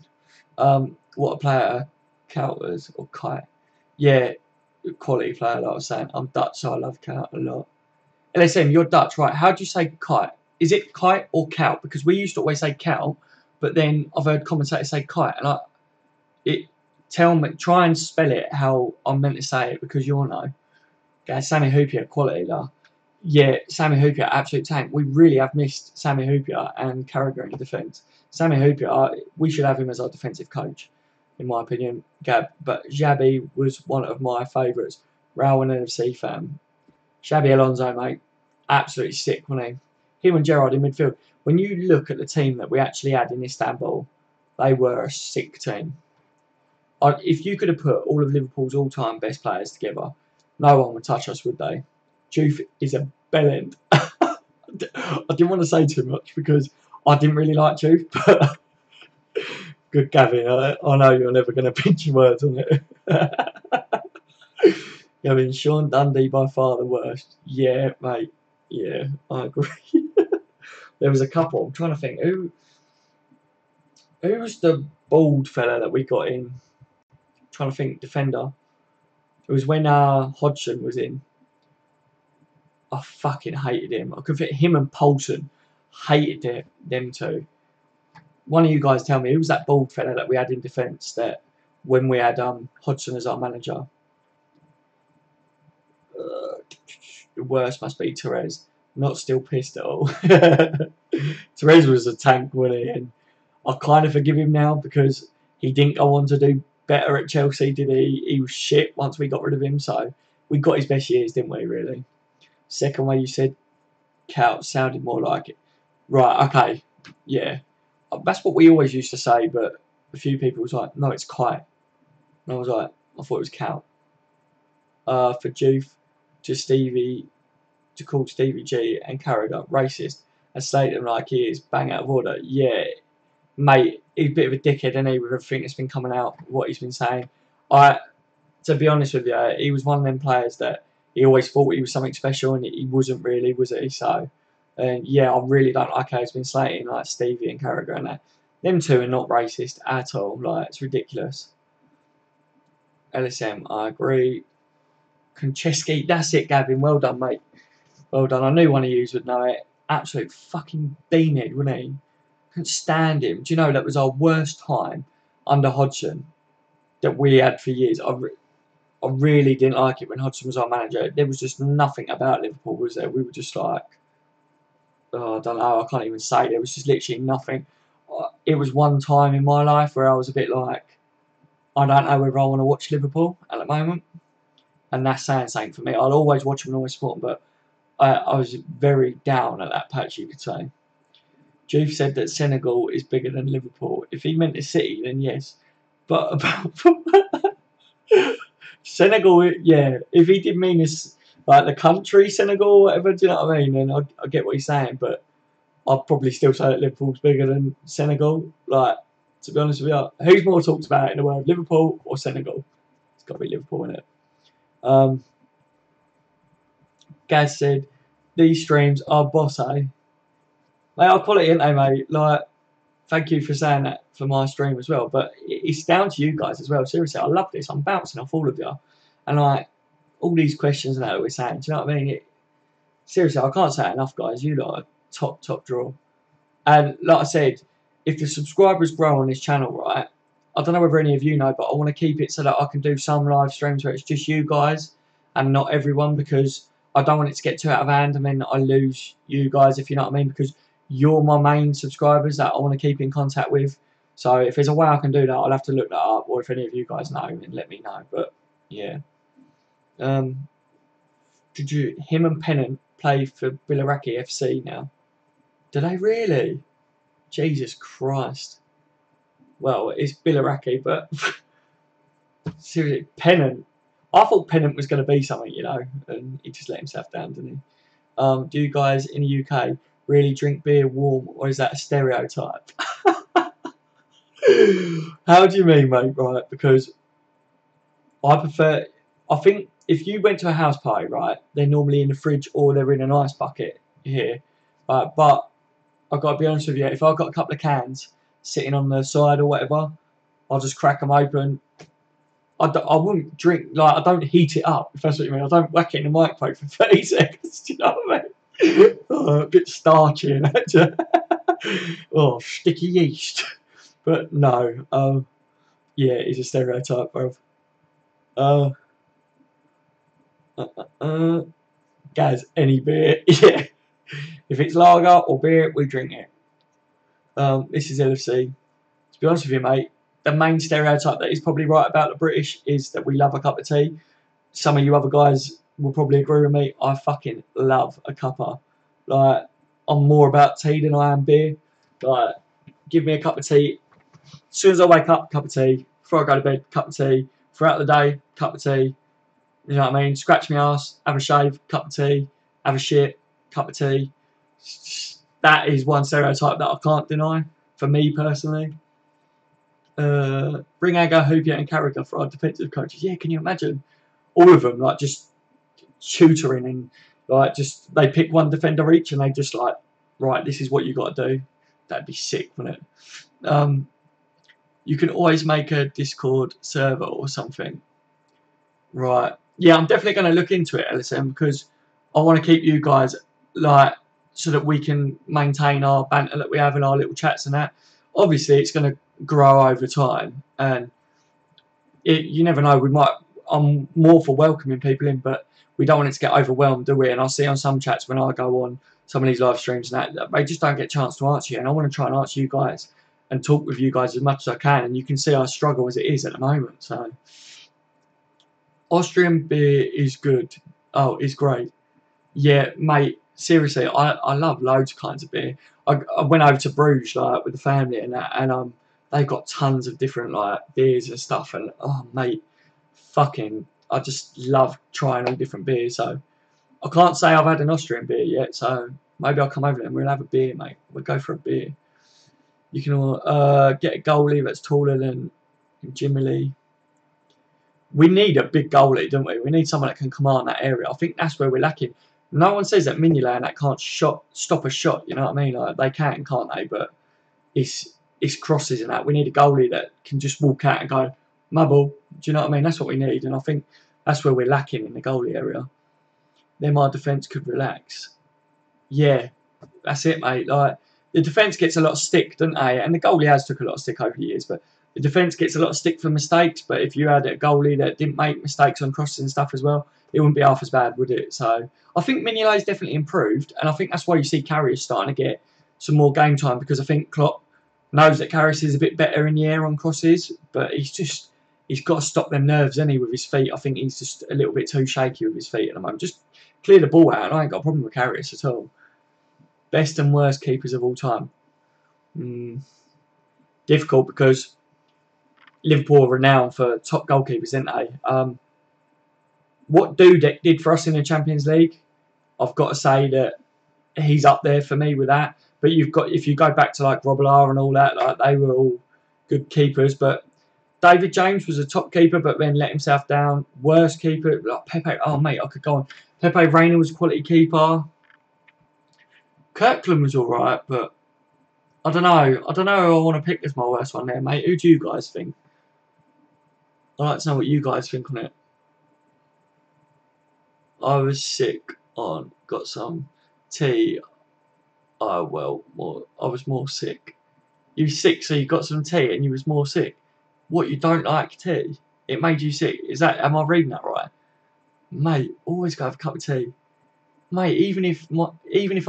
What a player, Couters or Kite. Yeah, quality player, like I was saying. I'm Dutch, so I love Kite a lot. LSM, you're Dutch, right? How do you say Kite? Is it Kite or Cout? Because we used to always say Cout, but then I've heard commentators say Kite, and try and spell it how I'm meant to say it, because you'll know. Okay, Sammy Hoopier, quality, though. Yeah, Sammy Hoopier, absolute tank. We really have missed Sammy Hoopier and Carragher in defence. Sammy Hoopier, we should have him as our defensive coach, in my opinion, Gab. But Xabi was one of my favourites. Raul and NFC fan. Xabi Alonso, mate, absolutely sick, wasn't he? Him and Gerrard in midfield. When you look at the team that we actually had in Istanbul, they were a sick team. If you could have put all of Liverpool's all-time best players together, no one would touch us, would they? Juve is a bellend. I didn't want to say too much because I didn't really like Juve, but good Gavin, I know you're never going to pinch your words on it. Gavin, Sean Dundee by far the worst. Yeah, mate. Yeah, I agree. There was a couple. I'm trying to think. Who was the bald fella that we got in? I'm trying to think. Defender. It was when Hodgson was in. I fucking hated him. I could fit him and Poulsen. Hated them two. One of you guys tell me, who was that bald fella that we had in defence that when we had Hodgson as our manager? The worst must be Therese. Not still pissed at all. Therese was a tank, wasn't he? And I kind of forgive him now because he didn't go on to do better at Chelsea, did he? He was shit once we got rid of him. So we got his best years, didn't we, really? Second way you said Cout sounded more like it. Right, okay. Yeah. That's what we always used to say, but a few people was like, no, it's Kite. And I was like, I thought it was Cout. For Juve, to call Stevie G and Carragher racist and slate him like he is bang out of order. Yeah, mate, he's a bit of a dickhead, isn't he, with everything that's been coming out, what he's been saying. To be honest with you, he was one of them players that he always thought he was something special, and he wasn't really, was he? So, yeah, I really don't like how he's been slating like Stevie and Carragher and that. Them two are not racist at all. Like, it's ridiculous. LSM, I agree. Konchesky, that's it, Gavin. Well done, mate. Well done. I knew one of you would know it. Absolute fucking beanhead, wasn't he? Couldn't stand him. Do you know that was our worst time under Hodgson that we had for years? I really didn't like it when Hodgson was our manager. There was just nothing about Liverpool, was there? We were just like, oh, I don't know. I can't even say. There was just literally nothing. It was one time in my life where I was a bit like, I don't know whether I want to watch Liverpool at the moment. And that's saying something for me. I'll always watch them and always support them, but I was very down at that patch, you could say. Juve said that Senegal is bigger than Liverpool. If he meant the city, then yes. But about Senegal, yeah. If he did mean this, like the country Senegal or whatever, do you know what I mean? Then I get what he's saying, but I'd probably still say that Liverpool's bigger than Senegal. Like, to be honest with you, who's more talked about in the world, Liverpool or Senegal? It's got to be Liverpool, isn't it? Gaz said, these streams are boss, eh? They are quality, aren't they, mate? Like, thank you for saying that for my stream as well. But it's down to you guys as well. Seriously, I love this. I'm bouncing off all of you. And, like, all these questions and that we're saying, do you know what I mean? Seriously, I can't say it enough, guys. You lot are top draw. And, like I said, if the subscribers grow on this channel, right, I don't know whether any of you know, but I want to keep it so that I can do some live streams where it's just you guys and not everyone, because I don't want it to get too out of hand and then I lose you guys, if you know what I mean, because you're my main subscribers that I want to keep in contact with. So if there's a way I can do that, I'll have to look that up, or if any of you guys know, then let me know. But yeah, did him and Pennant play for Billericay FC now? Do they really? Jesus Christ. Well, it's Billericay, but seriously, Pennant. I thought Pennant was going to be something, you know, and he just let himself down, didn't he? Do you guys in the UK really drink beer warm, or is that a stereotype? How do you mean, mate? Right, because I prefer. I think if you went to a house party, right, they're normally in the fridge or they're in an ice bucket here. But I've got to be honest with you, if I've got a couple of cans sitting on the side or whatever, I'll just crack them open. I wouldn't drink, like, I don't heat it up, if that's what you mean. I don't whack it in the microwave for 30 seconds, do you know what I mean? A bit starchy and that. Oh, sticky yeast. But no, yeah, it's a stereotype, bro. Guys, any beer, yeah. If it's lager or beer, we drink it. This is LFC. To be honest with you, mate, the main stereotype that is probably right about the British is that we love a cup of tea. Some of you other guys will probably agree with me. I fucking love a cuppa. Like, I'm more about tea than I am beer. Like, give me a cup of tea. As soon as I wake up, cup of tea. Before I go to bed, cup of tea. Throughout the day, cup of tea. You know what I mean? Scratch my ass, have a shave, cup of tea. Have a shit, cup of tea. That is one stereotype that I can't deny, for me personally. Bring Agar, Hoopier and Carragher for our defensive coaches. Yeah, can you imagine? All of them, like, just tutoring and, like, just, they pick one defender each and they just, like, right, this is what you got to do. That'd be sick, wouldn't it? You can always make a Discord server or something. Right. Yeah, I'm definitely going to look into it, LSM, because I want to keep you guys, like, so that we can maintain our banter that we have in our little chats and that. Obviously, it's going to grow over time, and you never know. I'm more for welcoming people in, but we don't want it to get overwhelmed, do we? And I see on some chats when I go on some of these live streams and that they just don't get a chance to answer you, and I want to try and answer you guys and talk with you guys as much as I can. And you can see our struggle as it is at the moment. So, Austrian beer is good. Oh, it's great. Yeah, mate. Seriously, I love loads of kinds of beer. I went over to Bruges, like, with the family and that, and they've got tons of different, like, beers and stuff. And oh, mate, fucking, I just love trying all different beers. So I can't say I've had an Austrian beer yet. So maybe I'll come over there and we'll have a beer, mate. We'll go for a beer. You can get a goalie that's taller than Jimmy Lee. We need a big goalie, don't we? We need someone that can command that area. I think that's where we're lacking. No one says that Mignolet and that can't stop a shot. You know what I mean? Like, they can, can't they? But it's it's crosses and that. We need a goalie that can just walk out and go, my ball. Do you know what I mean? That's what we need. And I think that's where we're lacking in the goalie area. Then our defence could relax. Yeah, that's it, mate. Like, the defence gets a lot of stick, doesn't they? And the goalie has took a lot of stick over the years, but the defence gets a lot of stick for mistakes. But if you had a goalie that didn't make mistakes on crosses and stuff as well, it wouldn't be half as bad, would it? So I think Mignolet's definitely improved, and I think that's why you see Karius starting to get some more game time, because I think Klopp knows that Karius is a bit better in the air on crosses, but he's got to stop them nerves, hasn't he, with his feet. I think he's just a little bit too shaky with his feet at the moment. Just clear the ball out, and I ain't got a problem with Karius at all. Best and worst keepers of all time. Difficult, because Liverpool are renowned for top goalkeepers, aren't they? What Dudek did for us in the Champions League, I've got to say that he's up there for me with that. But if you go back to like Robillard and all that, like, they were all good keepers. But David James was a top keeper, but then let himself down. Worst keeper, like Pepe. Oh mate, I could go on. Pepe Reina was a quality keeper. Kirkland was alright, but I don't know. I don't know who I want to pick as my worst one there, mate. Who do you guys think? I'd like to know what you guys think on it. I was sick on, got some tea. I was more sick. You were sick, so you got some tea and you was more sick. What, you don't like tea? It made you sick. Am I reading that right? Mate, always go have a cup of tea. Mate, even if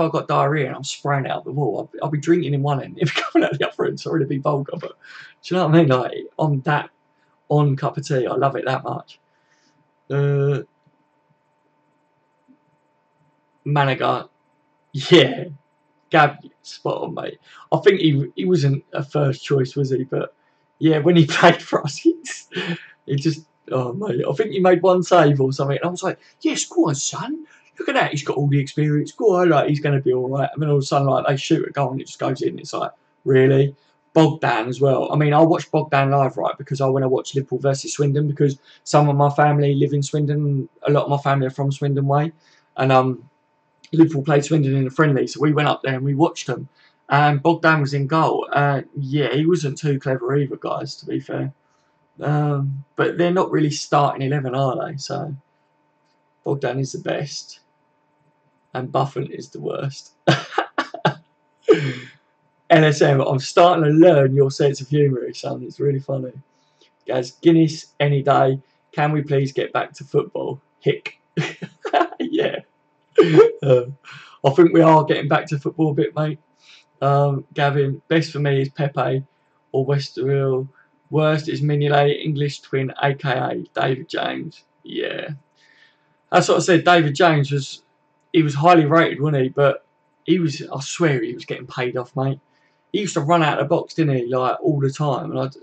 I've got diarrhea and I'm spraying it out the wall, I'll be drinking in one end. If coming out the other end, sorry to be vulgar, but do you know what I mean? Like, I'm that on cup of tea. I love it that much. Manager, yeah. Gab, spot on, mate. I think he wasn't a first choice, was he? But yeah, when he played for us, he just oh mate, I think he made one save or something, and I was like, yes, go on, son. Look at that, he's got all the experience. Go on, like, he's going to be all right. And then all of a sudden, like, they shoot a goal and it just goes in. It's like, really? Bogdan as well. I mean, I watched Bogdan live, right, because I went to watch Liverpool versus Swindon, because some of my family live in Swindon. A lot of my family are from Swindon way, and Liverpool played Swindon in a friendly, so we went up there and we watched them. And Bogdan was in goal. Yeah, he wasn't too clever either, guys, to be fair. But they're not really starting 11, are they? So Bogdan is the best, and Buffon is the worst. LSM, I'm starting to learn your sense of humour, son. It's really funny. Guys, Guinness any day. Can we please get back to football? Hick. Yeah. I think we are getting back to football a bit, mate. Gavin, best for me is Pepe or Westerville. Worst is Mignolet, English twin, aka David James. Yeah. That's what I said. David James was highly rated, wasn't he? But I swear he was getting paid off, mate. He used to run out of the box, didn't he? Like, all the time. And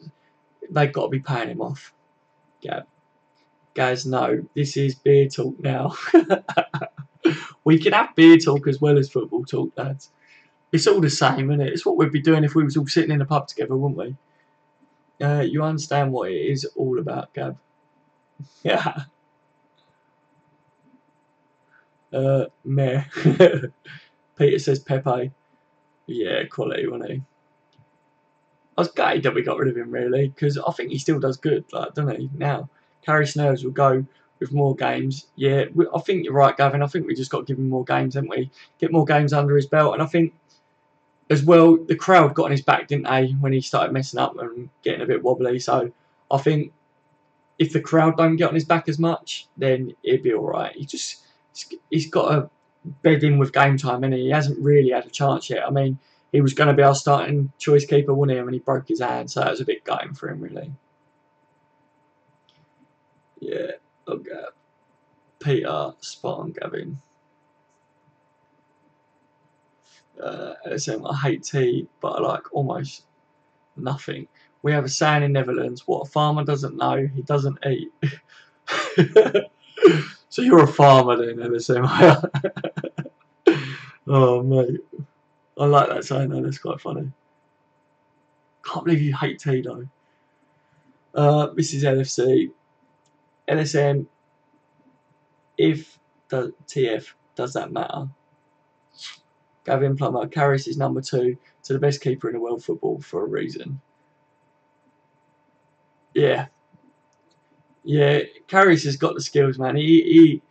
they've got to be paying him off. Yeah. Guys, no, this is beer talk now. We can have beer talk as well as football talk, lads. It's all the same, isn't it? It's what we'd be doing if we was all sitting in a pub together, wouldn't we? You understand what it is all about, Gab. Yeah. Meh. Peter says Pepe. Yeah, quality, wasn't he? I was gutted that we got rid of him, really, because I think he still does good, like, doesn't he? Now, Carrie Snurves will go with more games. Yeah, I think you're right, Gavin. I think we just got to give him more games, haven't we? Get more games under his belt. And I think, as well, the crowd got on his back, didn't they, when he started messing up and getting a bit wobbly. So I think if the crowd don't get on his back as much, then he'd be all right. He's got to bed in with game time, and he hasn't really had a chance yet. I mean, he was going to be our starting choice keeper, wasn't he? And he broke his hand, so that was a bit gutting for him, really. Yeah, okay. Peter, spot on, Gavin. I hate tea, but I like almost nothing. We have a saying in Netherlands: what a farmer doesn't know, he doesn't eat. So you're a farmer then, LSM. Oh, mate. I like that saying though, that's quite funny. Can't believe you hate tea though. This is LFC. LSM, if the TF, does that matter? Gavin Plummer, Karius is number 2, to the best keeper in the world football for a reason. Yeah. Yeah, Karius has got the skills, man. He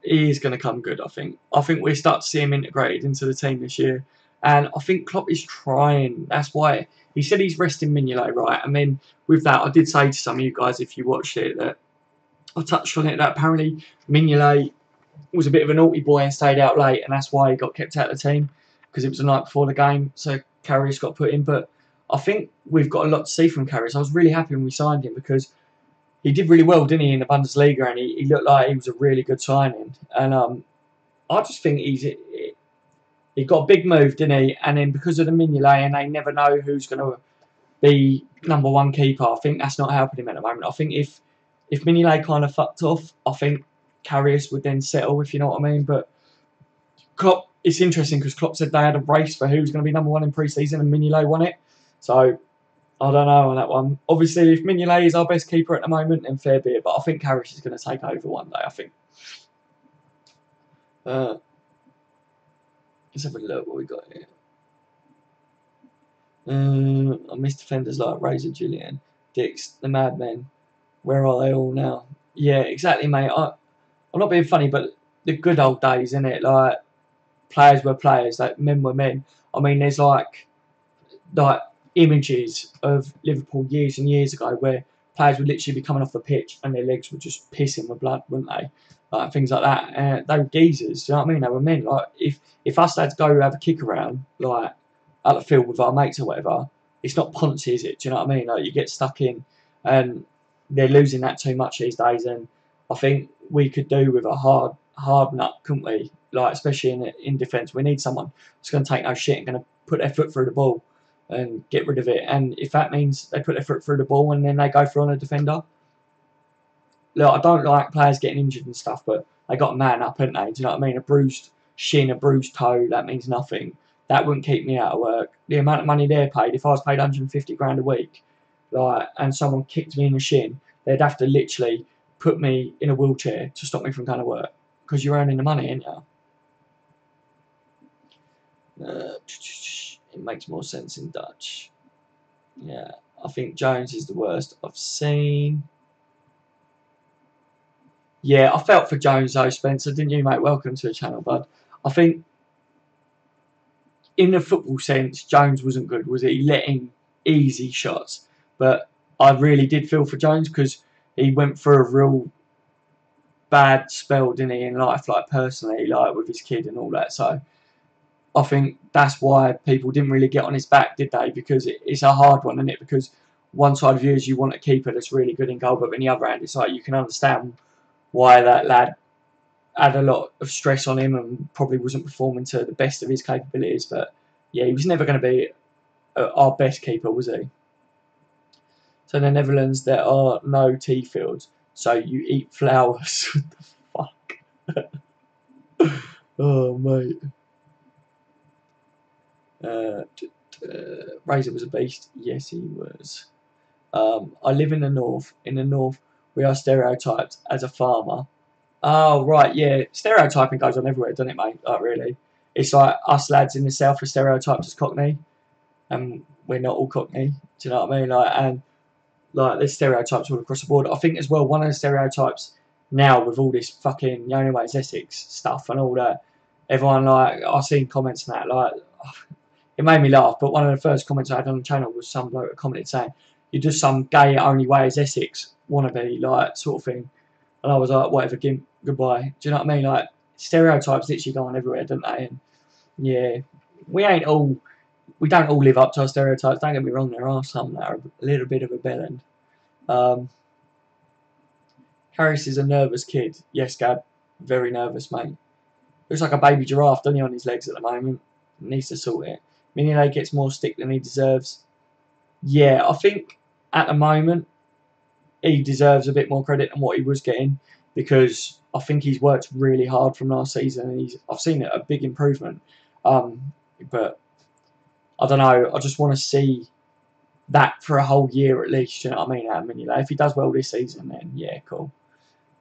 is going to come good, I think. I think we start to see him integrated into the team this year. And I think Klopp is trying. That's why he said he's resting Mignolet, right? And then with that, I did say to some of you guys, if you watched it, that I touched on it, that apparently Mignolet was a bit of a naughty boy and stayed out late, and that's why he got kept out of the team, because it was the night before the game, so Karius got put in. But I think we've got a lot to see from Karius. I was really happy when we signed him, because he did really well, didn't he, in the Bundesliga, and he looked like he was a really good signing. And I just think he got a big move, didn't he? And then because of the Mignolet, and they never know who's going to be number one keeper, I think that's not helping him at the moment. I think if Mignolet kind of fucked off, I think Karius would then settle, if you know what I mean. But Klopp, it's interesting because Klopp said they had a race for who's going to be number one in pre-season, and Mignolet won it. So I don't know on that one. Obviously, if Mignolet is our best keeper at the moment, then fair be it. But I think Karius is going to take over one day, I think. Let's have a look what we got here. I missed defenders like Razor, Julian, Dix, the Madmen. Where are they all now? Yeah, exactly, mate. I'm not being funny, but the good old days, innit? Like, players were players, like men were men. I mean, there's like images of Liverpool years and years ago where players would literally be coming off the pitch and their legs were just pissing with blood, wouldn't they? Like, things like that. They were geezers, you know what I mean? They were men. Like, if us lads go have a kick around, like, out the field with our mates or whatever, it's not Ponzi, is it? Do you know what I mean? Like, you get stuck in, and they're losing that too much these days. And I think we could do with a hard nut, couldn't we? Like, especially in defence, we need someone who's going to take no shit and going to put their foot through the ball and get rid of it. And if that means they put their foot through the ball and then they go through on a defender, look, I don't like players getting injured and stuff, but they got a man up, haven't they? Do you know what I mean? A bruised shin, a bruised toe, that means nothing. That wouldn't keep me out of work. The amount of money they're paid, if I was paid 150 grand a week, like, and someone kicked me in the shin, they'd have to literally put me in a wheelchair to stop me from going to work, because you're earning the money, ain't you? It makes more sense in Dutch. Yeah, I think Jones is the worst I've seen. Yeah, I felt for Jones though, Spencer, didn't you, mate? Welcome to the channel, bud. I think in the football sense, Jones wasn't good, was he? He let in easy shots. But I really did feel for Jones, because he went through a real bad spell, didn't he, in life, like personally, like with his kid and all that. So I think that's why people didn't really get on his back, did they? Because it's a hard one, isn't it? Because one side of you is you want a keeper that's really good in goal, but on the other hand, it's like you can understand why that lad had a lot of stress on him and probably wasn't performing to the best of his capabilities. But yeah, he was never going to be our best keeper, was he? So in the Netherlands, there are no tea fields, so you eat flowers. What the fuck? Oh, mate. Razor was a beast. Yes, he was. I live in the north. In the north, we are stereotyped as a farmer. Oh, right, yeah. Stereotyping goes on everywhere, doesn't it, mate? Like, really. It's like us lads in the south are stereotyped as Cockney, and we're not all Cockney. Do you know what I mean? Like, and like, there's stereotypes all across the board. I think as well, one of the stereotypes now with all this fucking YNWA is Essex stuff and all that, everyone, like, I've seen comments on that, like, it made me laugh, but one of the first comments I had on the channel was some bloke commented saying, you're just some gay only way as Essex wannabe, like, sort of thing. And I was like, whatever, goodbye. Do you know what I mean? Like, stereotypes literally go on everywhere, don't they? And yeah, we don't all live up to our stereotypes. Don't get me wrong, there are some that are a little bit of a bellend. Harris is a nervous kid. Yes, Gab, very nervous, mate. Looks like a baby giraffe, doesn't he, on his legs at the moment? Needs to sort it. Mignolet gets more stick than he deserves. Yeah, I think at the moment he deserves a bit more credit than what he was getting, because I think he's worked really hard from last season, and I've seen a big improvement. But I don't know. I just want to see that for a whole year at least. You know what I mean? Mignolet. If he does well this season, then yeah, cool.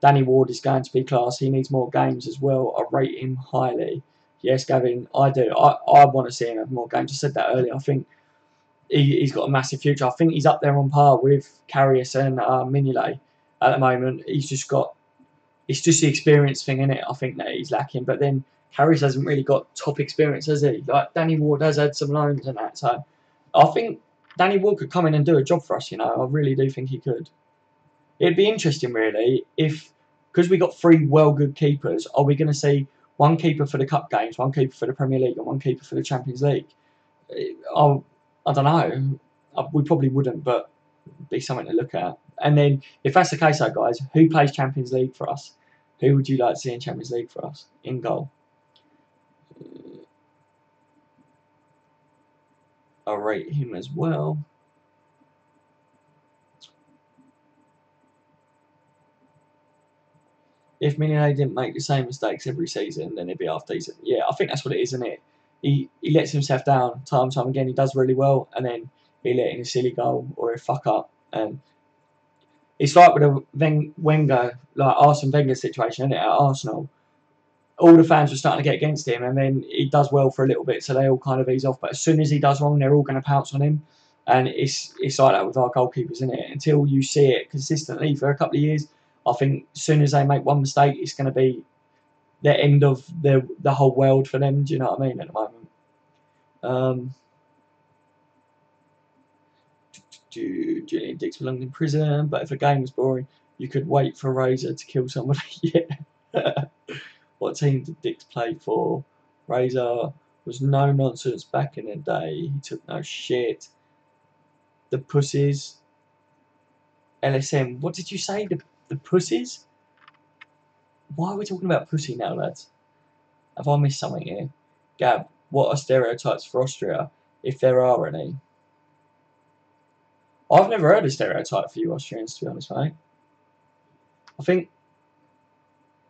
Danny Ward is going to be class. He needs more games as well. I rate him highly. Yes, Gavin, I do. I want to see him have more games. I said that earlier. I think he's got a massive future. I think he's up there on par with Karius and Mignolet at the moment. He's just got, it's just the experience thing in it. I think that he's lacking. But then Karius hasn't really got top experience, has he? Like Danny Ward has had some loans and that. So I think Danny Ward could come in and do a job for us. I really do think he could. It'd be interesting, really, if, because we got 3 well good keepers, are we going to see one keeper for the cup games, one keeper for the Premier League, and one keeper for the Champions League? I don't know. We probably wouldn't, but it'd be something to look at. And then, if that's the case, though, guys, who plays Champions League for us? Who would you like to see in Champions League for us in goal? I'll rate him as well. If Mignolet didn't make the same mistakes every season, then he'd be half decent. Yeah, I think that's what it is, isn't it? He lets himself down time and time again. He does really well, and then he let in a silly goal or a fuck up. And it's like with the Wenger, like Arsene Wenger situation, isn't it, at Arsenal? All the fans were starting to get against him, and then he does well for a little bit, so they all kind of ease off. But as soon as he does wrong, they're all going to pounce on him. And it's like that with our goalkeepers, isn't it? Until you see it consistently for a couple of years, I think as soon as they make one mistake, it's going to be the end of the whole world for them. Do you know what I mean? At the moment, Julian Dix belonged in prison, but if a game was boring, you could wait for Razor to kill somebody. Yeah. What team did Dix play for? Razor was no nonsense back in the day. He took no shit. The Pussies. LSM. What did you say? The Pussies? Why are we talking about pussy now, lads? Have I missed something here? Gab, what are stereotypes for Austria, if there are any? I've never heard a stereotype for you Austrians, to be honest, mate. I think...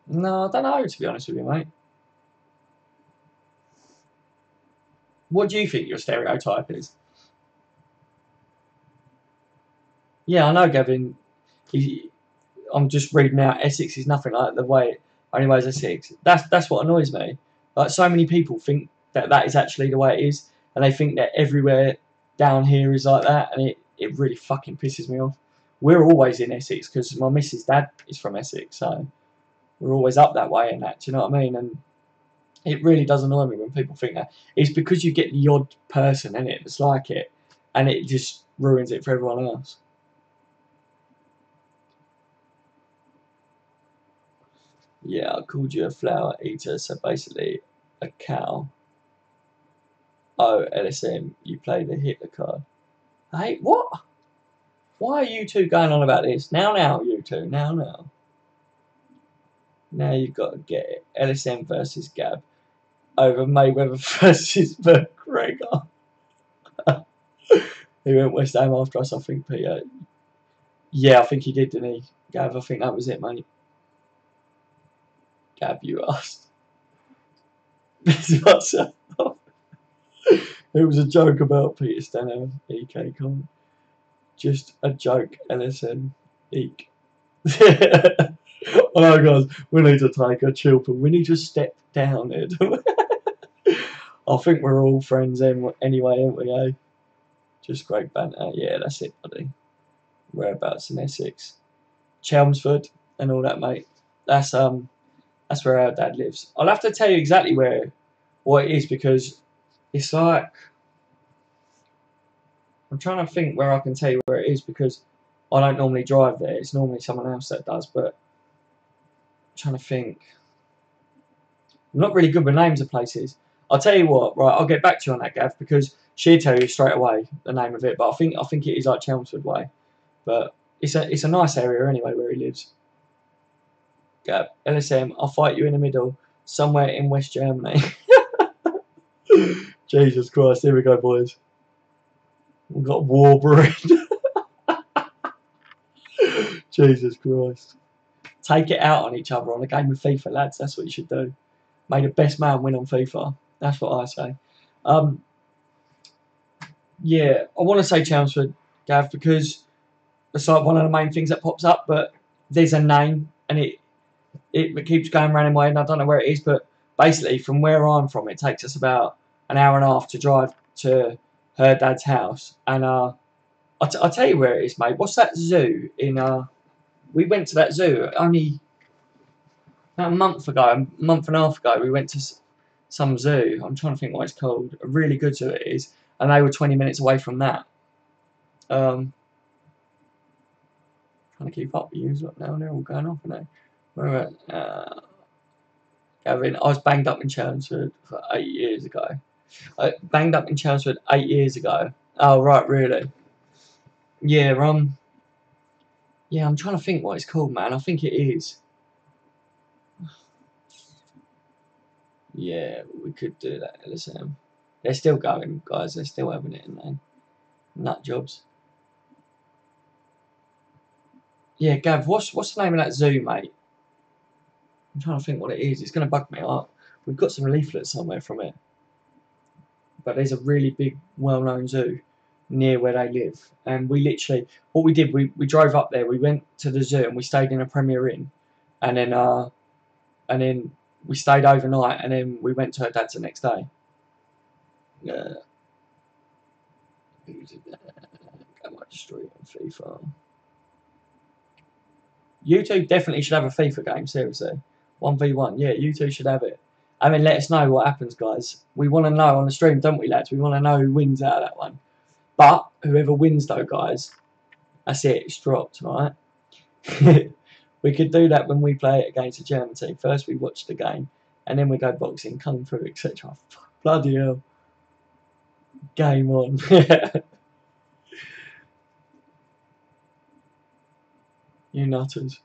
No, I don't know, to be honest with you, mate. What do you think your stereotype is? Yeah, I know, Gavin. I'm just reading out Essex is nothing like the way only ways Essex. That's what annoys me. Like, so many people think that is actually the way it is, and they think that everywhere down here is like that, and it really fucking pisses me off. We're always in Essex because my missus' dad is from Essex, so we're always up that way and that. Do you know what I mean? And it really does annoy me when people think that. It's because you get the odd person in it that's like it, and it just ruins it for everyone else. Yeah, I called you a flower eater, so basically a cow. Oh, LSM, you play the Hitler card. Hey, what? Why are you two going on about this? Now, you two. Now. Now you've got to get it. LSM versus Gab over Mayweather versus McGregor. He went West Ham after us, I think, Peter. Yeah, I think he did, didn't he? Gav, I think that was it, mate. Gab, you asked. It was a joke about Peter Stenham, EK comment. Just a joke, LSM, eek. I know, guys, we need to take a chill pill. We need to step down it. I think we're all friends anyway, aren't we, eh? Just great banter. Yeah, that's it, buddy. Whereabouts in Essex? Chelmsford and all that, mate. That's where our dad lives. I'll have to tell you exactly what it is, because it's like, I'm trying to think where I can tell you where it is, because I don't normally drive there. It's normally someone else that does, but I'm trying to think. I'm not really good with names of places. I'll tell you what, right, I'll get back to you on that, Gav, because she'll tell you straight away the name of it, but I think it is like Chelmsford way. But it's a nice area anyway where he lives. Gab, LSM, I'll fight you in the middle, somewhere in West Germany. Jesus Christ, here we go, boys. We've got war brewing. Jesus Christ. Take it out on each other on a game of FIFA, lads. That's what you should do. May the best man win on FIFA. That's what I say. Yeah, I want to say Chelmsford, Gav, because it's like one of the main things that pops up, but there's a name, and it keeps going around in my head, and I don't know where it is, but basically from where I'm from, it takes us about an hour and a half to drive to her dad's house. And I'll tell you where it is, mate. What's that zoo in? We went to that zoo only about a month ago, a month and a half ago. We went to some zoo. I'm trying to think what it's called. A really good zoo it is, and they were 20 minutes away from that. Trying to keep up with you now. They're all going off, aren't they? Where Gavin, I was banged up in Chelmsford for 8 years ago. Banged up in Chelmsford 8 years ago. Oh right, really? Yeah, yeah, I'm trying to think what it's called, man. I think it is. Yeah, we could do that. Listen, they're still going, guys. They're still having it in there. Nut jobs. Yeah, Gav, what's the name of that zoo, mate? I'm trying to think what it is. It's going to bug me up. We've got some leaflets somewhere from it. But there's a really big, well-known zoo near where they live. And we literally, what we did, we drove up there. We went to the zoo and we stayed in a Premier Inn. And then we stayed overnight. And then we went to her dad's the next day. Who's it? Go watch Street on FIFA. You two definitely should have a FIFA game, seriously. 1v1. Yeah, you two should have it. I mean, let us know what happens, guys. We want to know on the stream, don't we, lads? We want to know who wins out of that one. But whoever wins, though, guys, that's it. It's dropped, right? We could do that when we play it against the German team. First, we watch the game, and then we go boxing, kung fu, etc. Bloody hell. Game on. You nutters.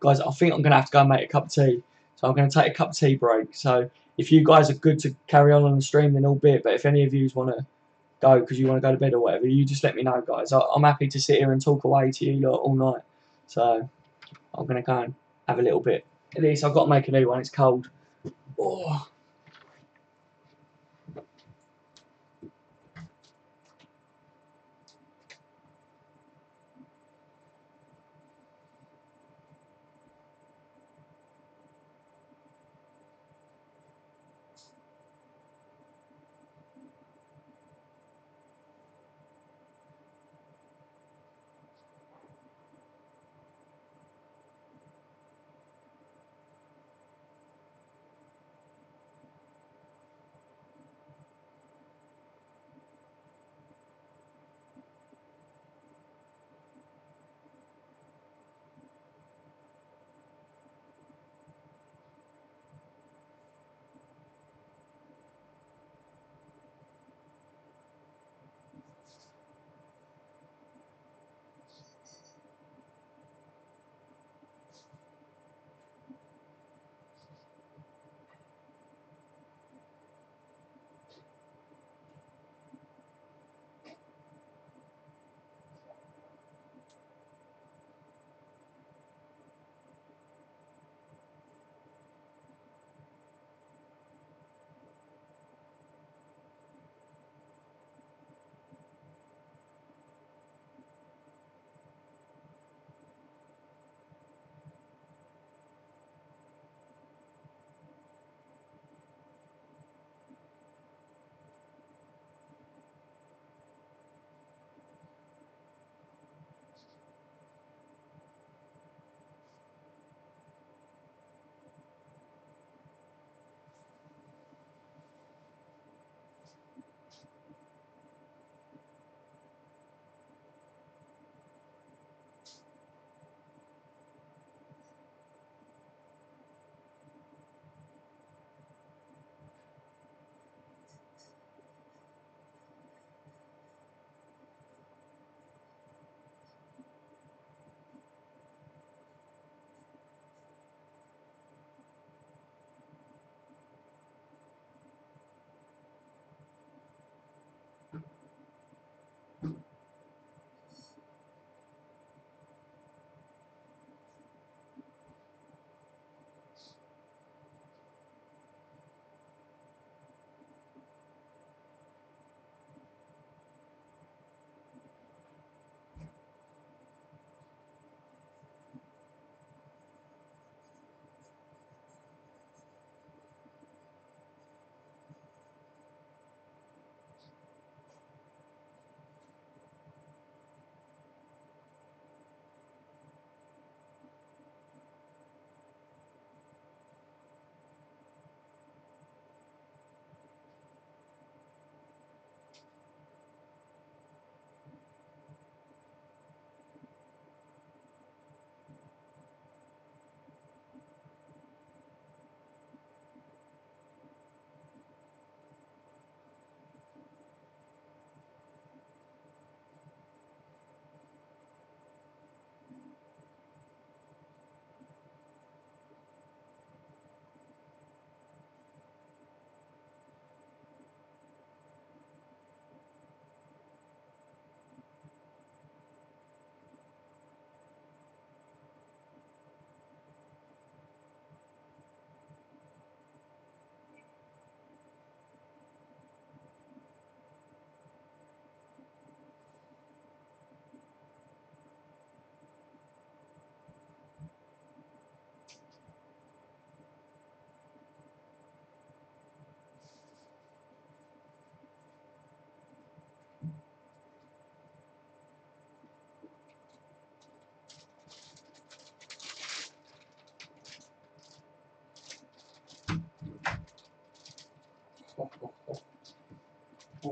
Guys, I think I'm going to have to go and make a cup of tea. So I'm going to take a cup of tea break. So if you guys are good to carry on the stream, then albeit. But if any of you want to go because you want to go to bed or whatever, you just let me know, guys. I'm happy to sit here and talk away to you lot all night. So I'm going to go and have a little bit of this. I've got to make a new one. It's cold. Oh.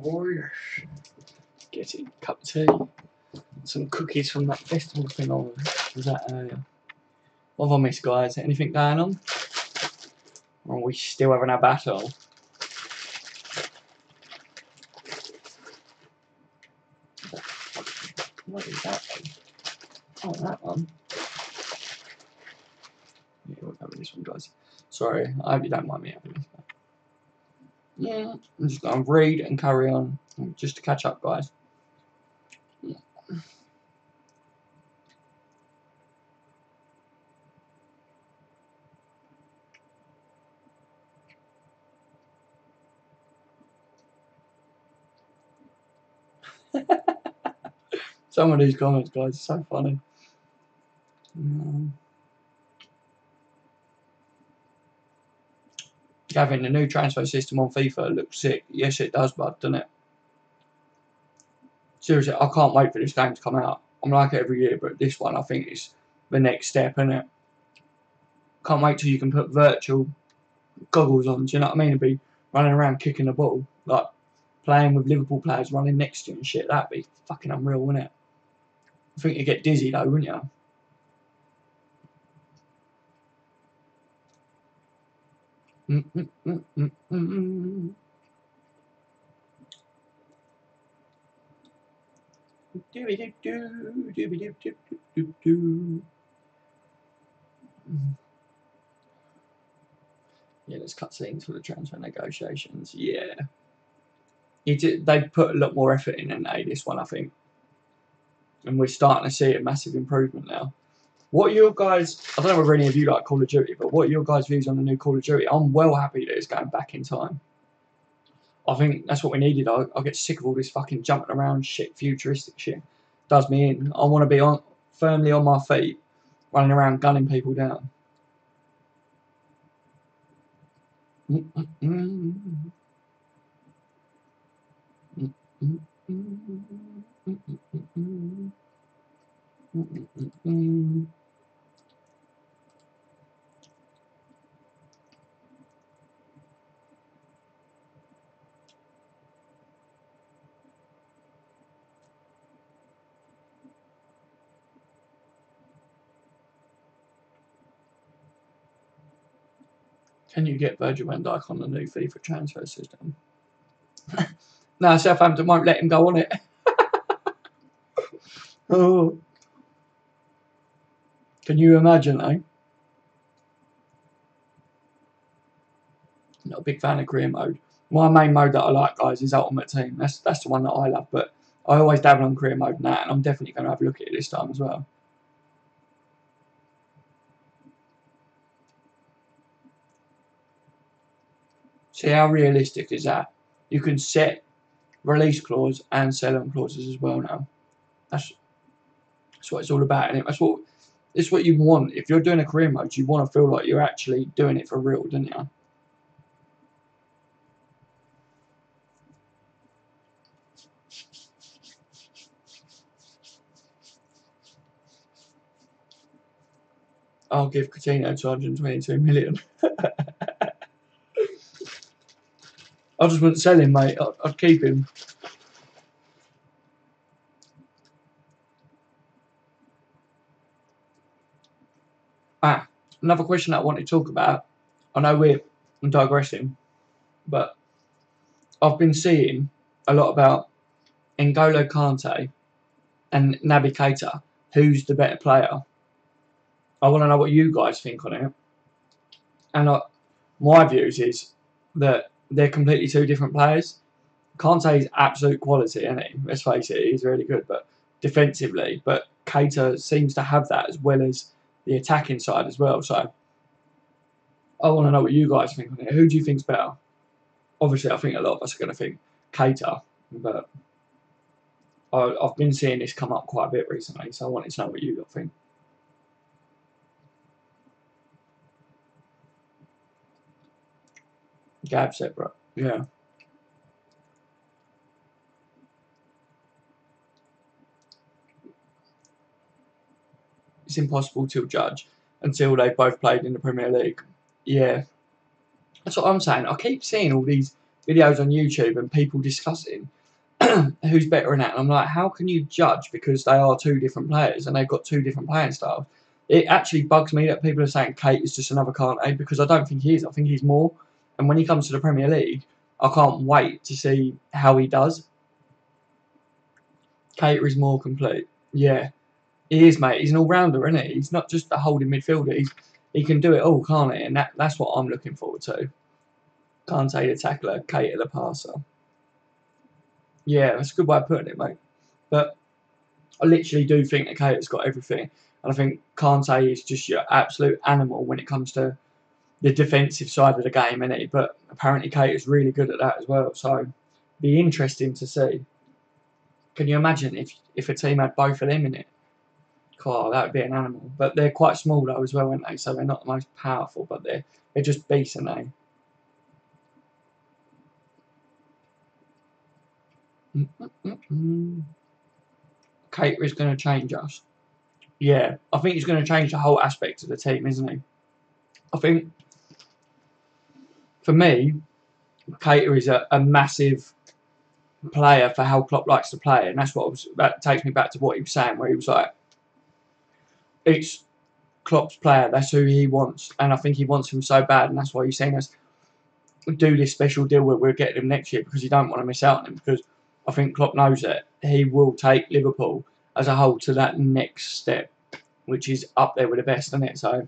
Oh yes. Get it, cup of tea. Some cookies from that festival thing I was at earlier. What have I missed, guys? Anything going on? Or are we still having our battle? What is that one? Oh, that one. Yeah, we'll go with this one, guys. Sorry, I hope you don't mind me having this. Yeah, I'm just going to read and carry on just to catch up, guys. Some of these comments, guys, are so funny. Gavin, the new transfer system on FIFA looks sick. Yes, it does, bud, doesn't it? Seriously, I can't wait for this game to come out. I'm like it every year, but this one I think is the next step, isn't it? Can't wait till you can put virtual goggles on, do you know what I mean? And be running around kicking the ball, like playing with Liverpool players running next to you and shit. That'd be fucking unreal, wouldn't it? I think you'd get dizzy though, wouldn't you? Yeah, there's cutscenes for the transfer negotiations. Yeah. They put a lot more effort in than they this one, I think. And we're starting to see a massive improvement now. What are your guys, I don't know whether any of you like Call of Duty, but what are your guys' views on the new Call of Duty? I'm well happy that it's going back in time. I think that's what we needed. I get sick of all this fucking jumping around shit, futuristic shit. Does me in. I want to be firmly on my feet, running around gunning people down. Can you get Virgil van Dijk on the new FIFA transfer system? No, Southampton won't let him go on it. Oh. Can you imagine, eh? Not a big fan of career mode. My main mode that I like, guys, is Ultimate Team. That's the one that I love, but I always dabble on career mode and that, and I'm definitely going to have a look at it this time as well. See how realistic is that? You can set release clause and sell-on clauses as well now. That's what it's all about, and it's what you want. If you're doing a career mode, you want to feel like you're actually doing it for real, don't you? I'll give Coutinho 222 million. I just wouldn't sell him, mate. I'd keep him. Another question that I want to talk about. I know we're digressing, but I've been seeing a lot about N'Golo Kante and Naby Keita. Who's the better player? I want to know what you guys think on it. And my views is that they're completely two different players. Kante is absolute quality, isn't he? Let's face it, he's really good, but defensively. But Keita seems to have that as well as the attacking side as well. So I want to know what you guys think on it. Who do you think's better? Obviously, I think a lot of us are going to think Keita, but I've been seeing this come up quite a bit recently, so I wanted to know what you think. Gab separate, yeah. It's impossible to judge until they've both played in the Premier League. Yeah. That's what I'm saying. I keep seeing all these videos on YouTube and people discussing who's better in that. And I'm like, how can you judge because they are two different players and they've got two different playing styles? It actually bugs me that people are saying Kate is just another Kante because I don't think he is. I think he's more. And when he comes to the Premier League, I can't wait to see how he does. Kate is more complete. Yeah, he is, mate. He's an all-rounder, isn't he? He's not just a holding midfielder. He can do it all, can't he? And that's what I'm looking forward to. Kante the tackler, Kate the passer. Yeah, that's a good way of putting it, mate. But I literally do think that Keita's got everything. And I think Kante is just your absolute animal when it comes to the defensive side of the game, isn't he? But apparently Keita's really good at that as well. So be interesting to see. Can you imagine if a team had both of them in it? Oh, that would be an animal. But they're quite small though as well, aren't they? So they're not the most powerful, but they're just beasts, aren't they? Keita is going to change us. Yeah, I think he's going to change the whole aspect of the team, isn't he? I think, for me, Keita is a massive player for how Klopp likes to play, and that takes me back to what he was saying, where he was like, it's Klopp's player, that's who he wants, and I think he wants him so bad, and that's why he's saying us do this special deal where we're getting him next year because you don't want to miss out on him, because I think Klopp knows that he will take Liverpool as a whole to that next step, which is up there with the best, isn't it? So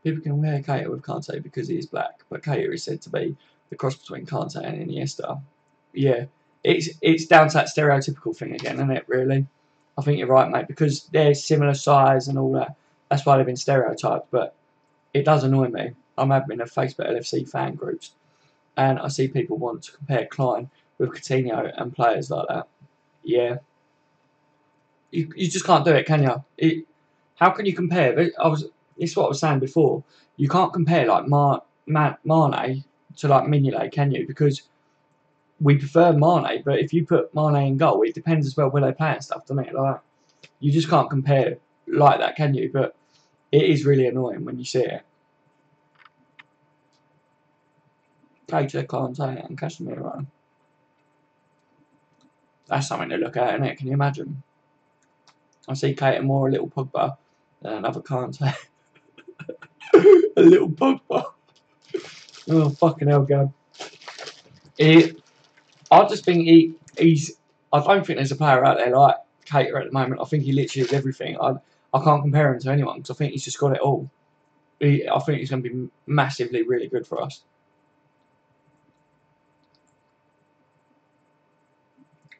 people can wear Keita with Kante because he is black, but Keita is said to be the cross between Kante and Iniesta. Yeah, it's down to that stereotypical thing again, isn't it, really? I think you're right, mate, because they're similar size and all that. That's why they've been stereotyped, but it does annoy me. I'm admin of Facebook LFC fan groups, and I see people want to compare Klein with Coutinho and players like that. Yeah. You just can't do it, can you? How can you compare? It's what I was saying before. You can't compare like Mane to like Mignolet, can you? Because we prefer Mane, but if you put Mane in goal, it depends as well where they play and stuff, doesn't it? Like, you just can't compare like that, can you? But it is really annoying when you see it. Keita, Kante, and Casemiro. That's something to look at, isn't it? Can you imagine? I see Keita more a little Pogba than another Kante. A little Pogba. Oh, fucking hell, Gab. I just think he's. I don't think there's a player out there like Keita at the moment. I think he literally is everything. I can't compare him to anyone because I think he's just got it all. I think he's going to be massively really good for us.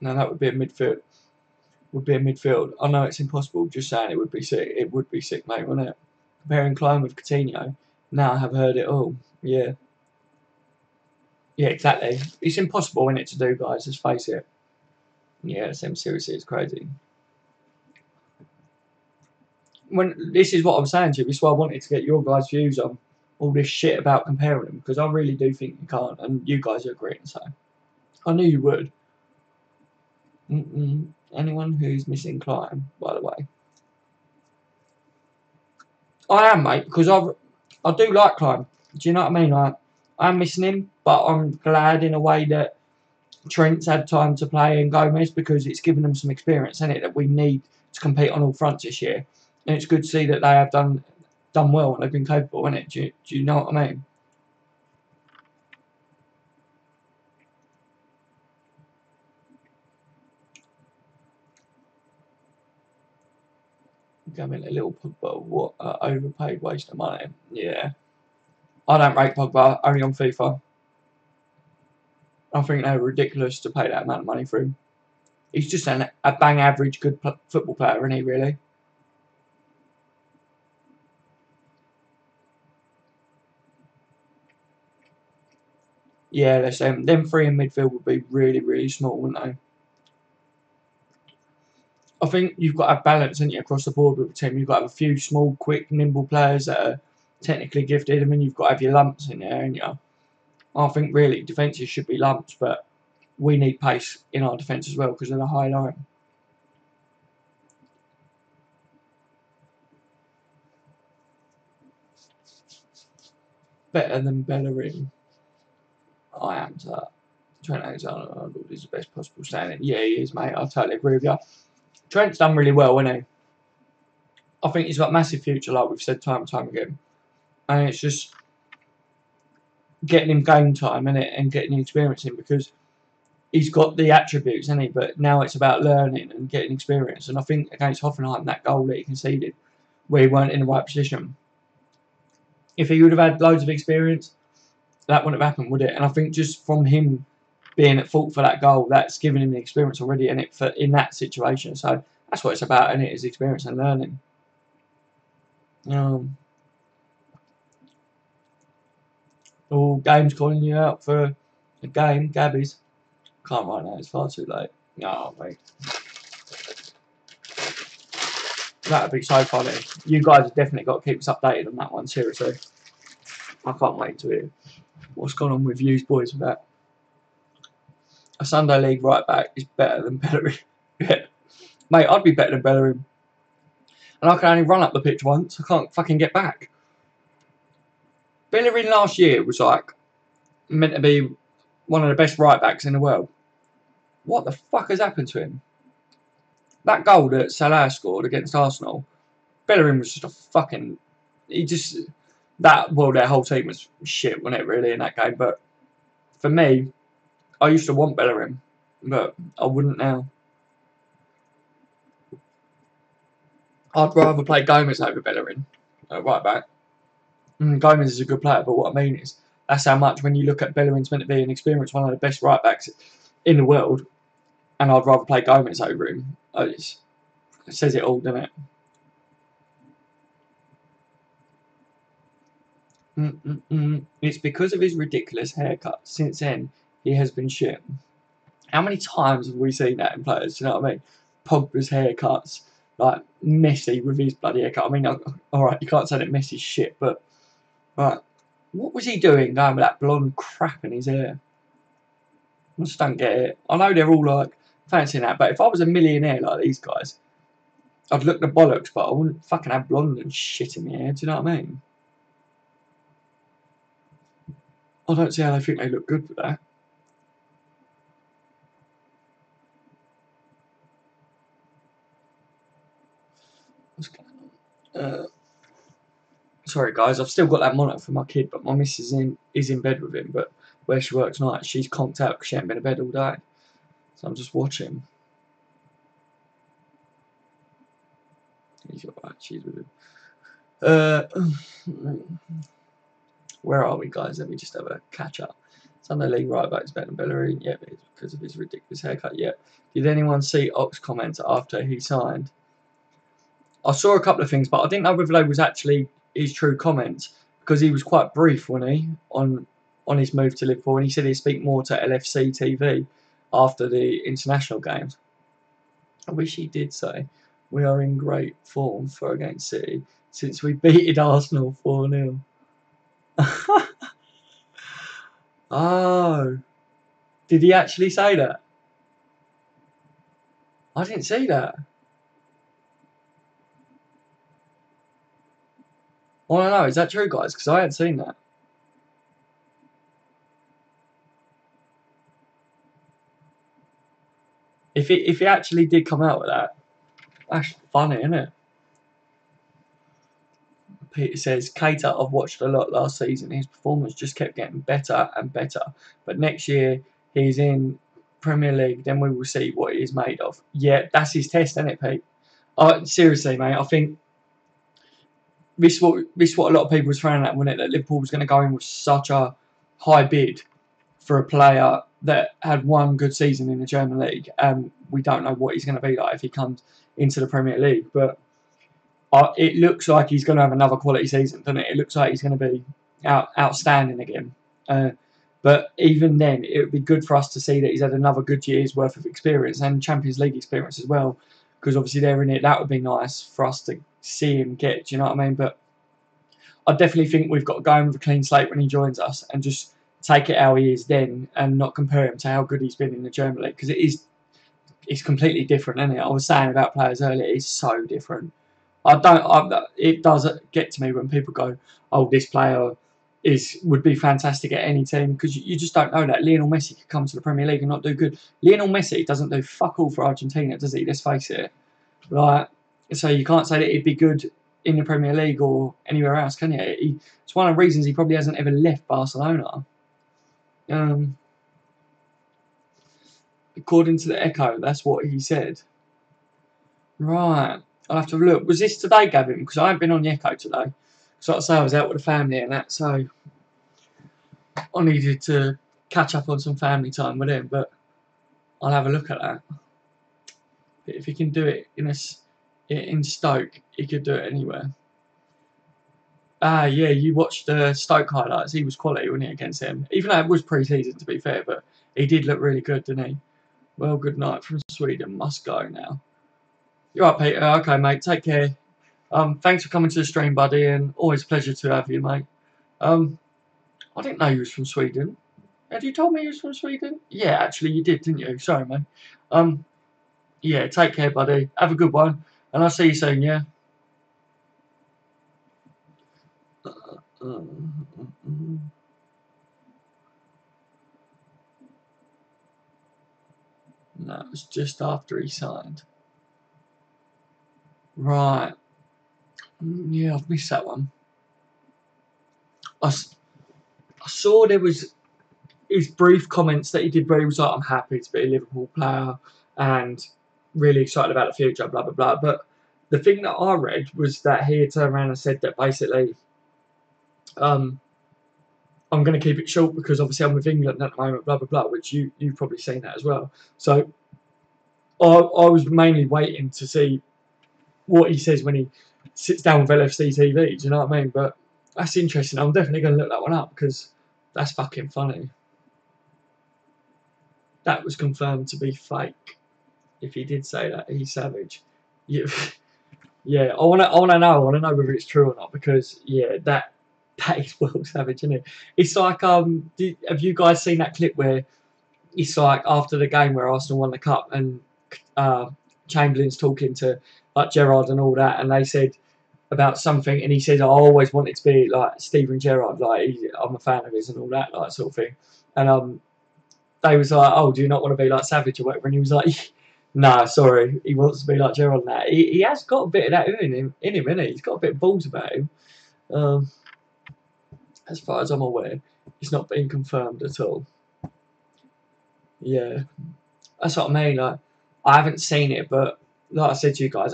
Now that would be a midfield. I know it's impossible. Just saying it would be sick. It would be sick, mate, wouldn't it? Comparing Klein with Coutinho. Now I have heard it all. Yeah. Yeah, exactly. It's impossible, isn't it, to do, guys? Let's face it. Yeah, seriously, it's crazy. This is what I'm saying to you. This is why I wanted to get your guys' views on all this shit about comparing them, because I really do think you can't, and you guys are agreeing. So I knew you would. Anyone who's missing Klein, by the way. I am, mate, because I do like Klein. Do you know what I mean? I'm missing him, but I'm glad in a way that Trent's had time to play and Gomez, because it's given them some experience, isn't it, that we need to compete on all fronts this year. And it's good to see that they have done well and they've been capable, isn't it? Do you know what I mean? Becoming a little Pogba, what overpaid waste of money. Yeah. I don't rate Pogba, only on FIFA. I think they're ridiculous to pay that amount of money for him. He's just a bang average good football player, isn't he, really? Yeah, them three in midfield would be really, really small, wouldn't they? I think you've got to have balance, haven't you, across the board with the team. You've got to have a few small, quick, nimble players that are technically gifted, and then you've got to have your lumps in there, haven't you? I think really defences should be lumps, but we need pace in our defence as well because of the high line. Better than Bellerin. I am to Trent Alexander-Arnold is the best possible standing. Yeah, he is, mate. I totally agree with you. Trent's done really well, hasn't he? I think he's got a massive future, like we've said time and time again. And it's just getting him game time, innit, and getting the experience in, because he's got the attributes, hasn't he? But now it's about learning and getting experience. And I think against Hoffenheim, that goal that he conceded, where he weren't in the right position, if he would have had loads of experience, that wouldn't have happened, would it? And I think just from him being at fault for that goal, that's given him the experience already in that situation. So that's what it's about, innit? Is experience and learning. All games calling you out for a game, Gabby's. Can't right now, it's far too late. No, wait. That would be so funny. You guys have definitely got to keep us updated on that one, seriously. I can't wait to hear what's gone on with you boys with that. A Sunday League right back is better than Bellerin. Yeah. Mate, I'd be better than Bellerin. And I can only run up the pitch once. I can't fucking get back. Bellerin last year was like meant to be one of the best right backs in the world. What the fuck has happened to him? That goal that Salah scored against Arsenal, Bellerin was just a fucking... Their whole team was shit, wasn't it, really, in that game? But for me, I used to want Bellerin, but I wouldn't now. I'd rather play Gomez over Bellerin, right back. Gomez is a good player, but what I mean is, that's how much, when you look at Bellerin's meant to be an experienced, one of the best right backs in the world, and I'd rather play Gomez over him. It says it all, doesn't it? It's because of his ridiculous haircut. Since then, he has been shit. How many times have we seen that in players? Do you know what I mean? Pogba's haircuts, like Messi with his bloody haircut. I mean, alright, you can't say that Messi's shit, but what was he doing going with that blonde crap in his hair? I just don't get it. I know they're all like fancying that, but if I was a millionaire like these guys, I'd look the bollocks, but I wouldn't fucking have blonde and shit in my hair. Do you know what I mean? I don't see how they think they look good with that. What's going on? Sorry guys, I've still got that monitor for my kid, but my missus is in bed with him, but where she works nights, she's conked out because she hasn't been in bed all day. So I'm just watching. He's alright, she's with him. Where are we, guys? Let me just have a catch up. Sunday League right back is better than Bellerin. Yeah, it's because of his ridiculous haircut. Yeah. Did anyone see Ox comment after he signed? I saw a couple of things, but I didn't know whether they was actually his true comments, because he was quite brief, wasn't he, on his move to Liverpool, and he said he'd speak more to LFC TV after the international games. I wish he did say, we are in great form for against City since we beated Arsenal 4-0. Oh, did he actually say that? I didn't see that. I don't know, is that true, guys? Because I hadn't seen that. If he actually did come out with that, that's funny, isn't it? Peter says, Keita, I've watched a lot last season. His performance just kept getting better and better. But next year, he's in Premier League. Then we will see what he is made of. Yeah, that's his test, isn't it, Pete? Seriously, mate, I think this is what a lot of people was throwing at, wasn't it? That Liverpool was going to go in with such a high bid for a player that had one good season in the German League. And we don't know what he's going to be like if he comes into the Premier League. But it looks like he's going to have another quality season, doesn't it? It looks like he's going to be outstanding again. But even then, it would be good for us to see that he's had another good year's worth of experience and Champions League experience as well. Because obviously they're in it. That would be nice for us to see him get. Do you know what I mean? But I definitely think we've got to go in with a clean slate when he joins us and just take it how he is then and not compare him to how good he's been in the German League. Because it's completely different, isn't it? I was saying about players earlier, it's so different. It does get to me when people go, oh, this player would be fantastic at any team, because you just don't know that Lionel Messi could come to the Premier League and not do good. Lionel Messi doesn't do fuck all for Argentina, does he? Let's face it. Like, so you can't say that he'd be good in the Premier League or anywhere else, can you? It's one of the reasons he probably hasn't ever left Barcelona. According to the Echo, that's what he said. Right, I'll have to have a look. Was this today, Gavin? Because I haven't been on the Echo today. So like I say, I was out with the family and that, so I needed to catch up on some family time with him. But I'll have a look at that. But if he can do it in Stoke, he could do it anywhere. Ah, yeah, you watched the Stoke highlights. He was quality, wasn't he, against him? Even though it was pre-season, to be fair, but he did look really good, didn't he? Well, good night from Sweden. Must go now. You're right, Peter. Okay, mate. Take care. Thanks for coming to the stream, buddy, and always a pleasure to have you, mate. I didn't know you was from Sweden. Had you told me you was from Sweden? Yeah, actually, you did, didn't you? Sorry, man. Yeah, take care, buddy. Have a good one, and I'll see you soon. Yeah. No, it was just after he signed. Right. Yeah, I've missed that one. I saw there was his brief comments that he did where he was like, I'm happy to be a Liverpool player and really excited about the future, blah, blah, blah. But the thing that I read was that he had turned around and said that basically, I'm going to keep it short because obviously I'm with England at the moment, blah, blah, blah, which you've probably seen that as well. So I was mainly waiting to see what he says when he sits down with LFC TV, do you know what I mean? But that's interesting. I'm definitely going to look that one up because that's fucking funny. That was confirmed to be fake. If he did say that, he's savage. Yeah, yeah. I want to know. I want to know whether it's true or not because yeah, that is well savage, isn't it? It's like have you guys seen that clip where it's like after the game where Arsenal won the cup and Chamberlain's talking to like Gerrard and all that, and they said about something, and he said, "I always wanted to be like Steven Gerrard, like I'm a fan of his and all that, like sort of thing." And they was like, "Oh, do you not want to be like Savage or whatever?" And he was like, "Nah, sorry, he wants to be like Gerrard." And that he has got a bit of that in him, isn't he? He's got a bit of balls about him. As far as I'm aware, it's not been confirmed at all. Yeah, that's what I mean. Like, I haven't seen it, but like I said to you guys,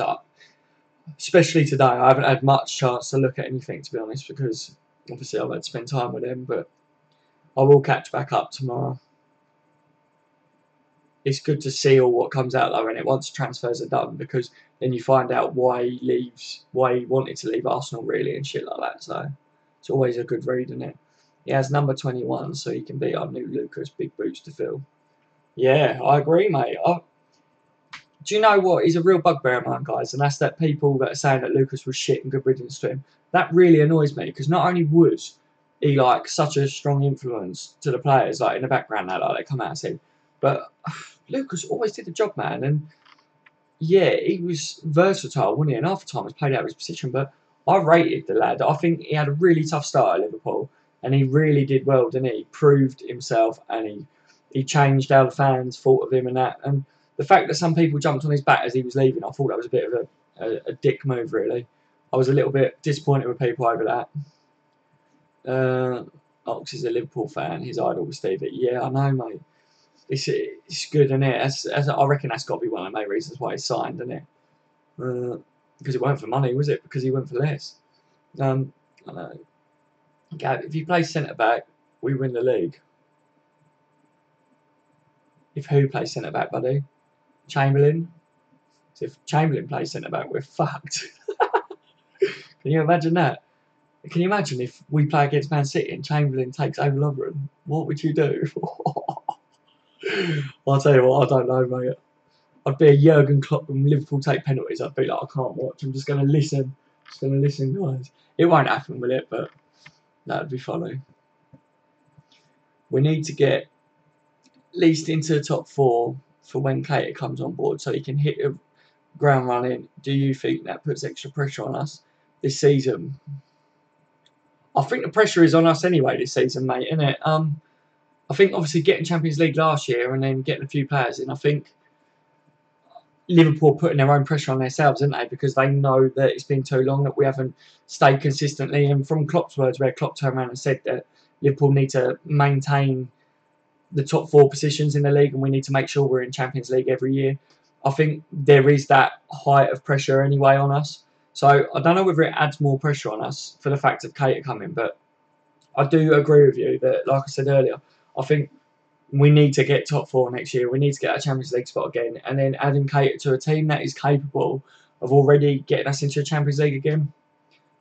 especially today, I haven't had much chance to look at anything, to be honest, because obviously I've had to spend time with him, but I will catch back up tomorrow. It's good to see all what comes out though, and it once transfers are done, because then you find out why he leaves, why he wanted to leave Arsenal really, and shit like that. So it's always a good read, isn't it? He has number 21, so he can be our new Lucas. Big boots to fill. Yeah, I agree, mate. Do you know what? He's a real bugbear of mine, guys, and that's that people that are saying that Lucas was shit and good riddance to him. That really annoys me, because not only was he like such a strong influence to the players, like in the background, like they come out and say, but Lucas always did the job, man. And yeah, he was versatile, wasn't he? And half the time he played out of his position. But I rated the lad. I think he had a really tough start at Liverpool, and he really did well, didn't he? He proved himself, and he changed how the fans thought of him and that. And the fact that some people jumped on his back as he was leaving, I thought that was a bit of a dick move, really. I was a little bit disappointed with people over that. Ox is a Liverpool fan. His idol was Stevie. Yeah, I know, mate. It's good, isn't it? As I reckon that's got to be one of the main reasons why he signed, isn't it? Because it weren't for money, was it? Because he went for less. I know. Gav, if you play centre back, we win the league. If who plays centre back, buddy? Chamberlain. So if Chamberlain plays centre back, we're fucked. Can you imagine that? Can you imagine if we play against Man City and Chamberlain takes over Lovren? What would you do? I'll tell you what, I don't know, mate. I'd be a Jurgen Klopp when Liverpool take penalties. I'd be like, I can't watch. I'm just going to listen. Just going to listen, guys. It won't happen, will it? But that would be funny. We need to get at least into the top 4 for when Keita comes on board so he can hit the ground running. Do you think that puts extra pressure on us this season? I think the pressure is on us anyway this season, mate, isn't it? I think obviously getting Champions League last year and then getting a few players in, I think Liverpool putting their own pressure on themselves, aren't they? Because they know that it's been too long that we haven't stayed consistently. And from Klopp's words, where Klopp turned around and said that Liverpool need to maintain the top 4 positions in the league and we need to make sure we're in Champions League every year. I think there is that height of pressure anyway on us. So I don't know whether it adds more pressure on us for the fact of Keita coming, but I do agree with you that, like I said earlier, I think we need to get top 4 next year. We need to get a Champions League spot again. And then adding Keita to a team that is capable of already getting us into a Champions League again,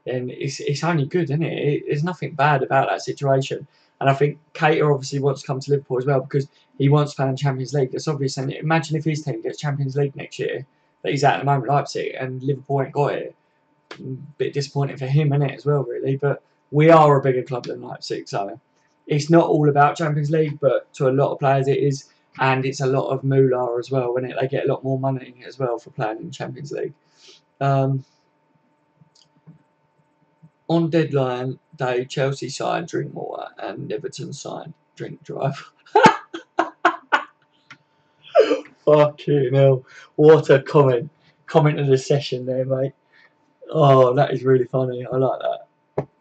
then it's only good, isn't it? There's nothing bad about that situation. And I think Keita obviously wants to come to Liverpool as well because he wants to play in Champions League. That's obvious. And imagine if his team gets Champions League next year, that he's at the moment, Leipzig, and Liverpool ain't got it. A bit disappointing for him, isn't it, as well, really? But we are a bigger club than Leipzig, so it's not all about Champions League, but to a lot of players it is, and it's a lot of moolah as well, when they get a lot more money as well for playing in Champions League. On deadline day, Chelsea signed drink water and Everton signed drink drive. Fucking hell. What a comment. Comment of the session there, mate. Oh, that is really funny. I like that.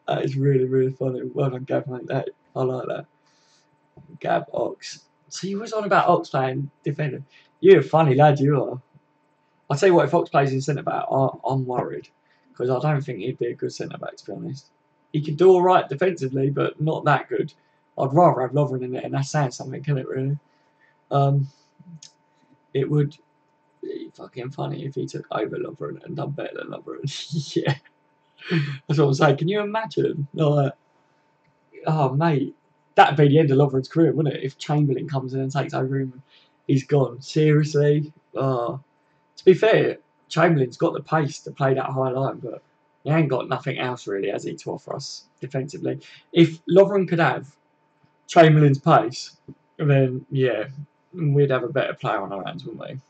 That is really, really funny. Well done, Gab, mate. I like that. Gab Ox. So you was on about Ox playing defender. You're a funny lad, you are. I'll tell you what, if Ox plays in centre-back, I'm worried. Because I don't think he'd be a good centre-back, to be honest. He could do all right defensively, but not that good. I'd rather have Lovren in there, and that's saying something, can it, really? It would be fucking funny if he took over Lovren and done better than Lovren. Yeah. That's what I'm saying. Can you imagine? Like, oh, mate. That'd be the end of Lovren's career, wouldn't it? If Chamberlain comes in and takes over him, he's gone. Seriously? To be fair, Chamberlain's got the pace to play that high line, but he ain't got nothing else really, has he, to offer us defensively. If Lovren could have Chamberlain's pace, then yeah, we'd have a better player on our hands, wouldn't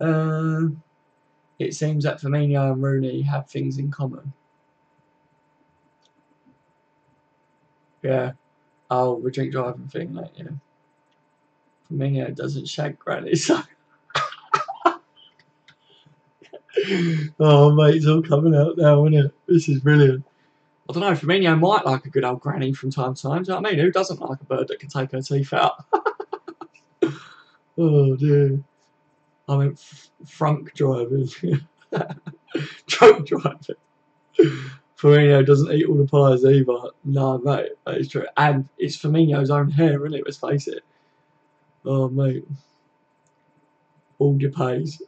we? It seems that Firmino and Rooney have things in common. Yeah. Oh, the drink driving thing, like, yeah. Firmino doesn't shag Granny, so. Oh, mate, it's all coming out now, isn't it? This is brilliant. I don't know, Firmino might like a good old granny from time to time. Do you know what I mean? Who doesn't like a bird that can take her teeth out? Oh, dear. I mean, frunk driving. Drunk driving. Firmino doesn't eat all the pies either. No, mate, that is true. And it's Firmino's own hair, isn't it? Let's face it. Oh, mate. All the pies.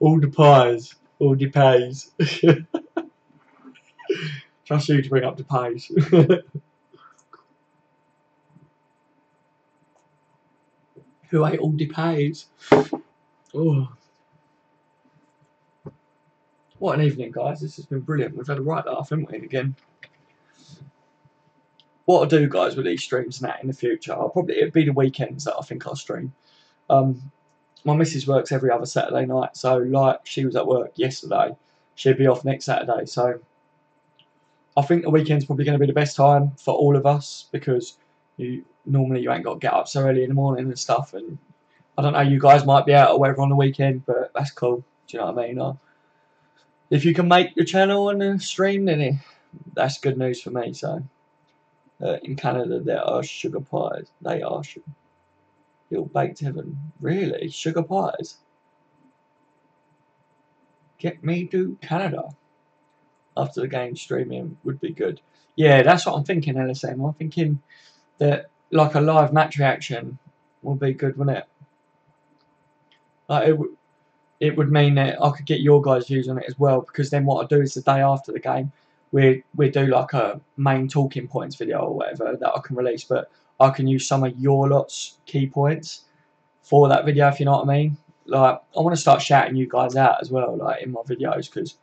All the pies. All the pies. Trust you to bring up the pies. Who ate all the pies? Oh. What an evening, guys. This has been brilliant. We've had a right laugh, haven't we, again? What I'll do, guys, with these streams and that in the future, it'll be the weekends that I think I'll stream. My missus works every other Saturday night, so like she was at work yesterday, she'll be off next Saturday. So I think the weekend's probably going to be the best time for all of us because normally you ain't got to get up so early in the morning and stuff. And I don't know, you guys might be out or whatever on the weekend, but that's cool. Do you know what I mean? If you can make your channel and stream, then that's good news for me. So in Canada, there are sugar pies. They are sugar. Little baked heaven. Really? Sugar pies? Get me to Canada. After the game, streaming would be good. Yeah, that's what I'm thinking, LSM. I'm thinking that like a live match reaction would be good, wouldn't it? Like it would mean that I could get your guys' views on it as well, because then what I do is the day after the game, we do like a main talking points video or whatever that I can release, but I can use some of your lot's key points for that video, if you know what I mean. Like, I want to start shouting you guys out as well, like in my videos, because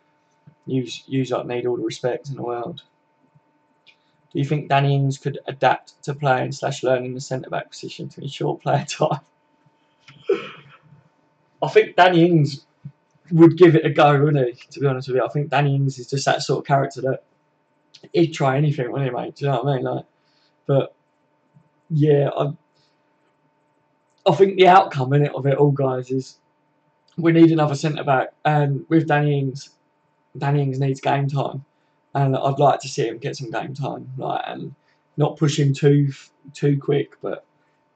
you like need all the respect in the world. Do you think Danny Ings could adapt to playing / learning the centre-back position to ensure player time? I think Danny Ings would give it a go, wouldn't he? To be honest with you, I think Danny Ings is just that sort of character that He'd try anything, wouldn't he, mate? Do you know what I mean? Like, but yeah, I think the outcome in it of it all, guys, is we need another centre back, and with Danny Ings needs game time, and I'd like to see him get some game time, like, and not push him too quick. But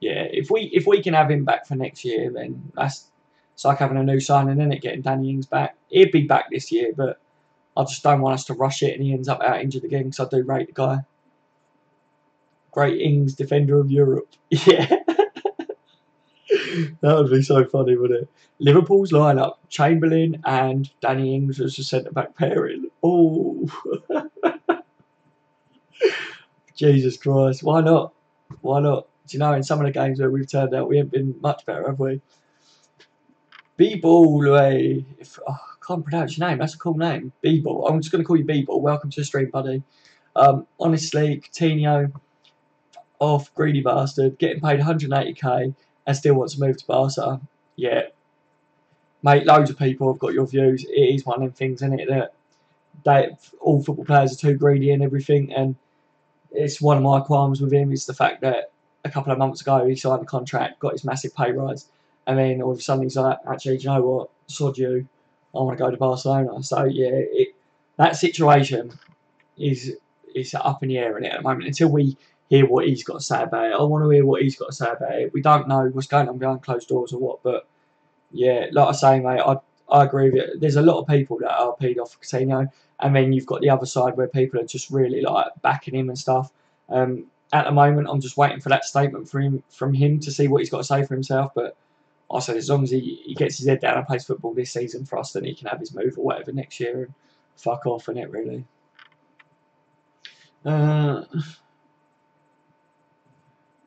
yeah, if we can have him back for next year, then it's like having a new signing, isn't it? Getting Danny Ings back, he'd be back this year, but I just don't want us to rush it and he ends up out injured again, because I do rate the guy. Great Ings, defender of Europe. Yeah. That would be so funny, wouldn't it? Liverpool's lineup: Chamberlain and Danny Ings as a centre back pairing. Oh, Jesus Christ! Why not? Why not? Do you know, in some of the games where we've turned out, we haven't been much better, have we? B-Ball, I can't pronounce your name. That's a cool name, B-Ball. I'm just going to call you B-Ball. Welcome to the stream, buddy. Honestly, Coutinho, off, greedy bastard, getting paid 180k and still wants to move to Barca. Yeah, mate, loads of people have got your views. It is one of them things, isn't it, that all football players are too greedy and everything, and it's one of my qualms with him is the fact that a couple of months ago he signed a contract, got his massive pay rise, and then all of a sudden he's like, actually, do you know what, sod you, I want to go to Barcelona. So yeah, that situation is up in the air in it at the moment until we hear what he's got to say about it. I want to hear what he's got to say about it. We don't know what's going on behind closed doors or what, but yeah, like I say, mate, I agree with it. There's a lot of people that are peed off for Coutinho, and then you've got the other side where people are just really like backing him and stuff. At the moment, I'm just waiting for that statement from him to see what he's got to say for himself. But I said, as long as he gets his head down and plays football this season for us, then he can have his move or whatever next year and fuck off in it, really.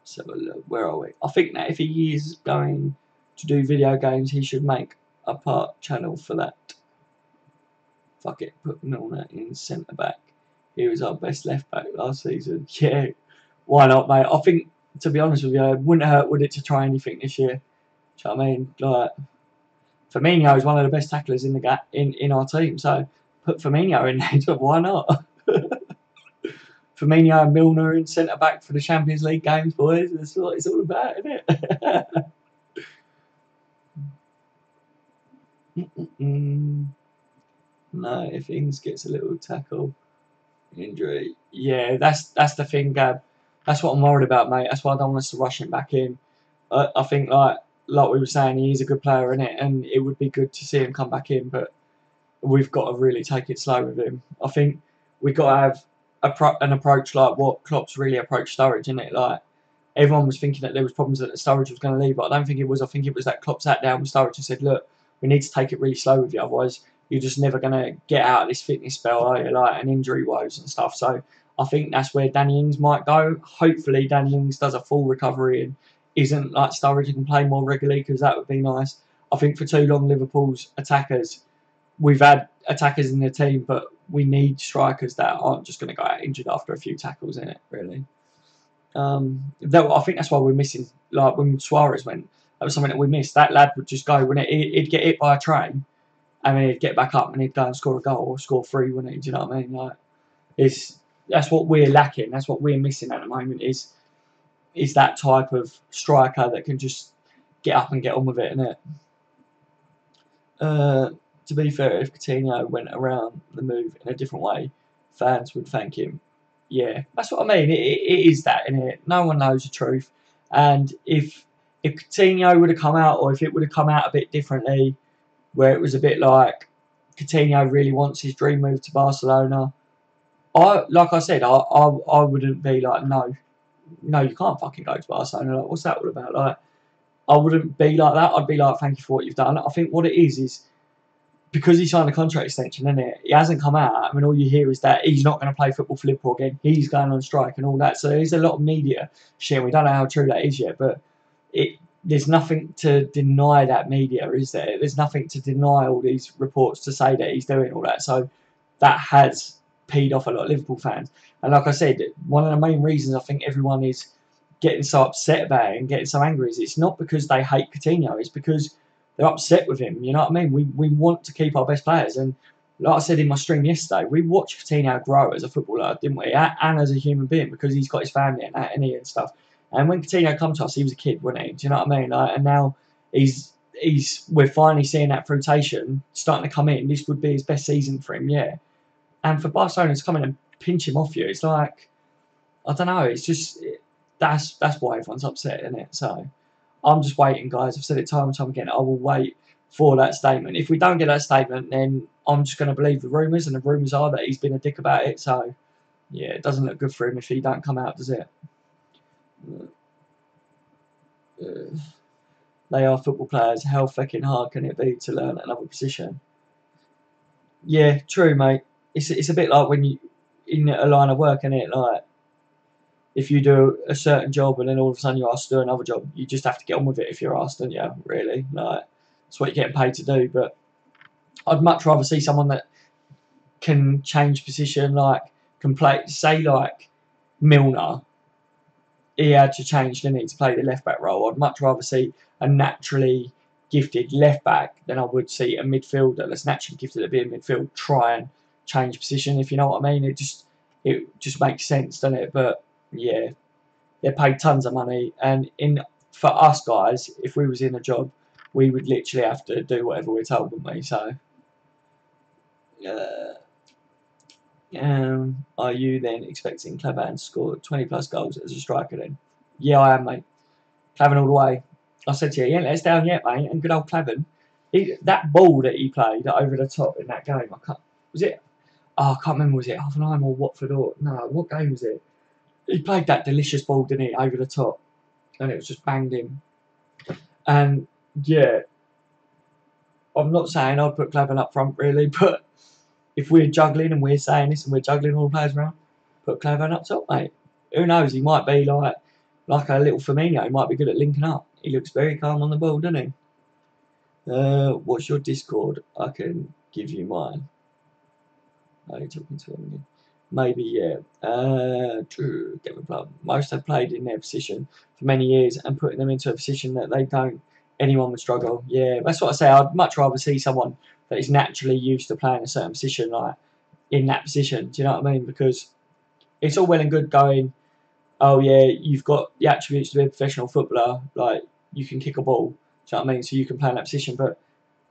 So where are we? I think that if he is going to do video games, he should make a part channel for that. Fuck it, put Milner in centre back. He was our best left back last season. Yeah, why not, mate? I think, to be honest with you, it wouldn't hurt, would it, to try anything this year? Do you know what I mean? Like, Firmino is one of the best tacklers in our team, so put Firmino in there. Why not? Firmino and Milner in centre back for the Champions League games, boys. That's what it's all about, isn't it? No, if Ings gets a little tackle injury, yeah, that's the thing, Gab. That's what I'm worried about, mate. That's why I don't want us to rush him back in. I think, like we were saying, he is a good player in it, and it would be good to see him come back in. But we've got to really take it slow with him. I think we've got to have an approach like what Klopp's really approached Sturridge, isn't it? Like, everyone was thinking that there was problems that Sturridge was going to leave, but I don't think it was. I think it was that Klopp sat down with Sturridge and said, look, we need to take it really slow with you, otherwise you're just never going to get out of this fitness spell, are you? Like, and injury woes and stuff. So I think that's where Danny Ings might go. Hopefully Danny Ings does a full recovery and isn't like Sturridge and can play more regularly, because that would be nice. I think for too long, Liverpool's attackers, we've had attackers in the team, but we need strikers that aren't just going to go out injured after a few tackles in it, really. I think that's why we're missing, like when Suarez went, that was something that we missed. That lad would just go, when he'd get hit by a train, and then he'd get back up and he'd go and score a goal or score three, wouldn't he? Do you know what I mean? Like, that's what we're lacking. That's what we're missing at the moment is that type of striker that can just get up and get on with it, innit? To be fair, if Coutinho went around the move in a different way, fans would thank him. Yeah, that's what I mean. It is that, innit? No one knows the truth. And if Coutinho would have come out, or if it would have come out a bit differently, where it was a bit like Coutinho really wants his dream move to Barcelona, like I said, I wouldn't be like, no, you can't fucking go to Barcelona. Like, what's that all about? Like, I wouldn't be like that. I'd be like, thank you for what you've done. I think what it is because he signed a contract extension, isn't it? He hasn't come out. I mean, all you hear is that he's not going to play football for Liverpool again. He's going on strike and all that. So there's a lot of media shit. We don't know how true that is yet, but there's nothing to deny that media, is there? There's nothing to deny all these reports to say that he's doing all that. So that has peed off a lot of Liverpool fans. And like I said, one of the main reasons I think everyone is getting so upset about it and getting so angry is it's not because they hate Coutinho. It's because they're upset with him. You know what I mean? We want to keep our best players, and like I said in my stream yesterday, we watched Coutinho grow as a footballer, didn't we? And as a human being, because he's got his family and that, and stuff. And when Coutinho come to us, he was a kid, wasn't he? Do you know what I mean? Like, and now we're finally seeing that fruitation starting to come in. This would be his best season for him, yeah. And for Barcelona to come in and pinch him off you, it's like, I don't know. It's just that's why everyone's upset, isn't it? So I'm just waiting, guys. I've said it time and time again. I will wait for that statement. If we don't get that statement, then I'm just going to believe the rumours, and the rumours are that he's been a dick about it. So yeah, it doesn't look good for him if he don't come out, does it? They are football players. How fucking hard can it be to learn another position? Yeah, true, mate. It's a bit like when you in a line of work, isn't it? Like, if you do a certain job and then all of a sudden you're asked to do another job, you just have to get on with it if you're asked, don't you? Really, like, that's what you're getting paid to do. But I'd much rather see someone that can change position, like, can play. Say like Milner, he had to change, didn't he, to play the left back role. I'd much rather see a naturally gifted left back than I would see a midfielder that's naturally gifted at being midfield try and change position. If you know what I mean, it just makes sense, doesn't it? But yeah, they're paid tons of money, and for us guys, if we was in a job, we would literally have to do whatever we're told, wouldn't we? So, are you then expecting Clavan to score 20 plus goals as a striker then? Yeah, I am, mate. Clavan all the way. I said to you, he ain't let us down yet, mate. And good old Clavan. That ball that he played over the top in that game, was it? Oh, I can't remember, was it Hoffenheim or Watford or no? What game was it? He played that delicious ball, didn't he, over the top, and it was just banged in. And yeah, I'm not saying I'd put Clavan up front really, but if we're juggling and we're saying this and we're juggling all the players around, put Clavan up top, mate. Who knows? He might be like a little Firmino. He might be good at linking up. He looks very calm on the ball, doesn't he? What's your Discord? I can give you mine. Are you talking to him? Maybe, yeah. Get the club. Most have played in their position for many years and putting them into a position that they don't. Anyone would struggle. Yeah, that's what I say. I'd much rather see someone that is naturally used to playing a certain position, like in that position. Do you know what I mean? Because it's all well and good going, oh yeah, you've got the attributes to be a professional footballer, like you can kick a ball. Do you know what I mean? So you can play in that position, but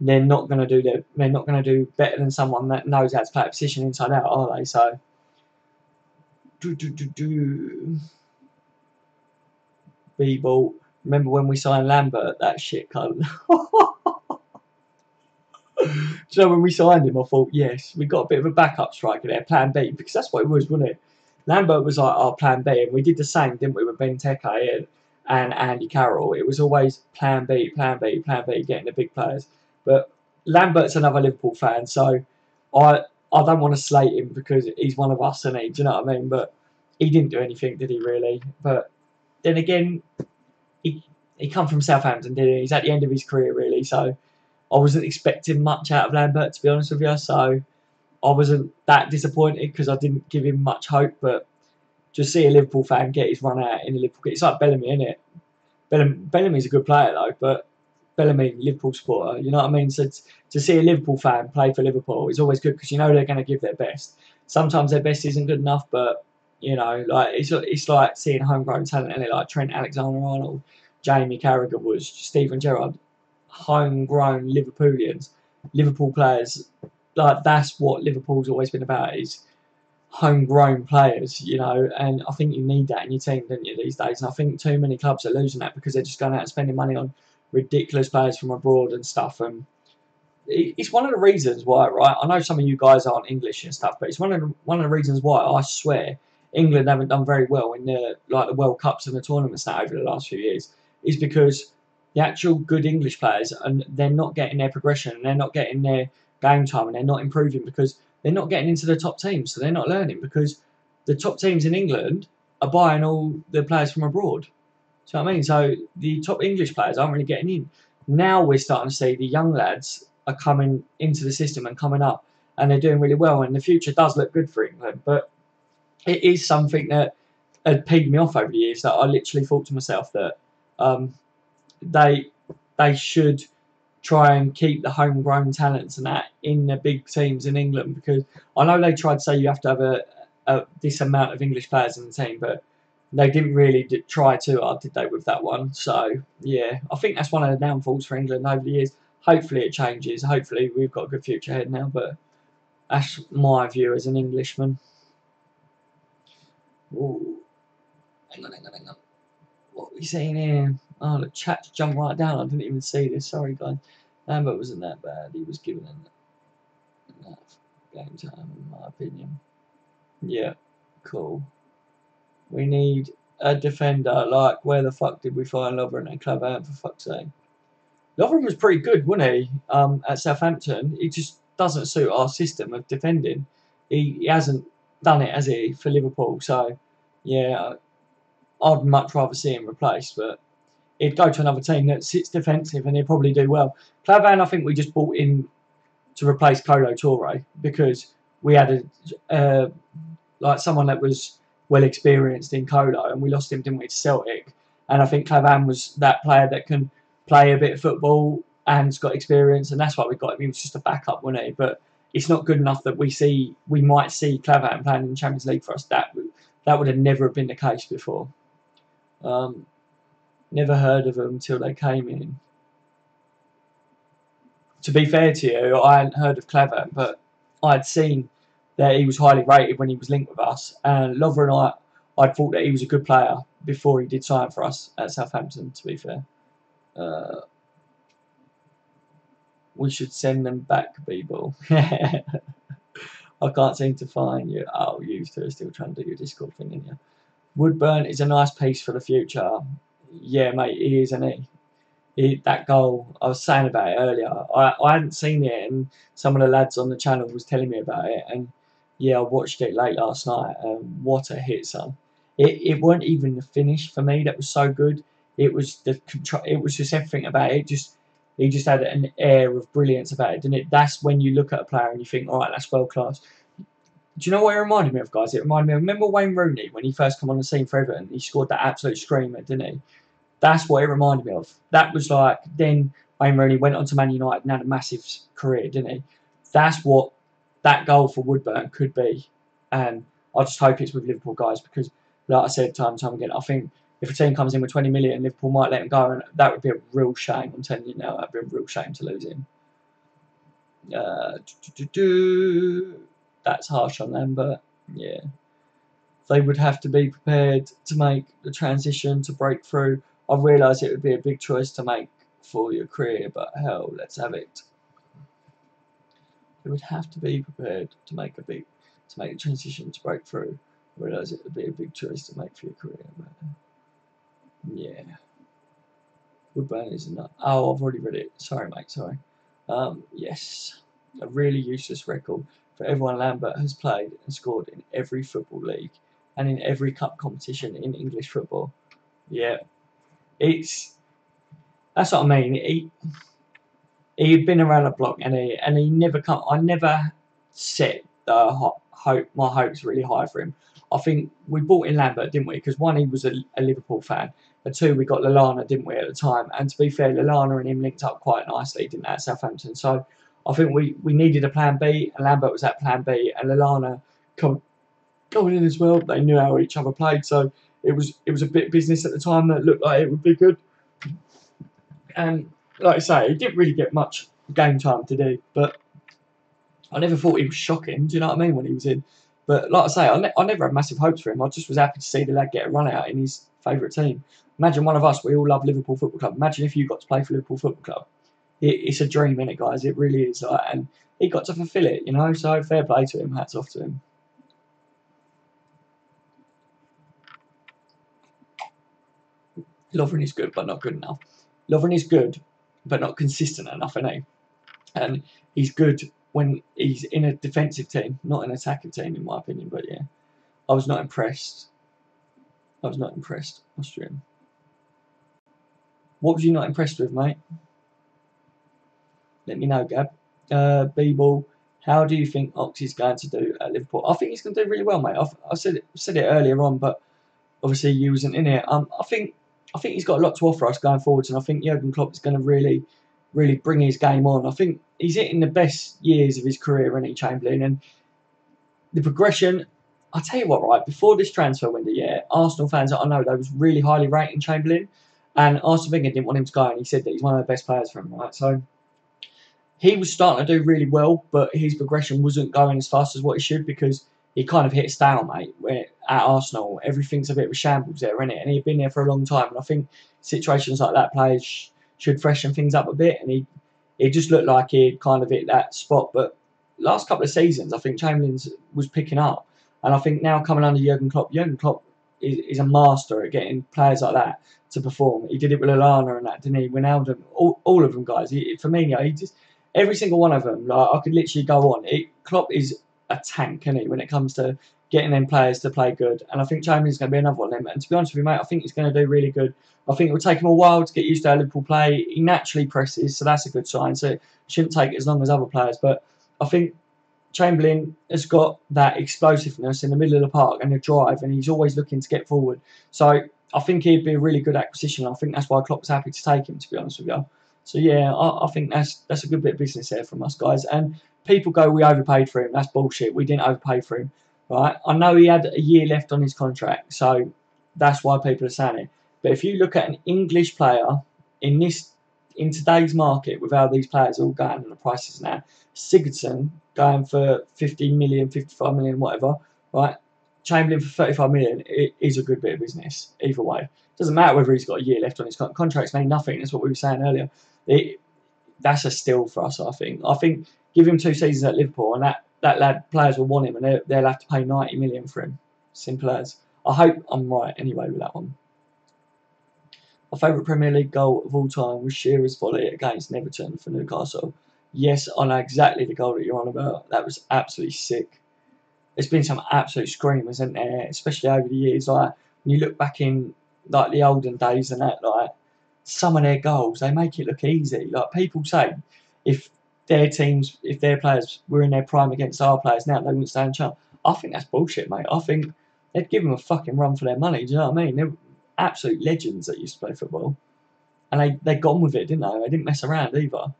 they're not going to do that. They're not going to do better than someone that knows how to play a position inside out, are they? So, B-ball. Remember when we signed Lambert? That shit cunt. Do you know when we signed him? I thought, yes, we got a bit of a backup striker there, Plan B, because that's what it was, wasn't it? Lambert was like our Plan B, and we did the same, didn't we, with Benteke and Andy Carroll? It was always Plan B, Plan B, Plan B, getting the big players. But Lambert's another Liverpool fan, so I don't want to slate him because he's one of us, and do you know what I mean? But he didn't do anything, did he, really? But then again, he come from Southampton, didn't he? He's at the end of his career, really, so I wasn't expecting much out of Lambert, to be honest with you, so I wasn't that disappointed because I didn't give him much hope, but just see a Liverpool fan get his run out in the Liverpool. It's like Bellamy, isn't it? Bellamy's a good player though, but Bellamy, Liverpool supporter, you know what I mean? So to see a Liverpool fan play for Liverpool is always good because you know they're going to give their best. Sometimes their best isn't good enough, but you know, like it's like seeing homegrown talent, and like Trent Alexander-Arnold, Jamie Carragher was, Steven Gerrard, homegrown Liverpoolians, Liverpool players. Like that's what Liverpool's always been about, is homegrown players, you know, and I think you need that in your team, don't you, these days? And I think too many clubs are losing that because they're just going out and spending money on ridiculous players from abroad and stuff. And it's one of the reasons why, right? I know some of you guys aren't English and stuff, but it's one of the reasons why I swear England haven't done very well in the World Cups and the tournaments now over the last few years, is because the actual good English players, and they're not getting their progression and they're not getting their game time and they're not improving because they're not getting into the top teams, so they're not learning because the top teams in England are buying all the players from abroad. Do you know what I mean? So the top English players aren't really getting in. Now we're starting to see the young lads are coming into the system and coming up, and they're doing really well, and the future does look good for England. But it is something that had peeved me off over the years, that I literally thought to myself that they should try and keep the homegrown talents and that in the big teams in England, because I know they tried to say you have to have this amount of English players in the team, but they didn't really try too hard, did they, with that one? So, yeah, I think that's one of the downfalls for England over the years. Hopefully it changes. Hopefully we've got a good future ahead now, but that's my view as an Englishman. Ooh. Hang on. What are we saying here? Oh, the chat jumped right down. I didn't even see this. Sorry, guys. Lambert wasn't that bad. He was given enough game time, in my opinion. Yeah, cool. We need a defender. Like, where the fuck did we find Lovren and Clavan, for fuck's sake? Lovren was pretty good, wasn't he? At Southampton. He just doesn't suit our system of defending. He hasn't done it, has he, for Liverpool? So, yeah, I'd much rather see him replaced, but he'd go to another team that sits defensive and he'd probably do well. Clavan, I think we just bought in to replace Kolo Toure because we had like someone that was well experienced in Kolo, and we lost him, didn't we, to Celtic? And I think Clavan was that player that can play a bit of football and's got experience, and that's why we got him. He was just a backup, wasn't he? But it's not good enough that we might see Clavan playing in the Champions League for us. That would have never been the case before. Never heard of them until they came in. To be fair to you, I hadn't heard of Clavan, but I'd seen that he was highly rated when he was linked with us. And Lovren, I thought that he was a good player before he did sign for us at Southampton, to be fair. We should send them back, people. I can't seem to find you. Oh, you two are still trying to do your Discord thing, aren't you? Woodburn is a nice piece for the future. Yeah, mate, he is, isn't he? That goal, I was saying about it earlier. I hadn't seen it, and some of the lads on the channel was telling me about it. And yeah, I watched it late last night. What a hit, son! It weren't even the finish for me that was so good. It was the control. It was just everything about it. He just had an air of brilliance about it, didn't it? That's when you look at a player and you think, all right, that's world class. Do you know what it reminded me of, guys? It reminded me of, remember Wayne Rooney when he first came on the scene for Everton? He scored that absolute screamer, didn't he? That's what it reminded me of. That was like, then Wayne Rooney went on to Man United and had a massive career, didn't he? That's what that goal for Woodburn could be. And I just hope it's with Liverpool, guys, because, like I said time and time again, I think if a team comes in with 20 million, Liverpool might let him go, and that would be a real shame. I'm telling you now, that would be a real shame to lose him. That's harsh on them, but yeah. They would have to be prepared to make the transition to break through. I realise it would be a big choice to make for your career, but hell, let's have it. They would have to be prepared to make the transition to break through. I realise it would be a big choice to make for your career, but yeah. Woodburn is enough. Oh, I've already read it. Sorry, mate. Sorry. Yes, a really useless record for everyone. Lambert has played and scored in every football league and in every cup competition in English football. Yeah, that's what I mean. He'd been around the block, and he never come. I never set my hopes really high for him. I think we bought in Lambert, didn't we? Because one, he was a Liverpool fan, and two, we got Lallana, didn't we, at the time? And to be fair, Lallana and him linked up quite nicely, didn't they, at Southampton? So I think we needed a plan B, and Lambert was that plan B, and Lallana going in as well. They knew how each other played, so it was a bit of business at the time that looked like it would be good. And like I say, he didn't really get much game time to do, but I never thought he was shocking. Do you know what I mean, when he was in? But like I say, I never had massive hopes for him. I just was happy to see the lad get a run out in his favourite team. Imagine one of us, we all love Liverpool Football Club. Imagine if you got to play for Liverpool Football Club. It's a dream, innit, guys? It really is. And he got to fulfil it, you know? So fair play to him. Hats off to him. Lovren is good, but not good enough. Lovren is good, but not consistent enough, isn't he? And he's good when he's in a defensive team, not an attacking team, in my opinion. But yeah, I was not impressed. Austrian. What was you not impressed with, mate? Let me know, Gab. B-Ball, how do you think Ox is going to do at Liverpool? I think he's going to do really well, mate. I said it earlier on, but obviously you wasn't in it. I think he's got a lot to offer us going forwards, and I think Jurgen Klopp is going to really really bring his game on. I think he's hitting the best years of his career, isn't he, Chamberlain? And the progression, I'll tell you what, right, before this transfer window, yeah, Arsenal fans, I know, they was really highly rating Chamberlain, and Arsene Wenger didn't want him to go, and he said that he's one of the best players for him, right? So he was starting to do really well, but his progression wasn't going as fast as what he should because he kind of hit a stalemate where at Arsenal. Everything's a bit of a shambles there, isn't it? And he'd been there for a long time, and I think situations like that, players should freshen things up a bit, and he just looked like he'd kind of hit that spot. But last couple of seasons, I think Chamberlain's was picking up, and I think now coming under Jurgen Klopp is a master at getting players like that to perform. He did it with Lallana and that, didn't he? Wijnaldum, all of them guys. Firmino, he just every single one of them. Like I could literally go on. Klopp is a tank, isn't he, when it comes to getting them players to play good. And I think Chamberlain's going to be another one of them. And to be honest with you, mate, I think he's going to do really good. I think it will take him a while to get used to how Liverpool play. He naturally presses, so that's a good sign. So it shouldn't take as long as other players. But I think Chamberlain has got that explosiveness in the middle of the park and a drive, and he's always looking to get forward. So I think he'd be a really good acquisition. I think that's why Klopp was happy to take him, to be honest with you. So yeah, I think that's a good bit of business there from us guys. And people go, we overpaid for him. That's bullshit. We didn't overpay for him, right? I know he had a year left on his contract, so that's why people are saying it. But if you look at an English player in today's market, with how these players are all going and the prices now, Sigurdsson going for 50 million, 55 million, whatever, right? Chamberlain for 35 million, it is a good bit of business either way. Doesn't matter whether he's got a year left on his contracts, mean nothing. That's what we were saying earlier. That's a steal for us, I think. I think give him 2 seasons at Liverpool, and that lad, players will want him, and they'll have to pay 90 million for him. Simple as. I hope I'm right anyway with that one. My favourite Premier League goal of all time was Shearer's volley against Everton for Newcastle. Yes, I know exactly the goal that you're on about. That was absolutely sick. There's been some absolute screamers, isn't there? Especially over the years. Like when you look back in like the olden days and that, like some of their goals, they make it look easy. Like people say, if their players were in their prime against our players now, they wouldn't stand a chance. I think that's bullshit, mate. I think they'd give them a fucking run for their money. Do you know what I mean? They're absolute legends that used to play football, and they got on with it, didn't they? They didn't mess around either.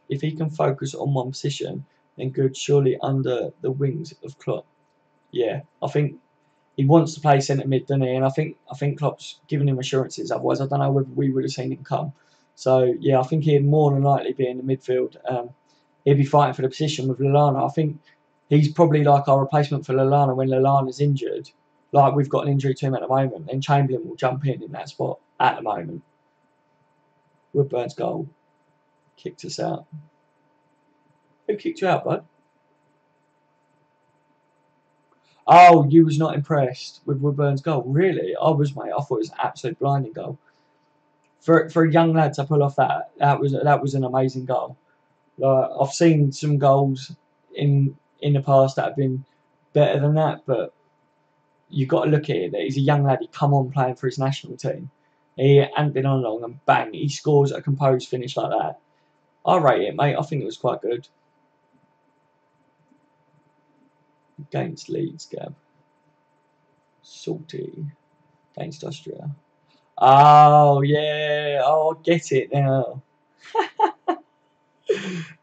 If he can focus on one position, then good. Surely under the wings of Klopp. Yeah, I think he wants to play centre mid, doesn't he? And I think Klopp's given him assurances. Otherwise, I don't know whether we would have seen him come. So yeah, I think he'd more than likely be in the midfield. He'd be fighting for the position with Lallana. I think he's probably like our replacement for Lallana when Lallana's injured. Like we've got an injury to him at the moment, and Chamberlain will jump in that spot at the moment. Woodburn's goal kicked us out. Who kicked you out, bud? Oh, you was not impressed with Woodburn's goal, really? I was, mate. I thought it was an absolute blinding goal. For a young lad to pull off that was an amazing goal. Like I've seen some goals in the past that have been better than that, but you've got to look at it. That he's a young lad. He come on playing for his national team. He hadn't been on long, and bang, he scores a composed finish like that. I rate it, mate. I think it was quite good. Against Leeds, Gab. Salty. Against Austria. Oh, yeah. Oh, I get it now.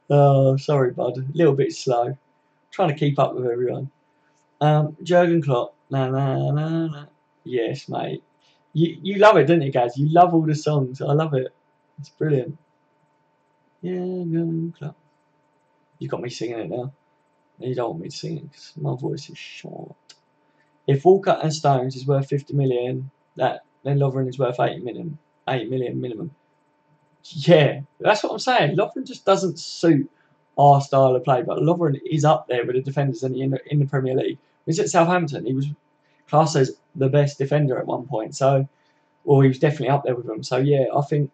Oh, sorry, bud. A little bit slow. Trying to keep up with everyone. Jurgen Klopp. Na na na na. Yes, mate. You love it, don't you, guys? You love all the songs. I love it. It's brilliant. Jurgen Klopp. You got me singing it now. You don't want me to sing it because my voice is short. If Walker and Stones is worth 50 million, then Lovren is worth 80 million. 8 million minimum. Yeah, that's what I'm saying. Lovren just doesn't suit our style of play, but Lovren is up there with the defenders in the Premier League. He was at Southampton. He was classed as the best defender at one point. So, well, he was definitely up there with them. So yeah, I think,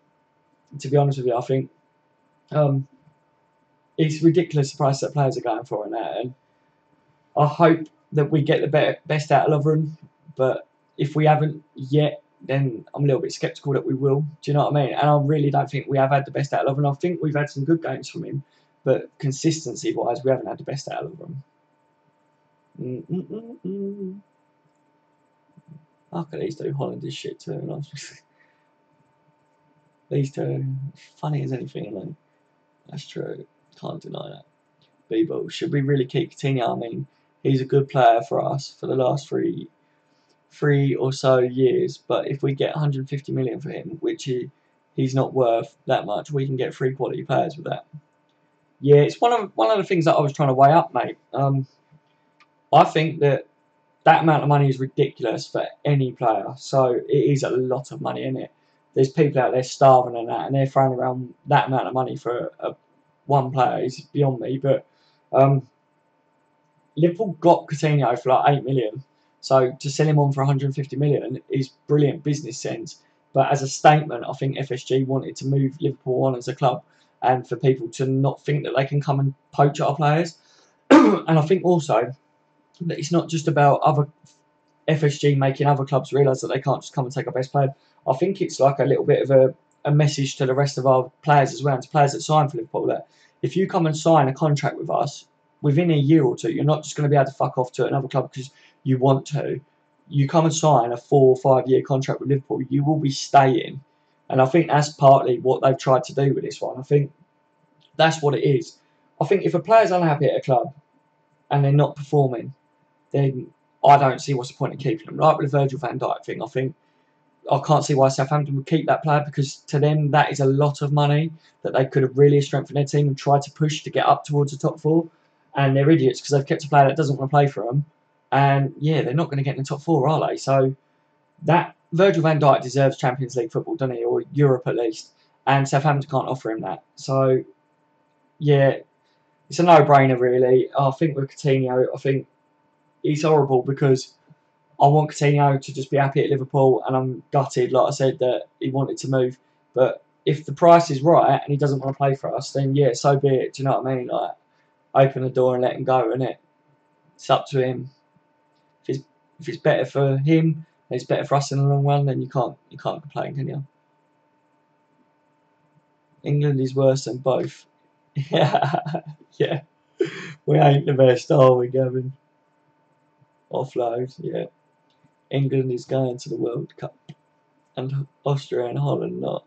to be honest with you, I think it's ridiculous the price that players are going for in that. And I hope that we get the best out of Lovren, but if we haven't yet, then I'm a little bit sceptical that we will. Do you know what I mean? And I really don't think we have had the best out of Lovren. I think we've had some good games from him, but consistency-wise, we haven't had the best out of Lovren. How could these do Hollandish shit too? These two, funny as anything, you know. That's true. Can't deny that. Bebo, should we really keep Coutinho? I mean, he's a good player for us for the last three or so years. But if we get 150 million for him, which he's not worth that much, we can get 3 quality players with that. Yeah, it's one of the things that I was trying to weigh up, mate. I think that amount of money is ridiculous for any player. So it is a lot of money, isn't it? There's people out there starving and they're throwing around that amount of money for one player. It's beyond me. But Liverpool got Coutinho for like 8 million. So to sell him on for 150 million is brilliant business sense. But as a statement, I think FSG wanted to move Liverpool on as a club and for people to not think that they can come and poach our players. And I think also that it's not just about other FSG making other clubs realise that they can't just come and take our best player. I think it's like a little bit of a message to the rest of our players as well, and to players that sign for Liverpool, that if you come and sign a contract with us, within a year or two, you're not just going to be able to fuck off to another club because you want to. You come and sign a 4 or 5 year contract with Liverpool, you will be staying. And I think that's partly what they've tried to do with this one. I think that's what it is. I think if a player's unhappy at a club and they're not performing, then I don't see what's the point of keeping them. Like with the Virgil van Dijk thing, I think I can't see why Southampton would keep that player, because to them that is a lot of money that they could have really strengthened their team and tried to push to get up towards the top four. And they're idiots because they've kept a player that doesn't want to play for them. And yeah, they're not going to get in the top four, are they? So that Virgil van Dijk deserves Champions League football, doesn't he? Or Europe at least. And Southampton can't offer him that. So yeah, it's a no-brainer really. I think with Coutinho, I think he's horrible because I want Coutinho to just be happy at Liverpool, and I'm gutted, like I said, that he wanted to move. But if the price is right and he doesn't want to play for us, then yeah, so be it. Do you know what I mean? Like, open the door and let him go, innit? It's up to him. If it's better for him, it's better for us in the long run. Then you can't complain, can you? England is worse than both. Yeah, yeah. We ain't the best, are we, Gavin? Offload, yeah. England is going to the World Cup, and Austria and Holland not.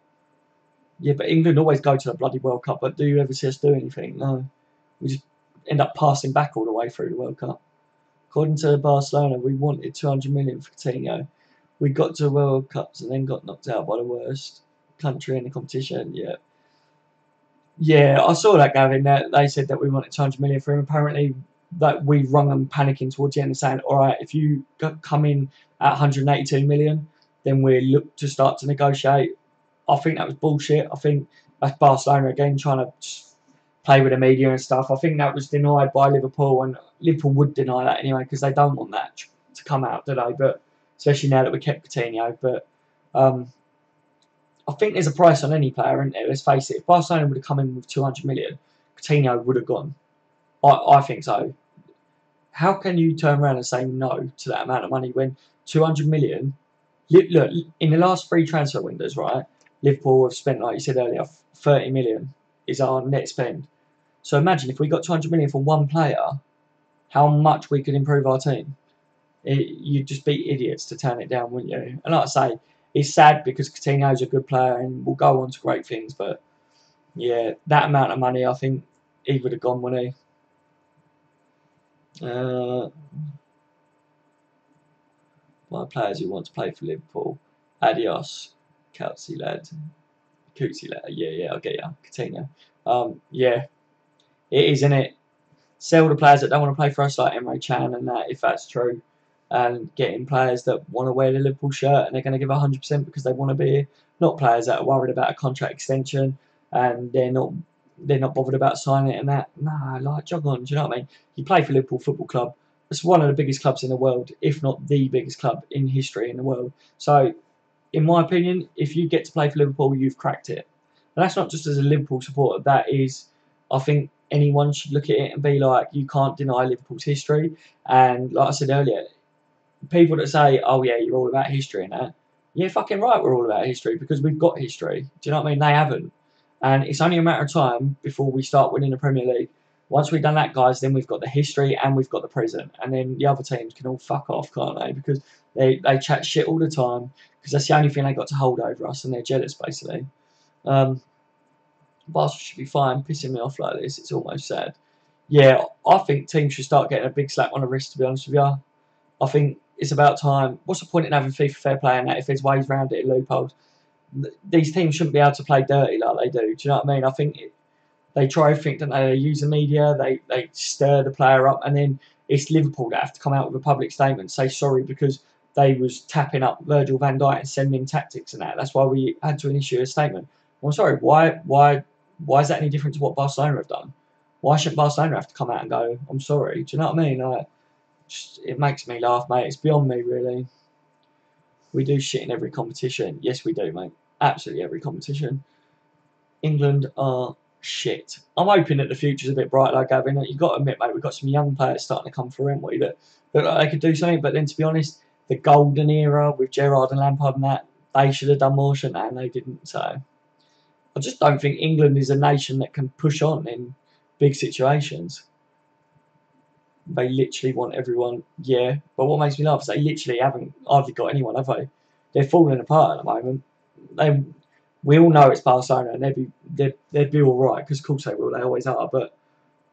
Yeah, but England always go to the bloody World Cup. But do you ever see us do anything? No. We just end up passing back all the way through the World Cup. According to Barcelona, we wanted 200 million for Coutinho. We got to World Cups and then got knocked out by the worst country in the competition. Yeah. Yeah, I saw that, Gavin. That they said that we wanted 200 million for him. Apparently, that we rung them panicking towards the end and saying, all right, if you come in at 182 million, then we look to start to negotiate. I think that was bullshit. I think that's Barcelona again trying to play with the media and stuff. I think that was denied by Liverpool, and Liverpool would deny that anyway because they don't want that to come out, do they? But especially now that we kept Coutinho. But I think there's a price on any player, isn't there? Let's face it. If Barcelona would have come in with 200 million, Coutinho would have gone. I think so. How can you turn around and say no to that amount of money when 200 million? Look, in the last 3 transfer windows, right? Liverpool have spent, like you said earlier, 30 million is our net spend. So imagine if we got 200 million for one player, how much we could improve our team. You'd just be idiots to turn it down, wouldn't you? And like I say, it's sad because Coutinho's a good player and will go on to great things. But yeah, that amount of money, I think he would have gone, wouldn't he? My players who want to play for Liverpool. Adios, Kelsey lad. Cootsy lad. Yeah, I'll get you. Coutinho. Yeah, it is, isn't it? Sell the players that don't want to play for us, like Emre Can and that, if that's true. And getting players that want to wear the Liverpool shirt and they're going to give 100% because they want to be here. Not players that are worried about a contract extension and they're not bothered about signing it and that. Nah, like, jog on, do you know what I mean? You play for Liverpool Football Club. It's one of the biggest clubs in the world, if not the biggest club in history in the world. So, in my opinion, if you get to play for Liverpool, you've cracked it. And that's not just as a Liverpool supporter. That is, I think anyone should look at it and be like, you can't deny Liverpool's history. And like I said earlier, people that say, oh yeah, you're all about history and that, yeah, fucking right, we're all about history because we've got history. Do you know what I mean? They haven't. And it's only a matter of time before we start winning the Premier League. Once we've done that, guys, then we've got the history and we've got the present. And then the other teams can all fuck off, can't they? Because they chat shit all the time because that's the only thing they got to hold over us and they're jealous, basically. Barca should be fine. Pissing me off like this, it's almost sad. Yeah, I think teams should start getting a big slap on the wrist, to be honest with you. I think it's about time. What's the point in having FIFA fair play and that if there's ways around it in loopholes? These teams shouldn't be able to play dirty like they do. Do you know what I mean? I think they try everything, don't they? They use the media, they stir the player up, and then it's Liverpool that have to come out with a public statement, say sorry because they was tapping up Virgil van Dijk and sending him tactics and that. That's why we had to issue a statement. Well, I'm sorry, why is that any different to what Barcelona have done? Why shouldn't Barcelona have to come out and go, I'm sorry? Do you know what I mean? Like, it makes me laugh, mate. It's beyond me, really. We do shit in every competition. Yes, we do, mate. Absolutely every competition. England are shit. I'm hoping that the future's a bit bright, like Gavin. You've got to admit, mate, we've got some young players starting to come through, haven't we? That look like they could do something. But then, to be honest, the golden era with Gerrard and Lampard and that, they should have done more, shouldn't they? And they didn't. So I just don't think England is a nation that can push on in big situations. They literally want everyone, yeah. But what makes me laugh is they literally haven't hardly got anyone, have they? They're falling apart at the moment. We all know it's Barcelona, and they'd be all right because, of course, they will. They always are, but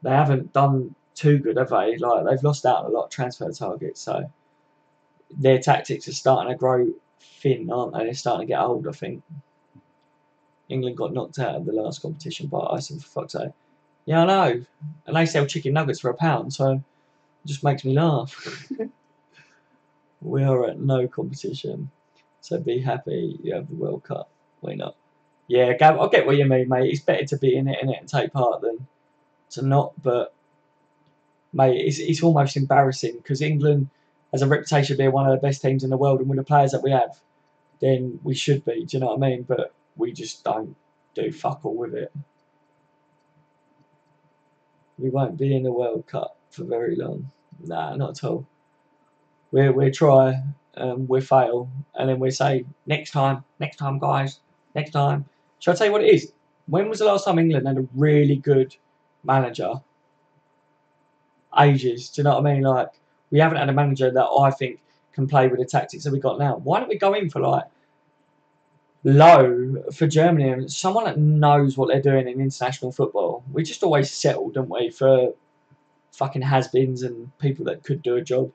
they haven't done too good, have they? Like they've lost out on a lot of transfer targets, so their tactics are starting to grow thin, aren't they? They're starting to get old, I think. England got knocked out of the last competition by Iceland, for fuck's sake. Yeah, I know. And they sell chicken nuggets for £1, so it just makes me laugh. We are at no competition, so be happy you have the World Cup. Why not? Yeah, Gav, I get what you mean, mate. It's better to be in it and take part than to not. But, mate, it's almost embarrassing because England has a reputation of being one of the best teams in the world, and with the players that we have, then we should be. Do you know what I mean? But we just don't do fuck all with it. We won't be in the World Cup for very long. Nah, not at all. We try, we fail, and then we say next time, guys, next time. Shall I tell you what it is? When was the last time England had a really good manager? Ages. Do you know what I mean? Like we haven't had a manager that I think can play with the tactics that we got now. Why don't we go in for like low for Germany and someone that knows what they're doing in international football? We just always settle, don't we, for fucking has-beens and people that could do a job.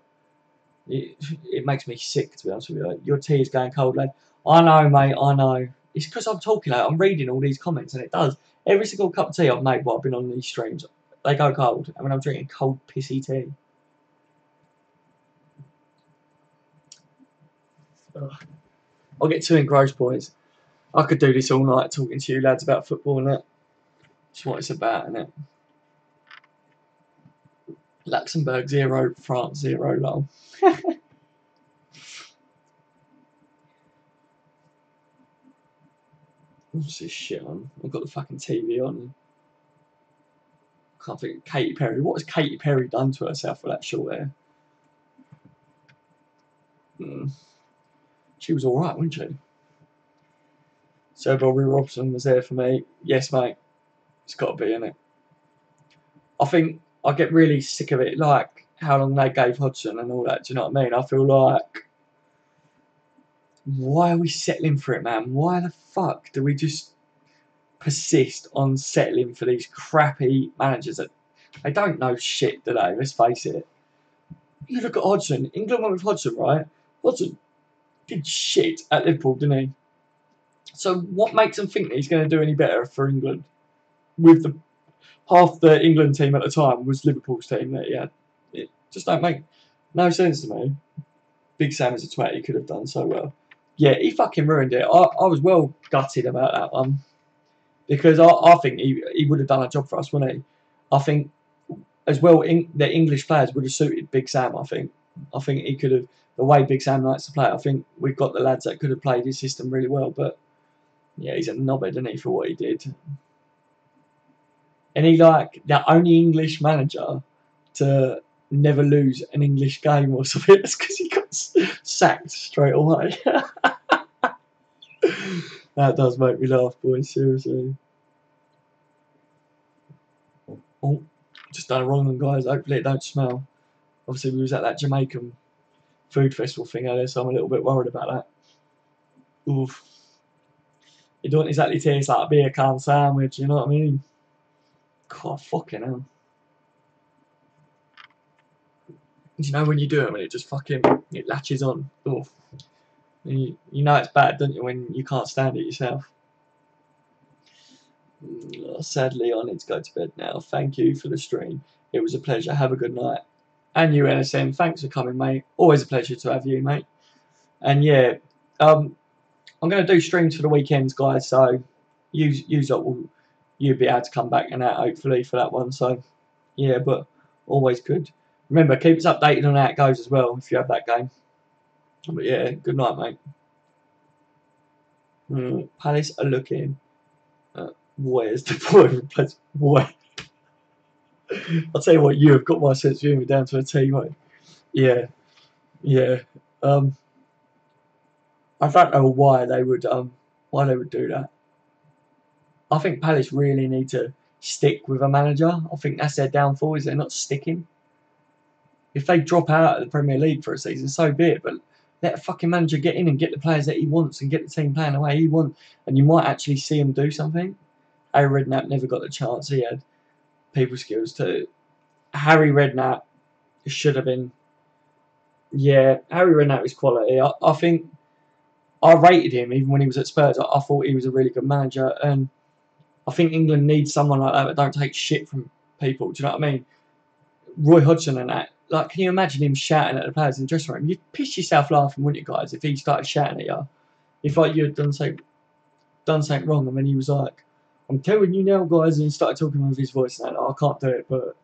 It makes me sick, to be honest with you. Like, your tea is going cold, lad. I know, mate, I know. It's because I'm talking, like, I'm reading all these comments, and it does. Every single cup of tea I've made while I've been on these streams, they go cold. I mean, I'm drinking cold, pissy tea. Ugh. I'll get too engrossed, boys. I could do this all night talking to you lads about football and that. That's what it's about, isn't it? Luxembourg 0, France 0, lol. What's this shit on? I've got the fucking TV on. I can't think of Katy Perry. What has Katy Perry done to herself with that short hair? She was alright, wasn't she? So Bobby Robson was there for me. Yes, mate. It's got to be, innit? I think I get really sick of it, like how long they gave Hodgson and all that. Do you know what I mean? I feel like, why are we settling for it, man? Why the fuck do we just persist on settling for these crappy managers that they don't know shit, do they? Let's face it. You look at Hodgson. England went with Hodgson, right? Hodgson did shit at Liverpool, didn't he? So what makes them think that he's going to do any better for England? With the half the England team at the time was Liverpool's team that he had. It just don't make no sense to me. Big Sam is a twat. He could have done so well. Yeah, he fucking ruined it. I was well gutted about that one because I think he would have done a job for us, wouldn't he? I think as well the English players would have suited Big Sam. I think he could have, the way Big Sam likes to play. I think we've got the lads that could have played his system really well. But yeah, he's a knobhead, isn't he, for what he did? And he like the only English manager to never lose an English game or something. That's because he got sacked straight away. That does make me laugh, boys. Seriously. Oh, just done a wrong one, guys. Hopefully it don't smell. Obviously, we was at that Jamaican food festival thing earlier, so I'm a little bit worried about that. Oof. You don't exactly taste like a beer can sandwich, you know what I mean? God, fucking hell. You know when you do it, when it just fucking, it latches on. Oh. You know it's bad, don't you, when you can't stand it yourself. Sadly, I need to go to bed now. Thank you for the stream. It was a pleasure. Have a good night. And you, NSM, thanks for coming, mate. Always a pleasure to have you, mate. And yeah, I'm going to do streams for the weekends, guys. So you'll be able to come back and out hopefully for that one. So yeah, but always good. Remember, keep us updated on how it goes as well if you have that game. But yeah, good night, mate. Palace are looking. Where's the boy? Boy, I'll tell you what, you have got my sense of humour down to a T, mate. Yeah, yeah. I don't know why they would do that. I think Palace really need to stick with a manager. I think that's their downfall, is they're not sticking. If they drop out of the Premier League for a season, so be it. But let a fucking manager get in and get the players that he wants and get the team playing the way he wants, and you might actually see him do something. Harry Redknapp never got the chance. He had people skills too. Harry Redknapp should have been. Yeah, Harry Redknapp is quality. I think I rated him even when he was at Spurs. I thought he was a really good manager, and I think England needs someone like that don't take shit from people. Do you know what I mean? Roy Hodgson and that. Like, can you imagine him shouting at the players in the dressing room? You'd piss yourself laughing, wouldn't you, guys, if he started shouting at you? If like you had done something wrong, and then he was like, "I'm telling you now, guys," and he started talking with his voice, and I can't do it, but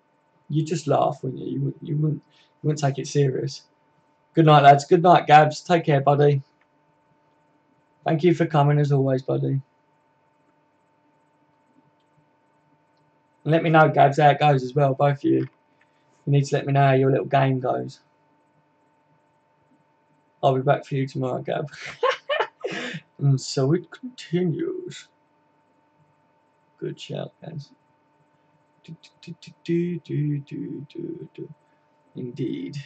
you just laugh, wouldn't you? You wouldn't take it serious. Good night, lads. Good night, Gabs. Take care, buddy. Thank you for coming as always, buddy. And let me know, Gabs, how it goes as well, both of you. You need to let me know how your little game goes. I'll be back for you tomorrow, Gab. And so it continues. Good shout, guys. Indeed.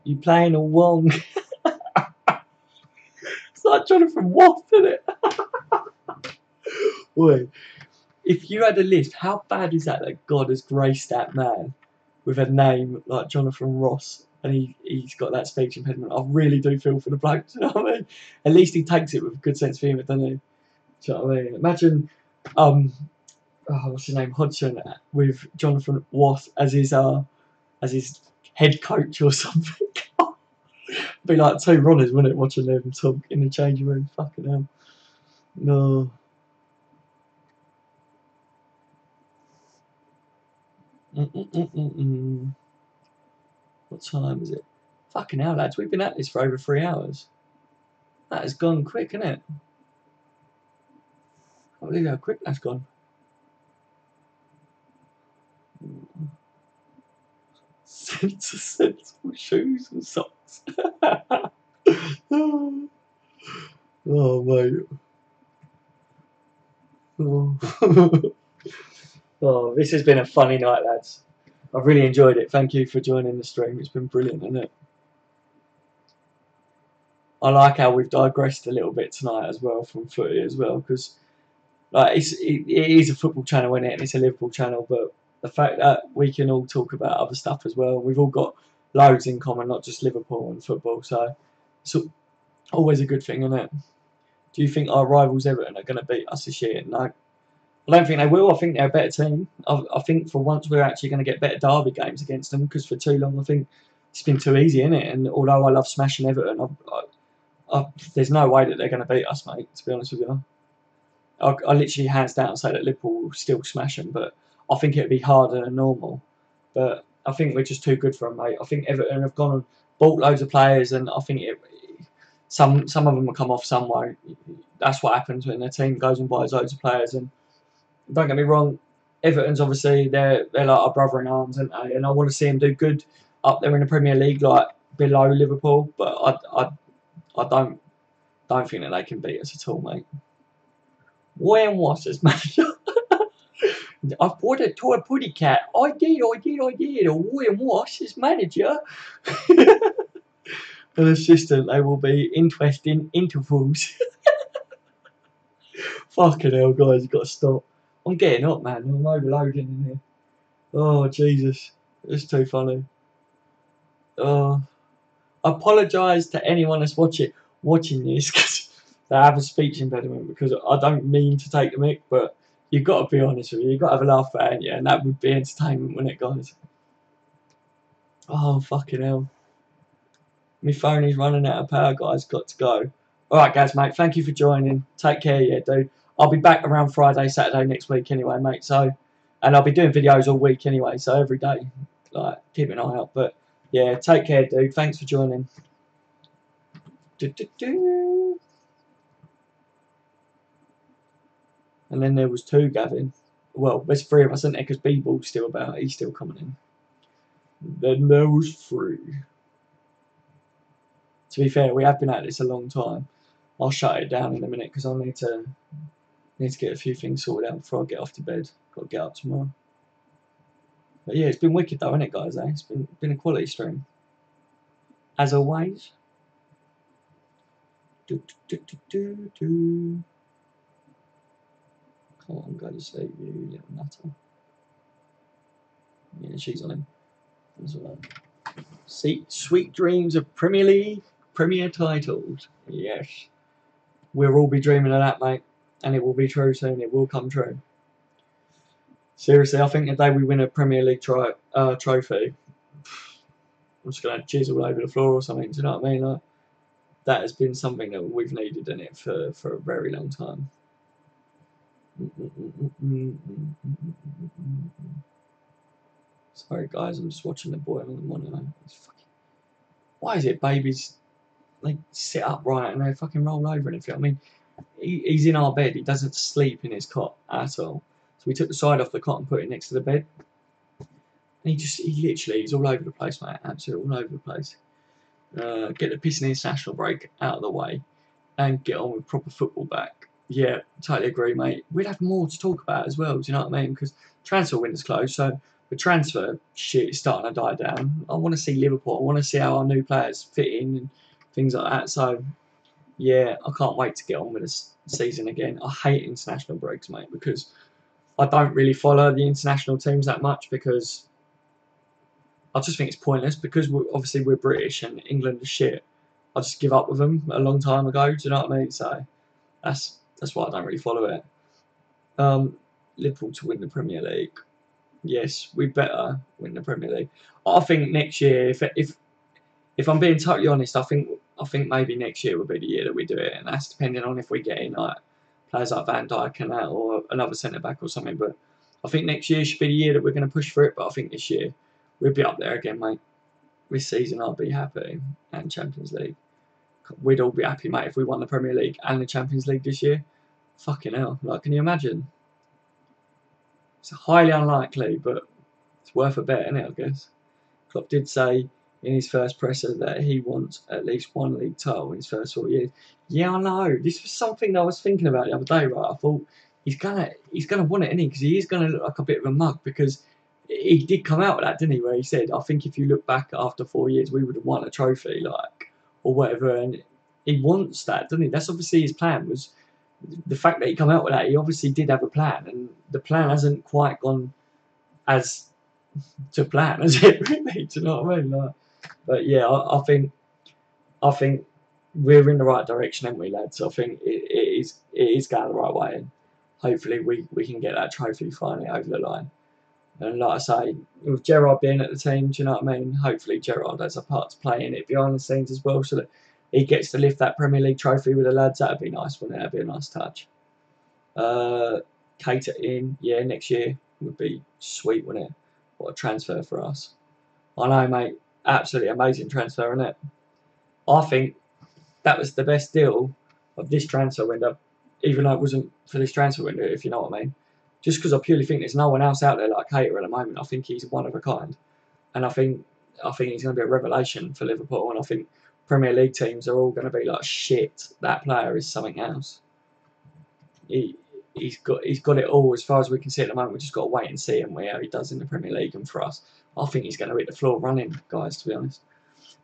You playing a Wong? It's like Jonathan Watt, isn't it? Wait. If you had a list, how bad is that God has graced that man with a name like Jonathan Ross, and he's got that speech impediment? I really do feel for the bloke, do you know what I mean? At least he takes it with a good sense of humour, doesn't he? Do you know what I mean? Imagine, what's his name, Hodgson, with Jonathan Ross as his head coach or something. Be like two runners, wouldn't it, watching them talk in the changing room? Fucking hell. No. What time is it? Fucking hell, lads, we've been at this for over 3 hours. That has gone quick, isn't it? I can't believe how quick that's gone. Sensible shoes and socks. Oh, mate. Oh. Oh, this has been a funny night, lads. I've really enjoyed it. Thank you for joining the stream. It's been brilliant, isn't it? I like how we've digressed a little bit tonight as well from footy as well, because like it is a football channel, isn't it? And it's a Liverpool channel, but the fact that we can all talk about other stuff as well. We've all got loads in common, not just Liverpool and football. So it's always a good thing, isn't it? Do you think our rivals Everton are going to beat us this year? No. I don't think they will. I think they're a better team. I think for once we're actually going to get better derby games against them, because for too long I think it's been too easy, isn't it? And although I love smashing Everton, there's no way that they're going to beat us, mate, to be honest with you. I literally hands down say that Liverpool will still smash them, but I think it'd be harder than normal. But I think we're just too good for them, mate. I think Everton have gone and bought loads of players, and I think some of them will come off somewhere. That's what happens when their team goes and buys loads of players. And don't get me wrong, Everton's obviously they're like our brother in arms, aren't they? And I want to see them do good up there in the Premier League, like below Liverpool. But I don't think that they can beat us at all, mate. YNWA as manager. I bought a toy putty cat. I did. YNWA as manager. An assistant, they will be interesting intervals. Fucking hell, guys, you got to stop. I'm getting up, man. I'm overloading in here. Oh, Jesus. It's too funny. Oh, I apologise to anyone that's watching this because they have a speech impediment, because I don't mean to take the mic, but you've got to be honest with you. You've got to have a laugh at it, yeah, and that would be entertainment, wouldn't it, guys? Oh, fucking hell. My phone is running out of power, guys. Got to go. Alright, guys, mate. Thank you for joining. Take care, yeah, dude. I'll be back around Friday, Saturday next week anyway, mate. So, and I'll be doing videos all week anyway, so every day. Like, keep an eye out. But, yeah, take care, dude. Thanks for joining. And then there was two, Gavin. Well, there's three of us, isn't there? Because B-Ball's still about. He's still coming in. Then there was three. To be fair, we have been at this a long time. I'll shut it down in a minute because I need to get a few things sorted out before I get off to bed. Got to get up tomorrow. But yeah, it's been wicked though, isn't it, guys? Eh? It's been a quality stream. As always. Come on, go to sleep, you little nutter. Yeah, she's on him as well. See, sweet dreams of Premier League, Premier titles. Yes. We'll all be dreaming of that, mate. And it will be true soon. It will come true. Seriously, I think the day we win a Premier League trophy, I'm just going to chisel all over the floor or something. Do you know what I mean? Like, that has been something that we've needed in it for a very long time. Sorry, guys. I'm just watching the boy on the monitor. Why is it babies like sit upright and they fucking roll over and everything? I mean, he's in our bed. He doesn't sleep in his cot at all. So we took the side off the cot and put it next to the bed. And he's all over the place, mate. Absolutely all over the place. Get the pissing international break out of the way and get on with proper football back. Yeah, totally agree, mate. We'd have more to talk about as well, do you know what I mean? Because transfer window's closed, so the transfer shit is starting to die down. I want to see Liverpool. I want to see how our new players fit in and things like that. So, yeah, I can't wait to get on with this season again. I hate international breaks, mate, because I don't really follow the international teams that much because I just think it's pointless because obviously we're British and England is shit. I just give up with them a long time ago. Do you know what I mean? So that's why I don't really follow it. Liverpool to win the Premier League. Yes, we better win the Premier League. I think next year, if I'm being totally honest, I think maybe next year will be the year that we do it, and that's depending on if we get in like players like Van Dijk and that, or another centre back or something. But I think next year should be the year that we're going to push for it. But I think this year we'll be up there again, mate. This season I'll be happy, and Champions League. We'd all be happy, mate, if we won the Premier League and the Champions League this year. Fucking hell! Like, can you imagine? It's highly unlikely, but it's worth a bet, isn't it? I guess. Klopp did say in his first presser that he wants at least one league title in his first 4 years. Yeah, I know. This was something that I was thinking about the other day, right? I thought he's gonna want it, isn't he? Because he is gonna look like a bit of a mug because he did come out with that, didn't he? Where he said, I think if you look back after 4 years, we would have won a trophy, like, or whatever. And he wants that, doesn't he? That's obviously his plan. Was the fact that he come out with that, he obviously did have a plan, and the plan hasn't quite gone as to plan, has it really? Do you know what I mean? Like, but yeah, I think we're in the right direction, aren't we, lads? I think it is going the right way, and hopefully we can get that trophy finally over the line. And like I say, with Gerrard being at the team, do you know what I mean? Hopefully Gerrard has a part to play in it behind the scenes as well, so that he gets to lift that Premier League trophy with the lads. That'd be nice, wouldn't it? That'd be a nice touch. Keita in, yeah, next year would be sweet, wouldn't it? What a transfer for us. I know, mate. Absolutely amazing transfer, isn't it? I think that was the best deal of this transfer window, even though it wasn't for this transfer window, if you know what I mean. Just because I purely think there's no one else out there like Keita at the moment. I think he's one of a kind. And I think he's going to be a revelation for Liverpool. And I think Premier League teams are all going to be like, shit, that player is something else. He's got it all as far as we can see at the moment. We've just got to wait and see how he does in the Premier League. And for us, I think he's going to hit the floor running, guys, to be honest.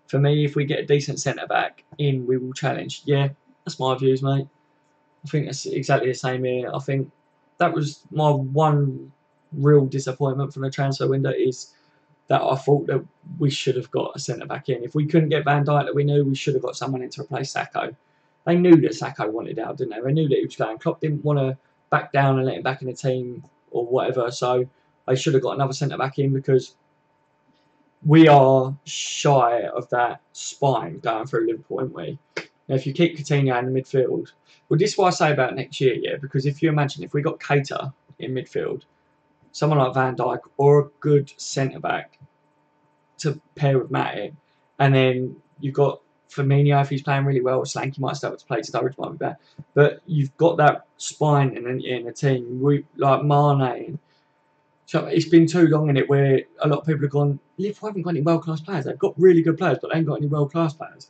For me, if we get a decent centre-back in, we will challenge. Yeah, that's my views, mate. I think that's exactly the same here. I think that was my one real disappointment from the transfer window, is that I thought that we should have got a centre back in. If we couldn't get Van Dijk, that we knew, we should have got someone in to replace Sacco. They knew that Sacco wanted out, didn't they? They knew that he was going. Klopp didn't want to back down and let him back in the team or whatever. So they should have got another centre back in, because we are shy of that spine going through Liverpool, aren't we? Now, if you keep Coutinho in the midfield, well, this is what I say about next year, yeah, because if you imagine if we got Keita in midfield, someone like Van Dijk, or a good centre back to pair with Matip, and then you've got Firmino if he's playing really well. Slanky might start to play, Sturridge might be back, but you've got that spine in the team. We like Mane. So it's been too long in it where a lot of people have gone, Liverpool haven't got any world class players. They've got really good players, but they ain't got any world class players.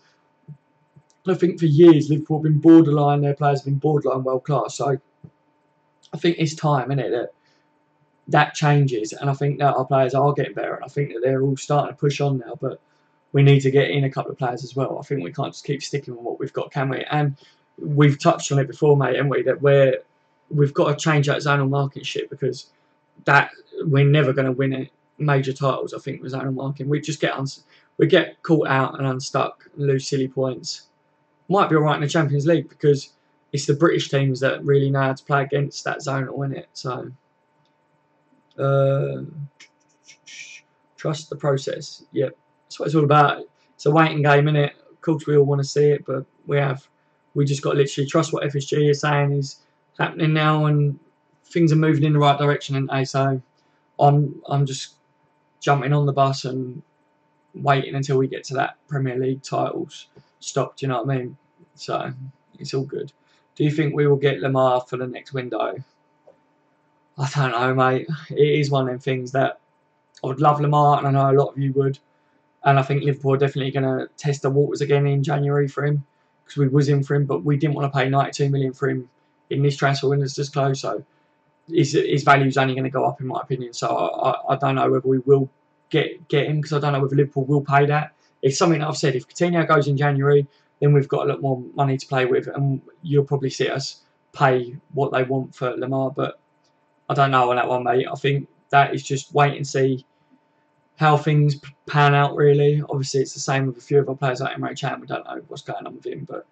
I think for years Liverpool have been borderline. Their players have been borderline world class. So I think it's time, isn't it, that changes, and I think that our players are getting better, and I think that they're all starting to push on now, but we need to get in a couple of players as well. I think we can't just keep sticking with what we've got, can we? And we've touched on it before, mate, haven't we, that we've got to change that zonal marking shit, because that we're never going to win major titles, I think, with zonal marking. We just get caught out and unstuck and lose silly points. Might be alright in the Champions League, because it's the British teams that really know how to play against that zonal, in it. So trust the process. Yep, that's what it's all about. It's a waiting game, innit? Of course, we all want to see it, but we just got to literally trust what FSG is saying is happening now, and things are moving in the right direction. And so I'm just jumping on the bus and waiting until we get to that Premier League titles stopped. You know what I mean? So it's all good. Do you think we will get Lamar for the next window? I don't know, mate. It is one of them things that I would love Lamar, and I know a lot of you would. And I think Liverpool are definitely going to test the waters again in January for him, because we was in for him, but we didn't want to pay 92 million for him in this transfer window just close. So his value is only going to go up, in my opinion. So I don't know whether we will get him, because I don't know whether Liverpool will pay that. It's something that I've said. If Coutinho goes in January, then we've got a lot more money to play with, and you'll probably see us pay what they want for Lamar. But I don't know on that one, mate. I think that is just wait and see how things pan out, really. Obviously, it's the same with a few of our players like Emre Can. We don't know what's going on with him, but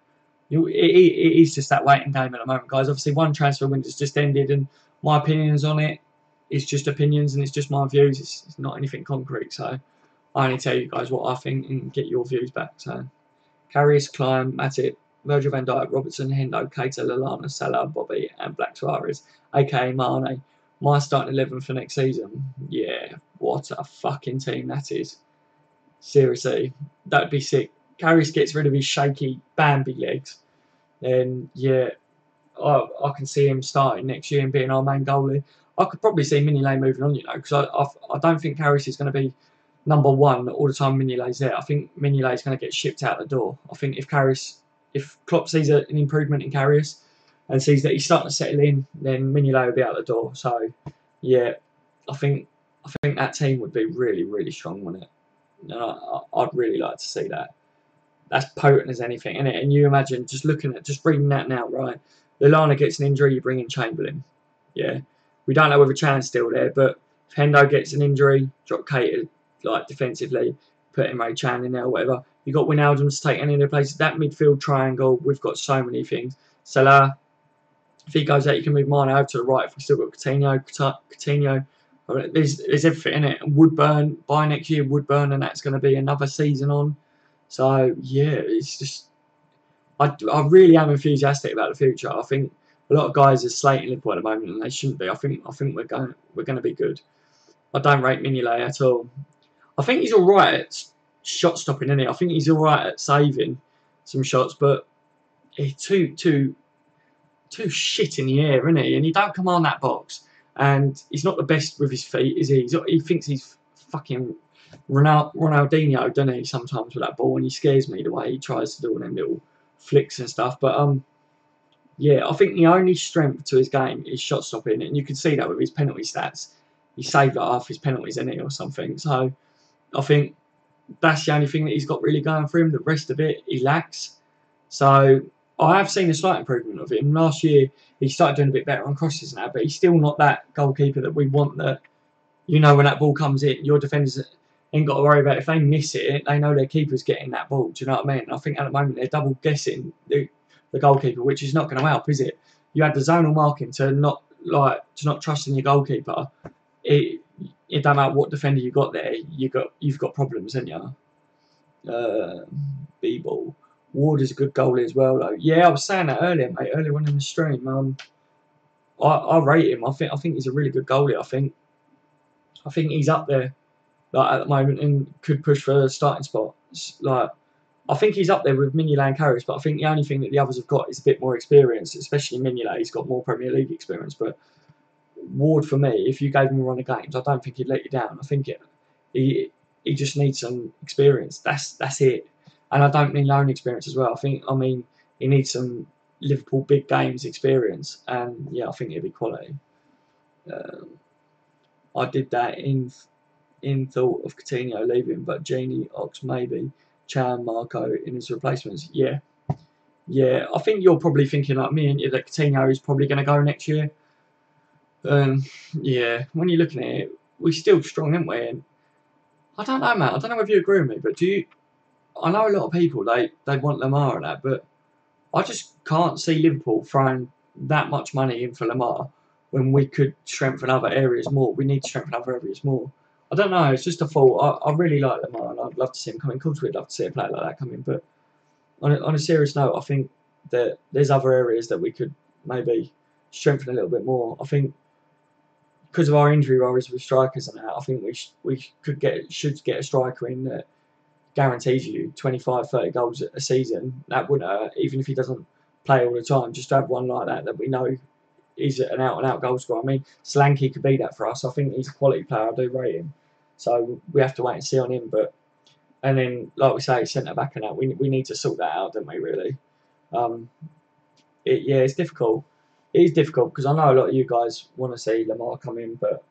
it is just that waiting game at the moment, guys. Obviously, one transfer window's just ended, and my opinions on it is just opinions, and it's just my views. It's not anything concrete, so I only tell you guys what I think and get your views back. So, Karius, Klein, Matip, Virgil van Dijk, Robertson, Hendo, Keita, Lallana, Salah, Bobby, and Black Suarez, aka Mane. My starting 11 for next season. Yeah, what a fucking team that is. Seriously, that'd be sick. Karius gets rid of his shaky Bambi legs, then yeah, I can see him starting next year and being our main goalie. I could probably see Mignolet moving on, because I don't think Karius is going to be number one all the time Mignolet's there. I think Mignolet is going to get shipped out the door. I think if Klopp sees an improvement in Karius and sees that he's starting to settle in, then Mignolet will be out the door. So yeah, I think that team would be really, really strong, wouldn't it? And I'd really like to see that. That's potent as anything, isn't it? And you imagine just reading that now, right? Lallana gets an injury, you bring in Chamberlain. Yeah, we don't know whether Chan's still there, but if Hendo gets an injury, drop Keita like defensively, put Emre Can in there or whatever. You've got Wijnaldum to take any of the places. That midfield triangle, we've got so many things. Salah, if he goes out, you can move Mane over to the right. If we still got Coutinho, there's everything in it. And Woodburn, by next year, and that's going to be another season on. So yeah, it's just I really am enthusiastic about the future. I think a lot of guys are slating Liverpool at the moment, and they shouldn't be. I think we're going to be good. I don't rate Mignolet at all. I think he's all right at shot stopping, isn't he? I think he's all right at saving some shots, but he's too shit in the air, isn't he? And he don't come on that box, and he's not the best with his feet, is he? He thinks he's fucking Ronaldinho, doesn't he? Sometimes with that ball, and he scares me the way he tries to do all them little flicks and stuff. But yeah, I think the only strength to his game is shot stopping, and you can see that with his penalty stats. He saved like half his penalties, isn't he, or something. So I think that's the only thing that he's got really going for him. The rest of it he lacks. So I have seen a slight improvement of him. Last year, he started doing a bit better on crosses now, but he's still not that goalkeeper that we want. That, you know, when that ball comes in, your defenders ain't got to worry about it. If they miss it, they know their keeper's getting that ball. Do you know what I mean? I think at the moment they're double guessing the goalkeeper, which is not going to help, is it? You had the zonal marking to not trust in your goalkeeper. It don't matter what defender you got there. You've got problems, haven't you? B-ball. Ward is a good goalie as well, though. Yeah, I was saying that earlier, mate. Earlier on in the stream. I rate him. I think he's a really good goalie. I think he's up there, like, at the moment, and could push for a starting spot. Like, I think he's up there with Mignolet and Karius, but I think the only thing that the others have got is a bit more experience, especially Mignolet. He's got more Premier League experience, but Ward, for me, if you gave him a run of games, I don't think he'd let you down. I think he just needs some experience. That's it. And I don't mean loan experience as well. I mean he needs some Liverpool big games experience. And yeah, I think it'd be quality. I did that in thought of Coutinho leaving, but Genie, Ox, maybe Chan, Marco in his replacements. Yeah. I think you're probably thinking like me, and that Coutinho is probably going to go next year. Yeah, when you're looking at it, we're still strong, aren't we? And I don't know, man. I don't know if you agree with me, but do you? I know a lot of people they want Lamar and that, but I just can't see Liverpool throwing that much money in for Lamar when we could strengthen other areas more. We need to strengthen other areas more. I don't know. It's just a thought. I really like Lamar, and I'd love to see him come in. Of course, we'd love to see a player like that come in. But on a serious note, I think that there's other areas that we could maybe strengthen a little bit more. I think because of our injury worries with strikers and that, I think we should get a striker in that guarantees you 25, 30 goals a season. That wouldn't hurt, even if he doesn't play all the time. Just to have one like that we know is an out-and-out goal scorer. I mean, Solanke could be that for us. I think he's a quality player. I do rate him. So we have to wait and see on him. And then, like we say, centre-back and that, we need to sort that out, don't we, really? It's difficult. It is difficult because I know a lot of you guys want to see Lamar come in, but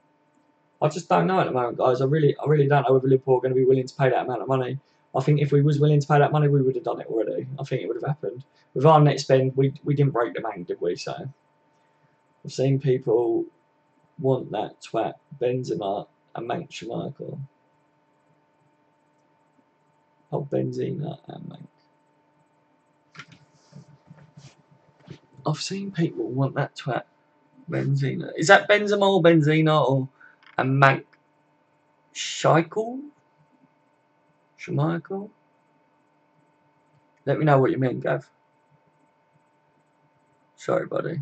I just don't know at the moment, guys. I really don't know whether Liverpool are going to be willing to pay that amount of money. I think if we was willing to pay that money, we would have done it already. I think it would have happened. With our net spend, we didn't break the bank, did we? So I've seen people want that twat Benzema and Mank Schmeichel. Oh, Benzema and Mank. I've seen people want that twat Benzema. Is that Benzema or Benzema or and Mank Schmeichel? Let me know what you mean, Gav. Sorry, buddy.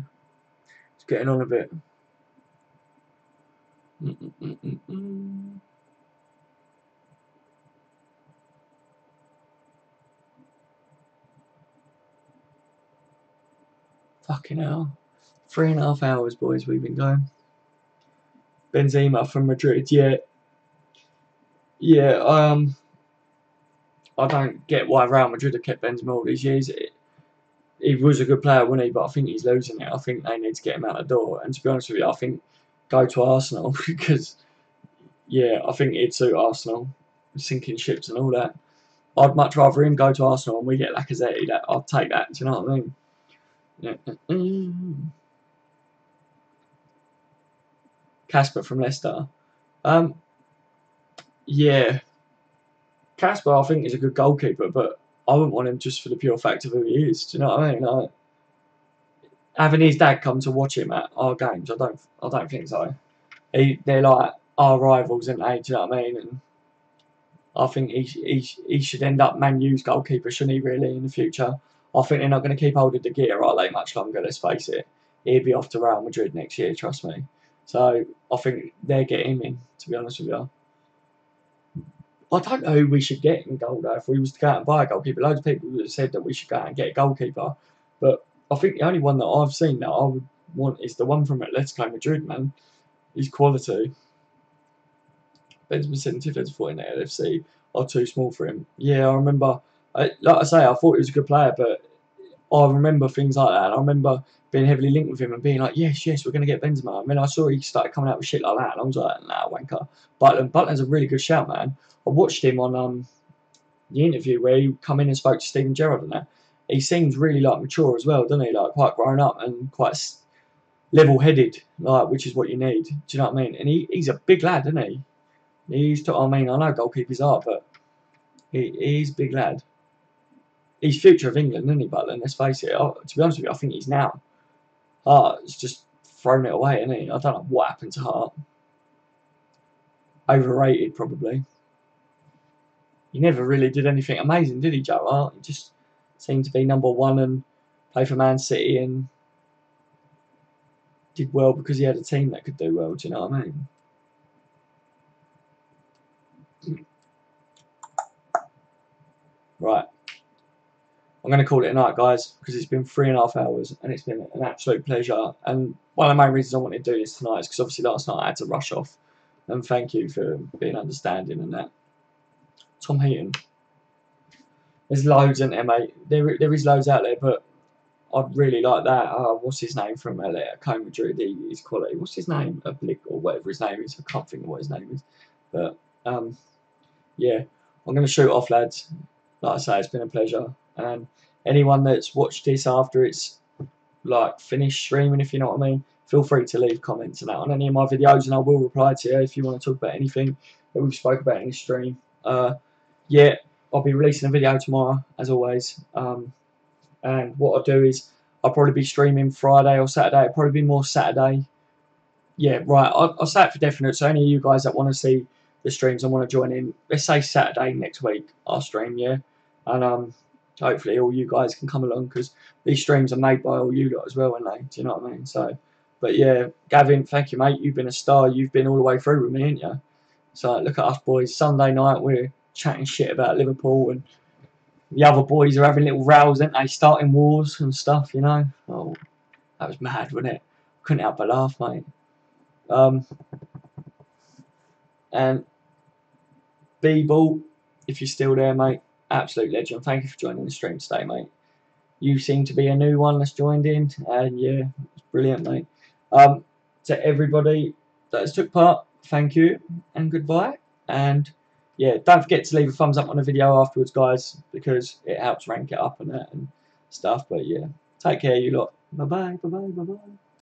It's getting on a bit. Fucking hell. 3.5 hours, boys, we've been going. Benzema from Madrid, yeah. I don't get why Real Madrid have kept Benzema all these years. He was a good player, wasn't he? But I think he's losing it. I think they need to get him out the door. And to be honest with you, I think go to Arsenal because, yeah, I think it'd suit Arsenal, sinking ships and all that. I'd much rather him go to Arsenal and we get Lacazette. I'd take that. Do you know what I mean? Casper from Leicester. Yeah. Casper, I think, is a good goalkeeper, but I wouldn't want him just for the pure fact of who he is. Do you know what I mean? Like, having his dad come to watch him at our games, I don't think so. They're like our rivals, aren't they? Do you know what I mean? And I think he should end up Man U's goalkeeper, shouldn't he? Really, in the future, I think they're not going to keep hold of De Gea, are they? Much longer. Let's face it. He'll be off to Real Madrid next year. Trust me. So I think they're getting him in. To be honest with you. I don't know who we should get in goal though. If we was to go out and buy a goalkeeper, loads of people have said that we should go out and get a goalkeeper. But I think the only one that I've seen that I would want is the one from Atletico Madrid, man. He's quality. Benzema 70 for in the LFC are too small for him. Yeah, I remember. Like I say, I thought he was a good player, but I remember things like that. And I remember being heavily linked with him and being like, yes, we're going to get Benzema. I mean, I saw he started coming out with shit like that, and I was like, nah, wanker. Butland's a really good shout, man. I watched him on the interview where he come in and spoke to Steven Gerrard and that, he seems really like mature as well, doesn't he? Like quite grown up and quite level-headed, like, which is what you need. Do you know what I mean? And he's a big lad, isn't he? I mean, I know goalkeepers are, but he's a big lad. He's future of England, isn't he, Butland? Let's face it. To be honest with you, I think he's now. Hart's just thrown it away, isn't he? I don't know what happened to Hart. Overrated, probably. He never really did anything amazing, did he, Joe Hart? He just seemed to be number one and play for Man City and did well because he had a team that could do well. Do you know what I mean? Right. I'm going to call it a night, guys, because it's been 3.5 hours and it's been an absolute pleasure. And one of the main reasons I wanted to do this tonight is because obviously last night I had to rush off. And thank you for being understanding and that. Tom Heaton. There's loads in there, mate. There is loads out there, but I'd really like that. What's his name from Atletico Madrid? He's quality. What's his name? Blick or whatever his name is. I can't think of what his name is. But yeah, I'm going to shoot off, lads. Like I say, it's been a pleasure. And anyone that's watched this after it's like finished streaming, if you know what I mean, feel free to leave comments and that on any of my videos, and I will reply to you if you want to talk about anything that we've spoke about in this stream. Yeah, I'll be releasing a video tomorrow, as always. And what I'll do is I'll probably be streaming Friday or Saturday. It'll probably be more Saturday. Yeah, right. I'll say it for definite. So any of you guys that want to see the streams and want to join in, let's say Saturday next week, I'll stream, yeah. And hopefully all you guys can come along because these streams are made by all you lot as well, aren't they? Do you know what I mean? So, but yeah, Gavin, thank you, mate. You've been a star. You've been all the way through with me, ain't you? So look at us, boys. Sunday night, we're chatting shit about Liverpool, and the other boys are having little rows, aren't they? Starting wars and stuff, you know. Oh, that was mad, wasn't it? Couldn't help but laugh, mate. And B-Ball, if you're still there, mate, absolute legend. Thank you for joining the stream today, mate. You seem to be a new one that's joined in, and yeah, it's brilliant, mate. To everybody that has took part, thank you and goodbye. And yeah, don't forget to leave a thumbs up on the video afterwards, guys, because it helps rank it up and that and stuff. But yeah, take care, you lot. Bye bye, bye bye, bye bye.